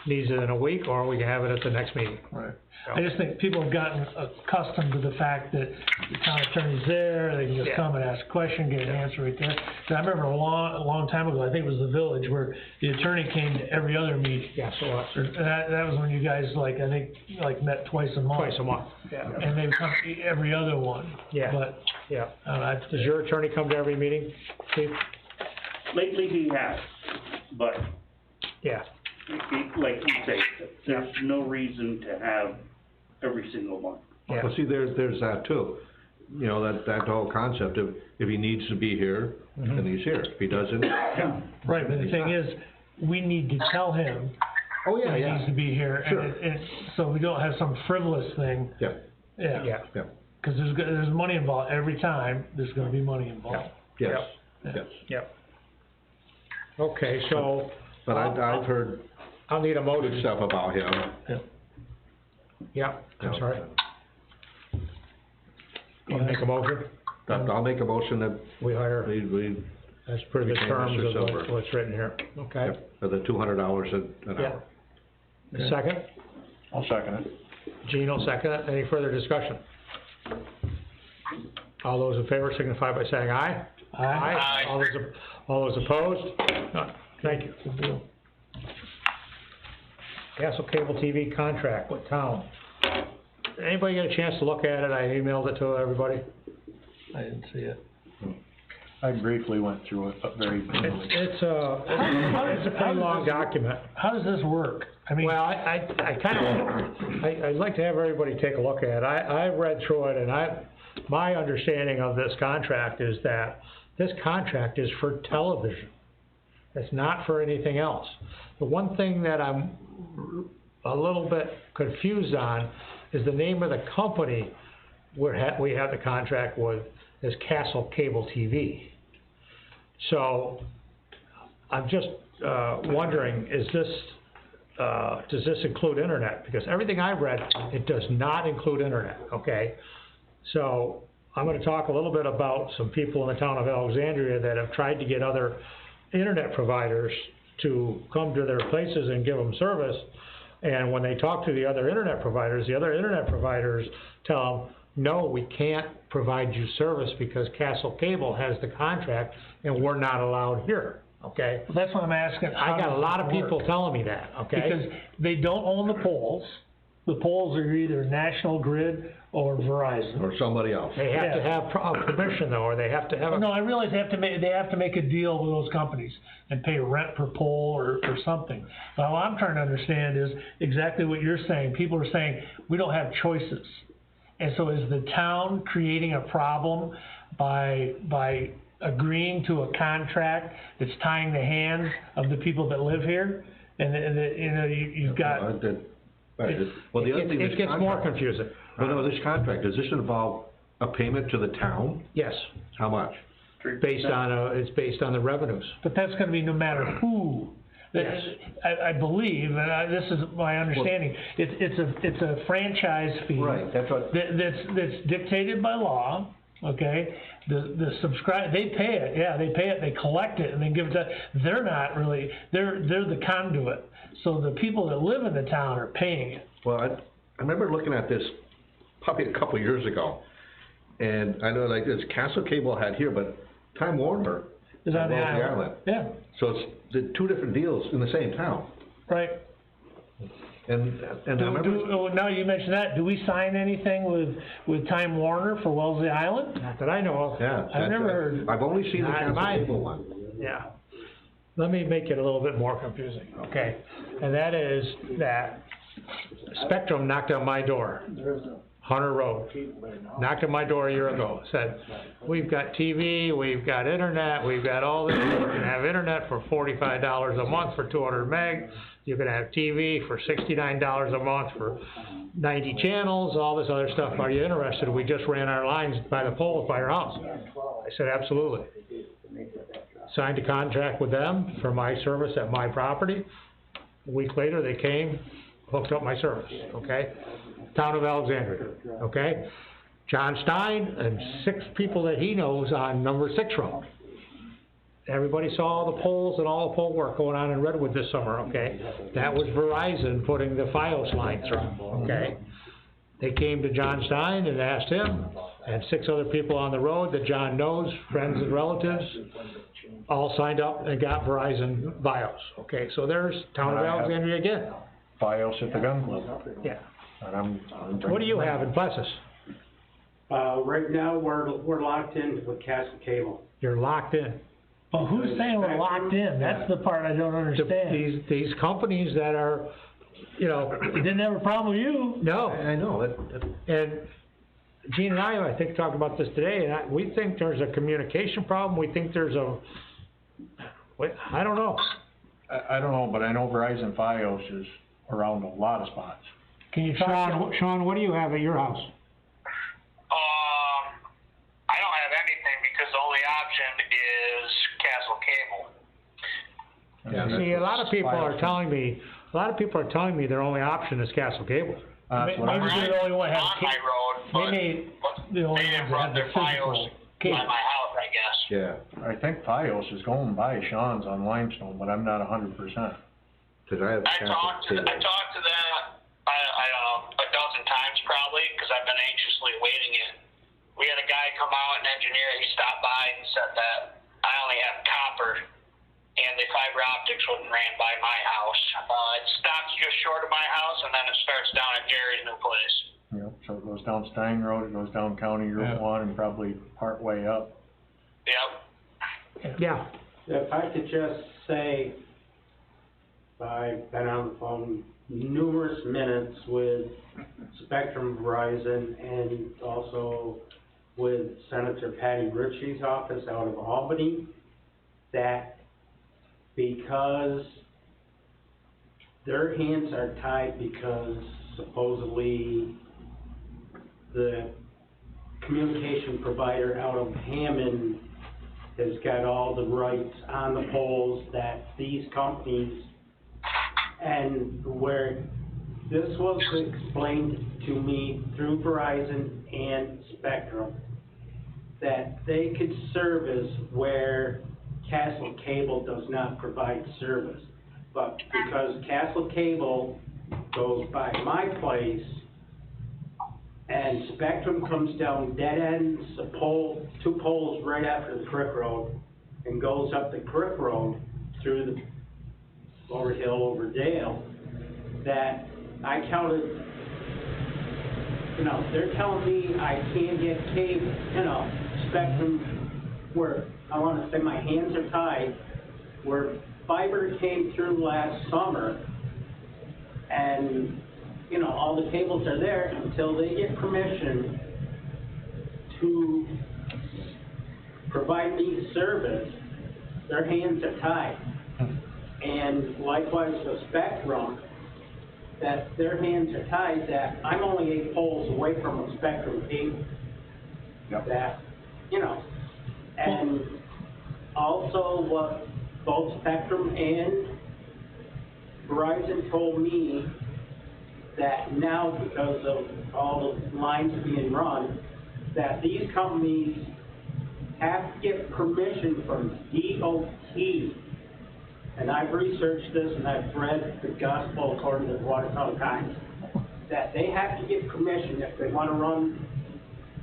A: needs it in a week, or we can have it at the next meeting.
G: Right. I just think people have gotten accustomed to the fact that the town attorney's there, they can just
A: Yeah.
G: come and ask a question, get an answer right there. 'Cause I remember a long time ago, I think it was the Village, where the attorney came to every other meeting.
A: Yeah, so,
G: Or that was when you guys, I think, met twice a month.
A: twice a month, yeah.
G: And they would come to every other one.
A: Yeah.
G: But,
A: Yeah.
G: Does
A: Does your attorney come to every meeting, Steve?
M: Lately he has, but
A: Yeah.
M: like you say, there's no reason to have every single month.
A: Yeah.
D: Well, see, there's that too. You know, that whole concept of if he needs to be here, then he's here. If he doesn't,
G: right, but the thing is, we need to tell him
D: oh, yeah,
G: that he
D: yeah.
G: needs to be here.
D: Sure.
G: And so we don't have some frivolous thing.
D: Yeah,
G: Yeah.
D: yeah,
G: Cause there's money involved, every time, there's gonna be money involved.
D: yes,
G: Yeah.
D: yes.
A: Yep. Okay, so,
D: But I've heard
A: I'll need a
D: good
A: motion.
D: stuff about him.
A: Yeah, I'm
D: Yeah.
A: sorry. You wanna make a motion?
D: I'll make a motion that
A: We hire,
D: we,
A: as per the
D: Retain
A: terms
D: Mr.
A: of
D: Silver.
A: what's written here, okay?
D: for the $200 an
A: Yeah.
D: hour.
A: A second?
I: I'll second it.
A: Gene will second it. Any further discussion? All those in favor signify by saying aye.
G: Aye.
A: All those opposed? None. Thank you.
G: Good deal.
A: Castle Cable TV contract with town. Anybody get a chance to look at it? I emailed it to everybody.
G: I didn't see it.
I: I briefly went through it, but very briefly.
A: It's a pretty long document.
G: How does this work? I mean,
A: Well, I kind of, I'd like to have everybody take a look at it. I read through it, and my understanding of this contract is that this contract is for television. It's not for anything else. The one thing that I'm a little bit confused on is the name of the company we have the contract with is Castle Cable TV. So, I'm just, wondering, is this, does this include internet? Because everything I read, it does not include internet, okay? So, I'm gonna talk a little bit about some people in the town of Alexandria that have tried to get other internet providers to come to their places and give them service. And when they talk to the other internet providers tell them, no, we can't provide you service because Castle Cable has the contract and we're not allowed here, okay?
G: Well, that's what I'm asking.
A: I got a lot of people telling me that, okay?
G: Because they don't own the poles. The poles are either National Grid or Verizon.
D: Or somebody else.
A: They have to have permission though, or they have to have a.
G: No, I realize they have to make a deal with those companies and pay rent per pole or something. But what I'm trying to understand is exactly what you're saying. People are saying, we don't have choices. And so is the town creating a problem by agreeing to a contract that's tying the hands of the people that live here? And you know, you've got.
D: Well, the other thing.
A: It gets more confusing.
D: Well, no, this contract, does this involve a payment to the town?
A: Yes.
D: How much?
A: It's based on the revenues.
G: But that's gonna be no matter who.
A: Yes.
G: I believe, and this is my understanding, it's a franchise fee.
D: Right, that's what.
G: That's dictated by law, okay? They pay it, yeah, they collect it and then give it to, they're not really, they're the conduit. So the people that live in the town are paying it.
D: Well, I remember looking at this probably a couple years ago, and I know like this Castle Cable had here, but Time Warner
G: is on the island. Yeah.
D: So it's the two different deals in the same town.
G: Right.
D: And I remember.
G: Now you mentioned that, do we sign anything with Time Warner for Wellesley Island?
A: Not that I know of.
D: Yeah.
G: I've never heard.
D: I've only seen the Castle Cable one.
A: Yeah. Let me make it a little bit more confusing, okay? And that is that Spectrum knocked on my door, Hunter Road, knocked on my door a year ago, said, we've got TV, we've got internet, we've got all this, you can have internet for $45 a month for 200 meg, you can have TV for $69 a month for 90 channels, all this other stuff, are you interested? We just ran our lines by the poles by your house. I said, absolutely. Signed a contract with them for my service at my property. A week later, they came, hooked up my service, okay? Town of Alexandria, okay? John Stein and 6 people that he knows on number 6 road. Everybody saw all the poles and all the pole work going on in Redwood this summer, okay? That was Verizon putting the Fios line through, okay? They came to John Stein and asked him, and 6 other people on the road that John knows, friends and relatives, all signed up and got Verizon Bios, okay? So there's Town of Alexandria again.
I: Fios at the gun club.
A: Yeah.
I: And I'm
A: What do you have in Plessis?
L: Right now, we're locked in with Castle Cable.
A: You're locked in.
G: But who's saying we're locked in? That's the part I don't understand.
A: These companies that are, you know.
G: They didn't have a problem with you.
A: No.
D: I know,
A: And Gene and I think, talked about this today, and we think there's a communication problem, we think there's I don't know.
I: I don't know, but I know Verizon Fios is around a lot of spots.
A: Can you talk? Sean, what do you have at your house?
J: I don't have anything because the only option is Castle Cable.
I: Yeah,
A: See, a lot of people are telling me their only option is Castle Cable.
G: Maybe they're the only one that
J: On my road, but
G: the only
J: they
G: ones
J: didn't
G: that
J: run
G: have the
J: their
G: physical
J: files
G: cable.
J: by my house, I guess.
D: Yeah,
I: I think Fios is going by Sean's on Limestone, but I'm not 100%.
D: cause I have
J: I
D: Castle
J: talked to
D: Cable.
J: them, I don't know, a dozen times probably, because I've been anxiously waiting it. We had a guy come out, an engineer, he stopped by and said that I only have copper, and the fiber optics wouldn't ran by my house. It stops just short of my house, and then it starts down at Jerry's new place.
I: Yep, so it goes down Stein Road, it goes down County Route 1 and probably part way up.
J: Yep.
A: Yeah.
L: If I could just say, I've been on the phone numerous minutes with Spectrum, Verizon, and also with Senator Patty Ritchie's office out of Albany, that because their hands are tied because supposedly the communication provider out of Hammond has got all the rights on the poles, that these companies, and where this was explained to me through Verizon and Spectrum, that they could service where Castle Cable does not provide service. But because Castle Cable goes by my place, and Spectrum comes down dead ends, a pole, 2 poles right after the Crick Road, and goes up the Crick Road through the over hill, over Dale, that I counted, you know, they're telling me I can't get cable, you know, Spectrum, where I want to say my hands are tied, where fiber came through last summer, and you know, all the cables are there until they get permission to provide me service, their hands are tied. And likewise with Spectrum, that their hands are tied, that I'm only 8 poles away from a Spectrum cable.
D: Yep.
L: That, you know, and also what both Spectrum and Verizon told me, that now because of all the lines being run, that these companies have to get permission from DOT. And I've researched this and I've read the gospel according to the Watertown Times, that they have to get permission if they want to run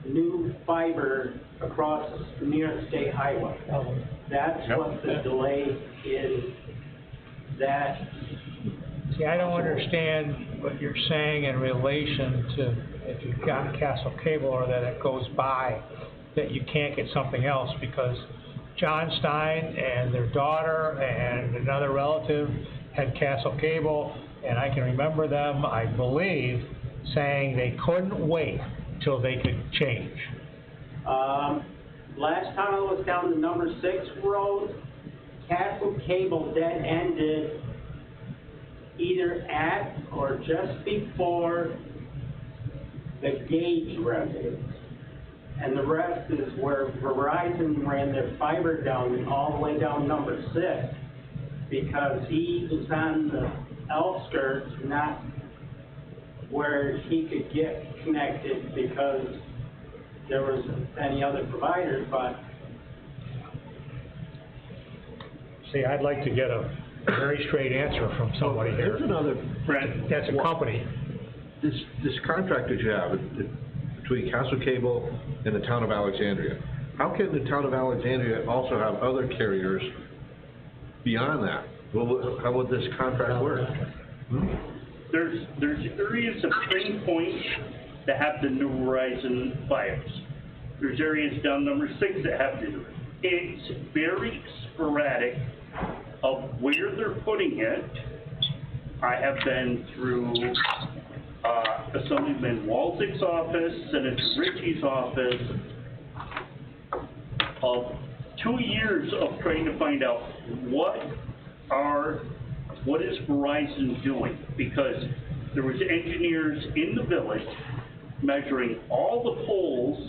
L: new fiber across the nearest state highway. That's what the delay is, that.
A: See, I don't understand what you're saying in relation to if you've got Castle Cable or that it goes by, that you can't get something else, because John Stein and their daughter and another relative had Castle Cable, and I can remember them, I believe, saying they couldn't wait till they could change.
L: Last time I was down the number 6 road, Castle Cable then ended either at or just before the Gage residence. And the rest is where Verizon ran their fiber down, all the way down number 6, because he was on the outskirts, not where he could get connected because there was any other providers, but.
A: See, I'd like to get a very straight answer from somebody here.
D: Here's another,
A: That's a company.
D: this contract that you have between Castle Cable and the town of Alexandria, how can the town of Alexandria also have other carriers beyond that? How would this contract work?
M: There's areas of Crane Point that have the new Verizon Fios. There's areas down number 6 that have the, it's very sporadic of where they're putting it. I have been through Assemblyman Walzig's office, Senator Ritchie's office, of 2 years of trying to find out what is Verizon doing, because there was engineers in the village measuring all the poles.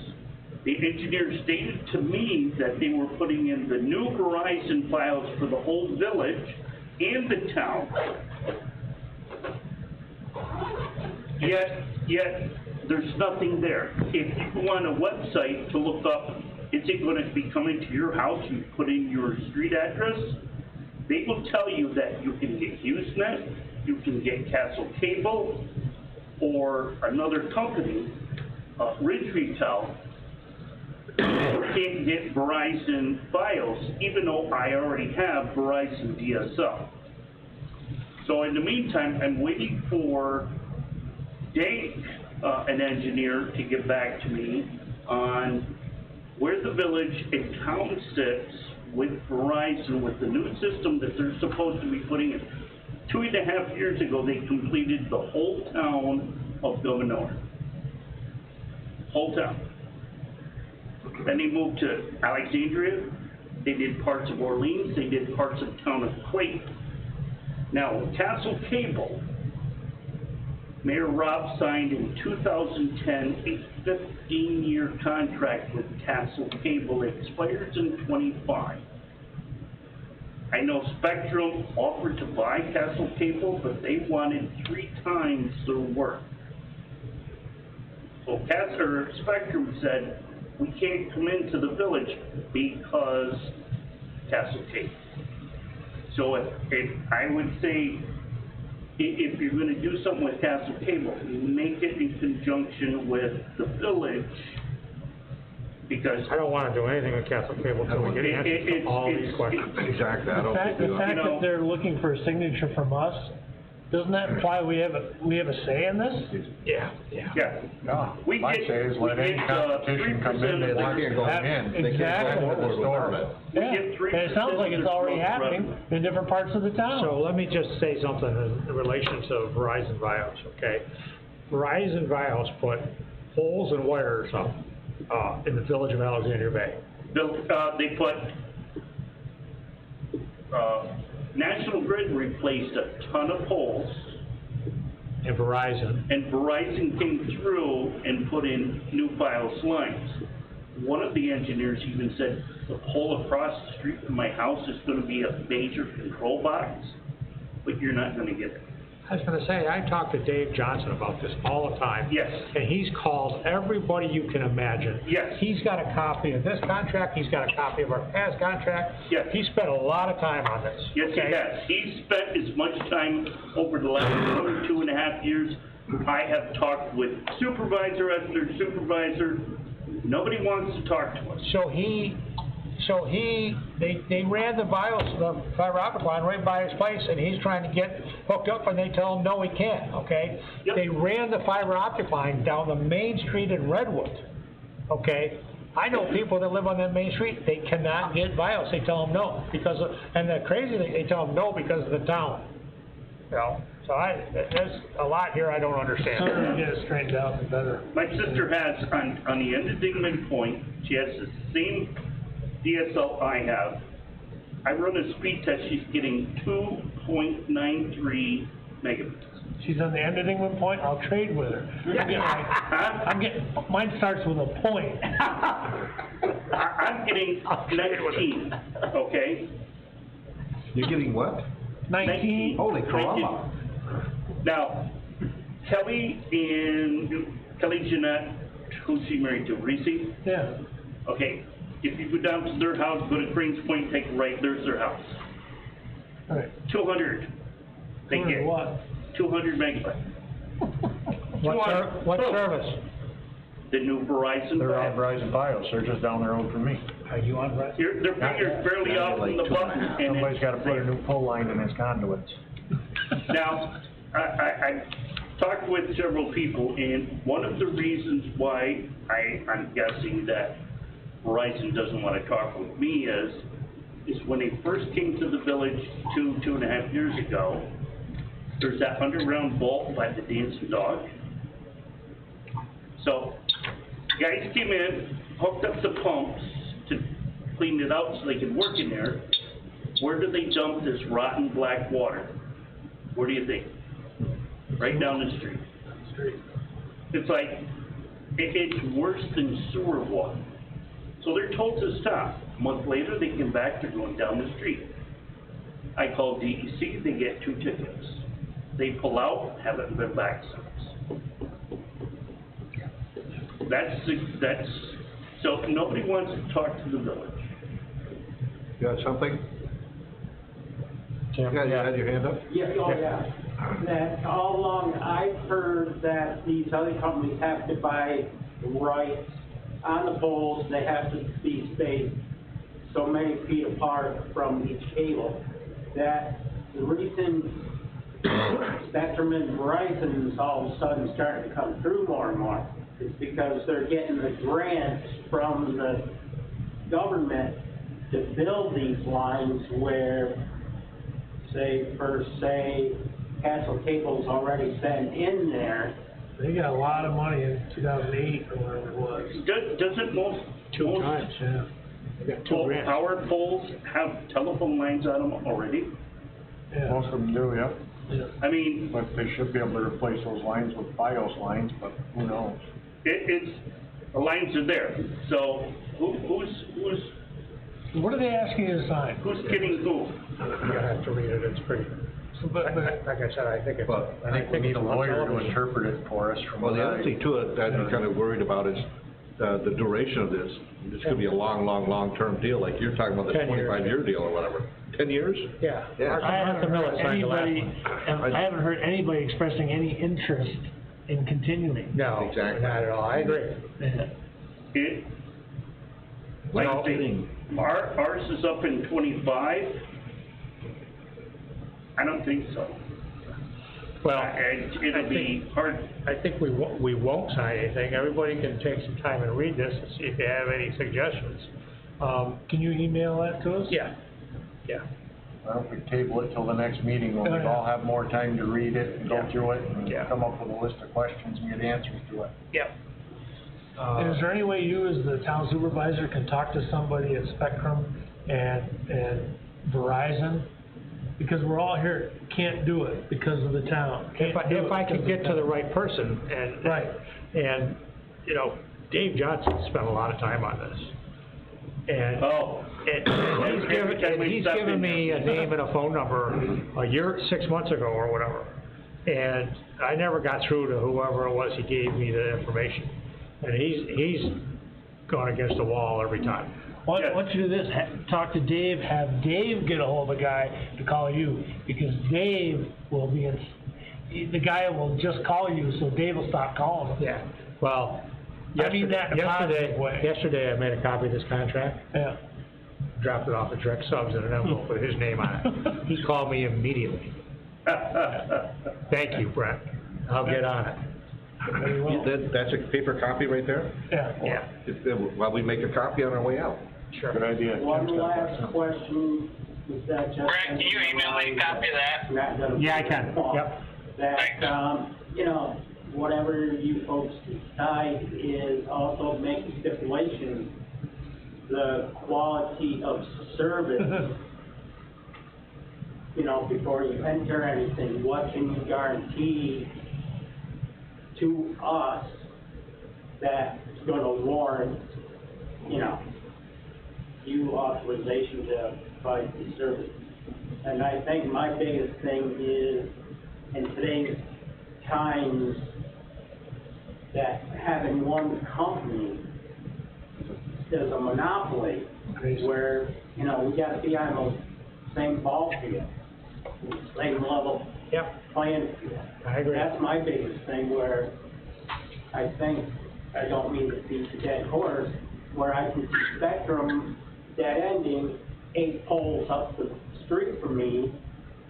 M: The engineers stated to me that they were putting in the new Verizon files for the whole village and the town. Yet, there's nothing there. If you go on a website to look up, is it going to be coming to your house, you put in your street address, they will tell you that you can get HughesNet, you can get Castle Cable, or another company, Ridge Retail, can't get Verizon Fios, even though I already have Verizon DSL. So in the meantime, I'm waiting for Dave, an engineer, to get back to me on where the village and town sits with Verizon, with the new system that they're supposed to be putting in. 2.5 years ago, they completed the whole town of Gouverneur. Whole town. Then they moved to Alexandria, they did parts of Orleans, they did parts of the town of Clayton. Now, Castle Cable, Mayor Rob signed in 2010 a 15-year contract with Castle Cable. It expires in '25. I know Spectrum offered to buy Castle Cable, but they wanted 3 times their work. So Spectrum said, we can't come into the village because Castle Cable. So I would say, if you're gonna do something with Castle Cable, make it in conjunction with the village, because.
A: I don't wanna do anything with Castle Cable until we get answers to all these questions.
D: Exactly, I don't think
G: The
D: we
G: fact
M: You know-
G: that they're looking for a signature from us, doesn't that imply we have a say in this?
A: Yeah.
M: Yeah. We
I: My
M: get-
I: say is let
M: we
I: any
M: get,
I: competition come
M: 3%
I: in, they
M: of the-
I: can't go in. They can't go over the store.
G: Yeah,
M: get
G: and
M: 3%
G: it sounds like
M: of
G: it's
M: their
G: already
M: gross
G: happening
M: revenue.
G: in different parts of the town.
A: So let me just say something in relation to Verizon Vios, okay? Verizon Vios put poles and wires up, in the village of Alexandria Bay.
M: They put, National Grid replaced a ton of poles,
A: And Verizon,
M: and Verizon came through and put in new Fios lines. One of the engineers even said, the pole across the street from my house is gonna be a major control box, but you're not gonna get it.
A: I was gonna say, I talk to Dave Johnson about this all the time.
M: Yes.
A: And he's called everybody you can imagine.
M: Yes.
A: He's got a copy of this contract, he's got a copy of our past contract.
M: Yes.
A: He spent a lot of time on this.
M: Yes, he
A: okay?
M: has. He's spent as much time over the last 2.5 years. I have talked with supervisor after supervisor. Nobody wants to talk to us.
A: They ran the BIOS, the fiber optic line right by his place, and he's trying to get hooked up, and they tell him, no, he can't, okay?
M: Yep.
A: They ran the fiber optic line down the main street in Redwood, okay? I know people that live on that main street, they cannot get BIOS, they tell them no, and the crazy thing, they tell them no because of the town, you know? So there's a lot here I don't understand.
G: Sooner we get it straightened out, the better.
M: My sister has, on the end of Dingman Point, she has the same DSL I have. I run a speed test, she's getting 2.93 megabits.
G: She's on the end of England Point, I'll trade with her.
M: Huh?
G: Mine starts with a point.
M: I'm getting 19, okay?
D: You're getting what?
G: 19.
D: Holy caramba.
M: Now, Kelly Jeanette, who's she married to, Reese?
G: Yeah.
M: Okay, if you go down to their house, go to Cranes Point, take a right, there's their house.
G: All right.
M: 200. They get
G: What?
M: 200 megabytes.
A: What service?
M: The new Verizon.
I: They're on Verizon Bios, they're just down the road from me.
A: Are you on Verizon?
M: Their finger's barely off from the button. And
I: Somebody's
M: it's
I: gotta put a
M: there.
I: new pole line in his conduits.
M: Now, I talked with several people, and one of the reasons why I'm guessing that Verizon doesn't want to talk with me is when they first came to the village 2.5 years ago, there's that underground vault by the dancing dog. So, guys came in, hooked up the pumps to clean it out so they could work in there. Where do they dump this rotten black water? Where do you think? Right down the street. It's like, it's worse than sewer water. So they're told to stop. A month later, they come back, they're going down the street. I call DEC, they get 2 tickets. They pull out, haven't been back since. So nobody wants to talk to the village.
D: You got something? You had your hand up?
L: Yeah. That all along, I've heard that these other companies have to buy rights on the poles, they have to be spaced so many feet apart from each cable. That the reason Spectrum and Verizon is all of a sudden starting to come through more and more is because they're getting the grants from the government to build these lines where, say, Castle Cable's already been in there.
G: They got a lot of money in 2008 or whatever it was.
M: Doesn't most
A: yeah. They got two grants.
M: power poles have telephone lines on them already?
I: Most of them do, yeah.
M: I mean,
I: But they should be able to replace those lines with BIOS lines, but who knows?
M: the lines are there, so who's
G: What are they asking you to sign?
M: who's getting who?
A: You have to read it, it's pretty,
G: But,
A: like I said, I think it's.
D: But
I: I think we need a
A: it's
I: lawyer to
A: television.
I: interpret it for us from
D: Well,
I: what
D: the other thing too, that I'm kind of worried about is, the duration of this. This could be a long-term deal, like you're talking about the
A: 10 years.
D: 25-year deal or whatever. 10 years?
A: Yeah.
D: Yeah.
G: I haven't heard
A: signed the last
G: anybody,
A: one.
G: I haven't heard anybody expressing any interest in continuing.
A: No,
D: Exactly.
A: not at all, I agree.
G: Yeah.
M: It,
A: Well,
M: ours is up in 25. I don't think so.
A: Well,
M: And it'll be hard.
A: I think we won't sign anything, everybody can take some time and read this and see if you have any suggestions.
G: Can you email that to us?
A: Yeah.
I: Why don't we table it till the next meeting when we all have more time to read it and go
A: Yeah.
I: through it and
A: Yeah.
I: come up with a list of questions and get answers to it.
A: Yep.
G: And is there any way you, as the town supervisor, can talk to somebody at Spectrum and Verizon? Because we're all here, can't do it because of the town.
A: If I can get to the right person, and.
G: Right.
A: And, you know, Dave Johnson spent a lot of time on this. And.
M: Oh.
A: And he's given me a name and a phone number 6 months ago or whatever. And I never got through to whoever it was he gave me the information. And he's gone against the wall every time.
G: Why don't you do this, talk to Dave, have Dave get a hold of a guy to call you, because Dave will be the guy will just call you, so Dave will stop calling him.
A: Yeah, well,
G: I mean that in a positive way.
A: yesterday I made a copy of this contract,
G: Yeah.
A: dropped it off at Drex Subs in an envelope with his name on it. He called me immediately. Thank you, Brent. I'll get on it.
G: Very well.
D: That's a paper copy right there?
G: Yeah.
D: While we make a copy on our way out.
A: Sure.
I: Good idea.
L: One last question, is that just?
J: Brent, can you email me a copy of that?
L: Not gonna
A: Yeah, I
L: be
A: can.
L: long.
A: Yep.
L: That, you know, whatever you folks decide is also make a stipulation, the quality of service, you know, before you enter anything, what can you guarantee to us that's gonna warrant, you know, you authorization to provide the service. And I think my biggest thing is, in today's times, that having one company is a monopoly, where, you know, we gotta be on the same ball field, same level
A: Yep,
L: playing field.
A: I agree.
L: That's my biggest thing, where I think, I don't mean to beat the dead horse, where I can see Spectrum dead ending 8 poles up the street from me,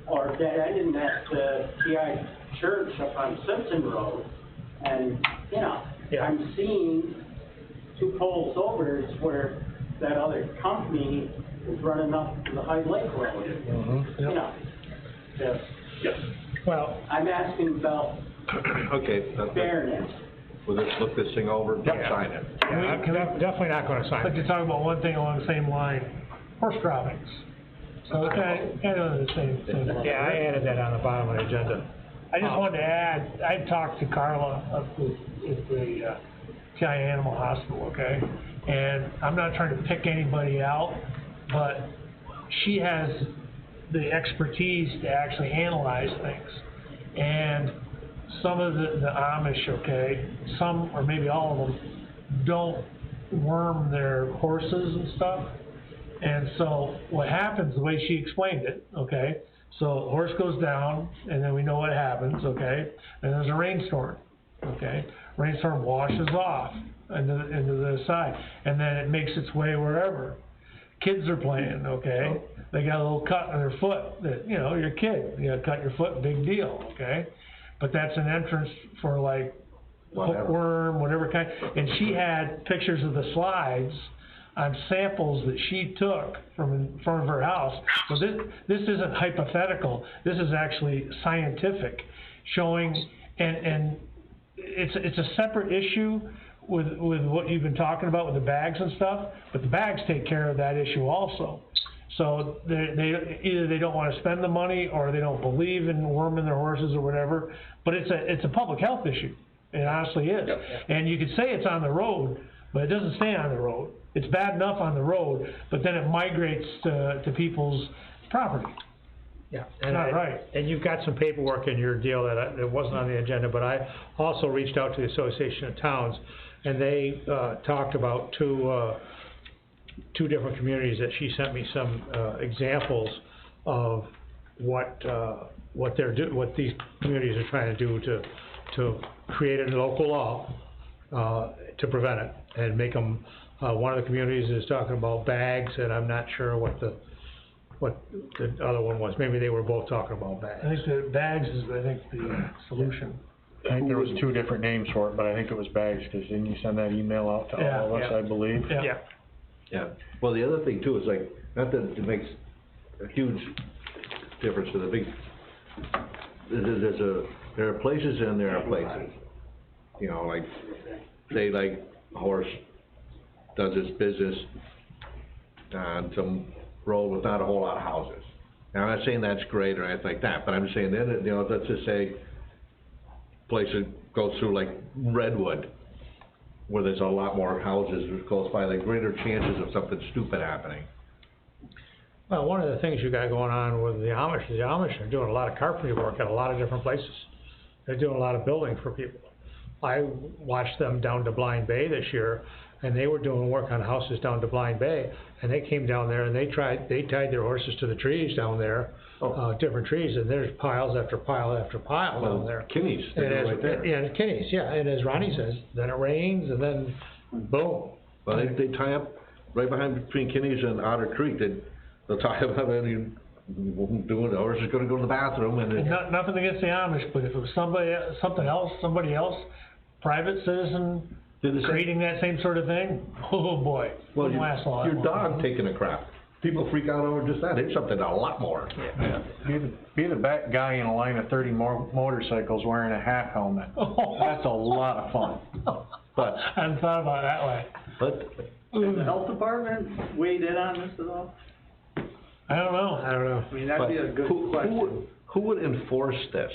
L: or dead ending at the TI church up on Simpson Road, and, you know,
A: Yeah.
L: I'm seeing 2 poles over is where that other company is running up the High Lake Road, you know. Just,
A: Well,
L: I'm asking about
D: Okay.
L: fairness.
D: We'll just look this thing over, and sign it.
A: yeah, I'm definitely not gonna sign
G: I'd like
A: it.
G: to talk about one thing along the same line, horse droppings. So it's kind of the same level.
A: Yeah, I added that on the bottom of the agenda.
G: I just wanted to add, I talked to Carla up at the TI Animal Hospital, okay? And I'm not trying to pick anybody out, but she has the expertise to actually analyze things. And some of the Amish, okay, some, or maybe all of them, don't worm their horses and stuff. And so what happens, the way she explained it, okay, so the horse goes down, and then we know what happens, okay, and there's a rainstorm, okay, rainstorm washes off into the side, and then it makes its way wherever. Kids are playing, okay, they got a little cut on their foot, that, you know, you're a kid, you gotta cut your foot, big deal, okay, but that's an entrance for like hookworm, whatever kind, and she had pictures of the slides on samples that she took from in front of her house. So this isn't hypothetical, this is actually scientific, showing, and it's a separate issue, with what you've been talking about with the bags and stuff, but the bags take care of that issue also. So they either they don't wanna spend the money, or they don't believe in worming their horses or whatever, but it's a public health issue, it honestly is.
C: Yep.
G: And you could say it's on the road, but it doesn't stay on the road. It's bad enough on the road, but then it migrates to people's property.
A: Yeah.
G: Not right.
A: And you've got some paperwork in your deal that wasn't on the agenda, but I also reached out to the Association of Towns, and they, talked about two different communities that she sent me some, examples of what these communities are trying to do to create a local law, to prevent it, and make them, one of the communities is talking about bags, and I'm not sure what the other one was. Maybe they were both talking about bags.
G: I think the bags is, the solution.
I: I think there was two different names for it, but I think it was bags, cause didn't you send that email out to all of us,
A: Yeah.
I: I believe?
A: Yeah.
D: Yeah, well, the other thing too is like, not that it makes a huge difference to the big, there are places and there are places. You know, like, say like a horse does its business on some road with not a whole lot of houses. Now, I'm not saying that's great or anything like that, but I'm just saying then, you know, let's just say place that goes through like Redwood, where there's a lot more houses close by, the greater chances of something stupid happening.
A: Well, one of the things you got going on with the Amish is the Amish are doing a lot of carpentry work at a lot of different places. They're doing a lot of building for people. I watched them down to Blind Bay this year, and they were doing work on houses down to Blind Bay, and they came down there and they tied their horses to the trees down there, different trees, and there's piles after pile after pile down there.
D: Kinney's, they're right there.
A: Yeah, Kinney's, yeah, and as Ronnie says, then it rains, and then boom.
D: Well, they tie up right between Kinney's and Otter Creek, they'll tie up, and the horse is gonna go to the bathroom, and
G: And nothing against the Amish, but if it was somebody else, private citizen, creating that same sort of thing, oh boy,
D: well,
G: wouldn't last long.
D: your dog taking a crap. People freak out over just that, it's something a lot more.
I: Yeah. Be the back guy in a line of 30 motorcycles wearing a half helmet. That's a lot of fun.
D: But,
G: I hadn't thought about it that way.
D: but,
B: Has the health department weighed in on this at all?
G: I don't know.
B: I mean, that'd be a good question.
D: who would enforce this?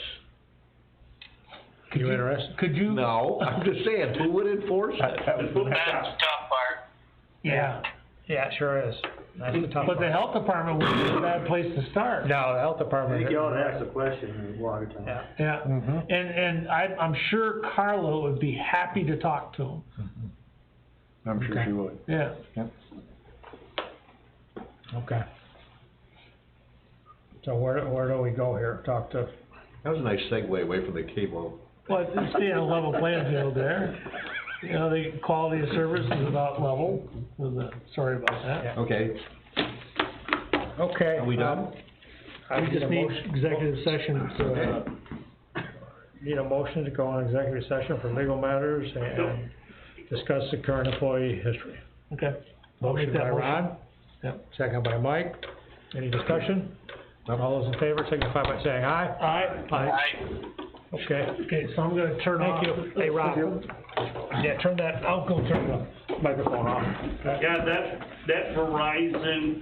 A: You interested?
G: Could you?
D: No, I'm just saying, who would enforce it?
J: That's the tough part.
G: Yeah.
A: Yeah, it sure is. That's the tough
G: But the
A: part.
G: health department would be a bad place to start.
A: No, the health
B: I
A: department.
B: think you ought to ask the question in Watertown.
A: Yeah.
G: Yeah, and I'm sure Carla would be happy to talk to him.
I: I'm sure she would.
G: Yeah.
I: Yep.
A: Okay. So where do we go here? Talk to,
D: That was a nice segue away from the cable.
G: Well, it's staying on a level playing field there. You know, the quality of service is about level, sorry about that.
D: Okay,
A: okay.
D: are we done?
G: We just need executive session to,
A: Need a motion to go on executive session for legal matters and discuss the current employee history.
G: okay. I'll make
A: Motion
G: that
A: by
G: motion.
A: Ron,
G: Yep.
A: second by Mike. Any discussion? All those in favor signify by saying aye.
G: Aye.
A: Okay.
G: Okay, so I'm gonna turn off.
A: Thank you. Hey, Rob.
G: Yeah, I'll go turn the microphone off.
M: Yeah, that Verizon and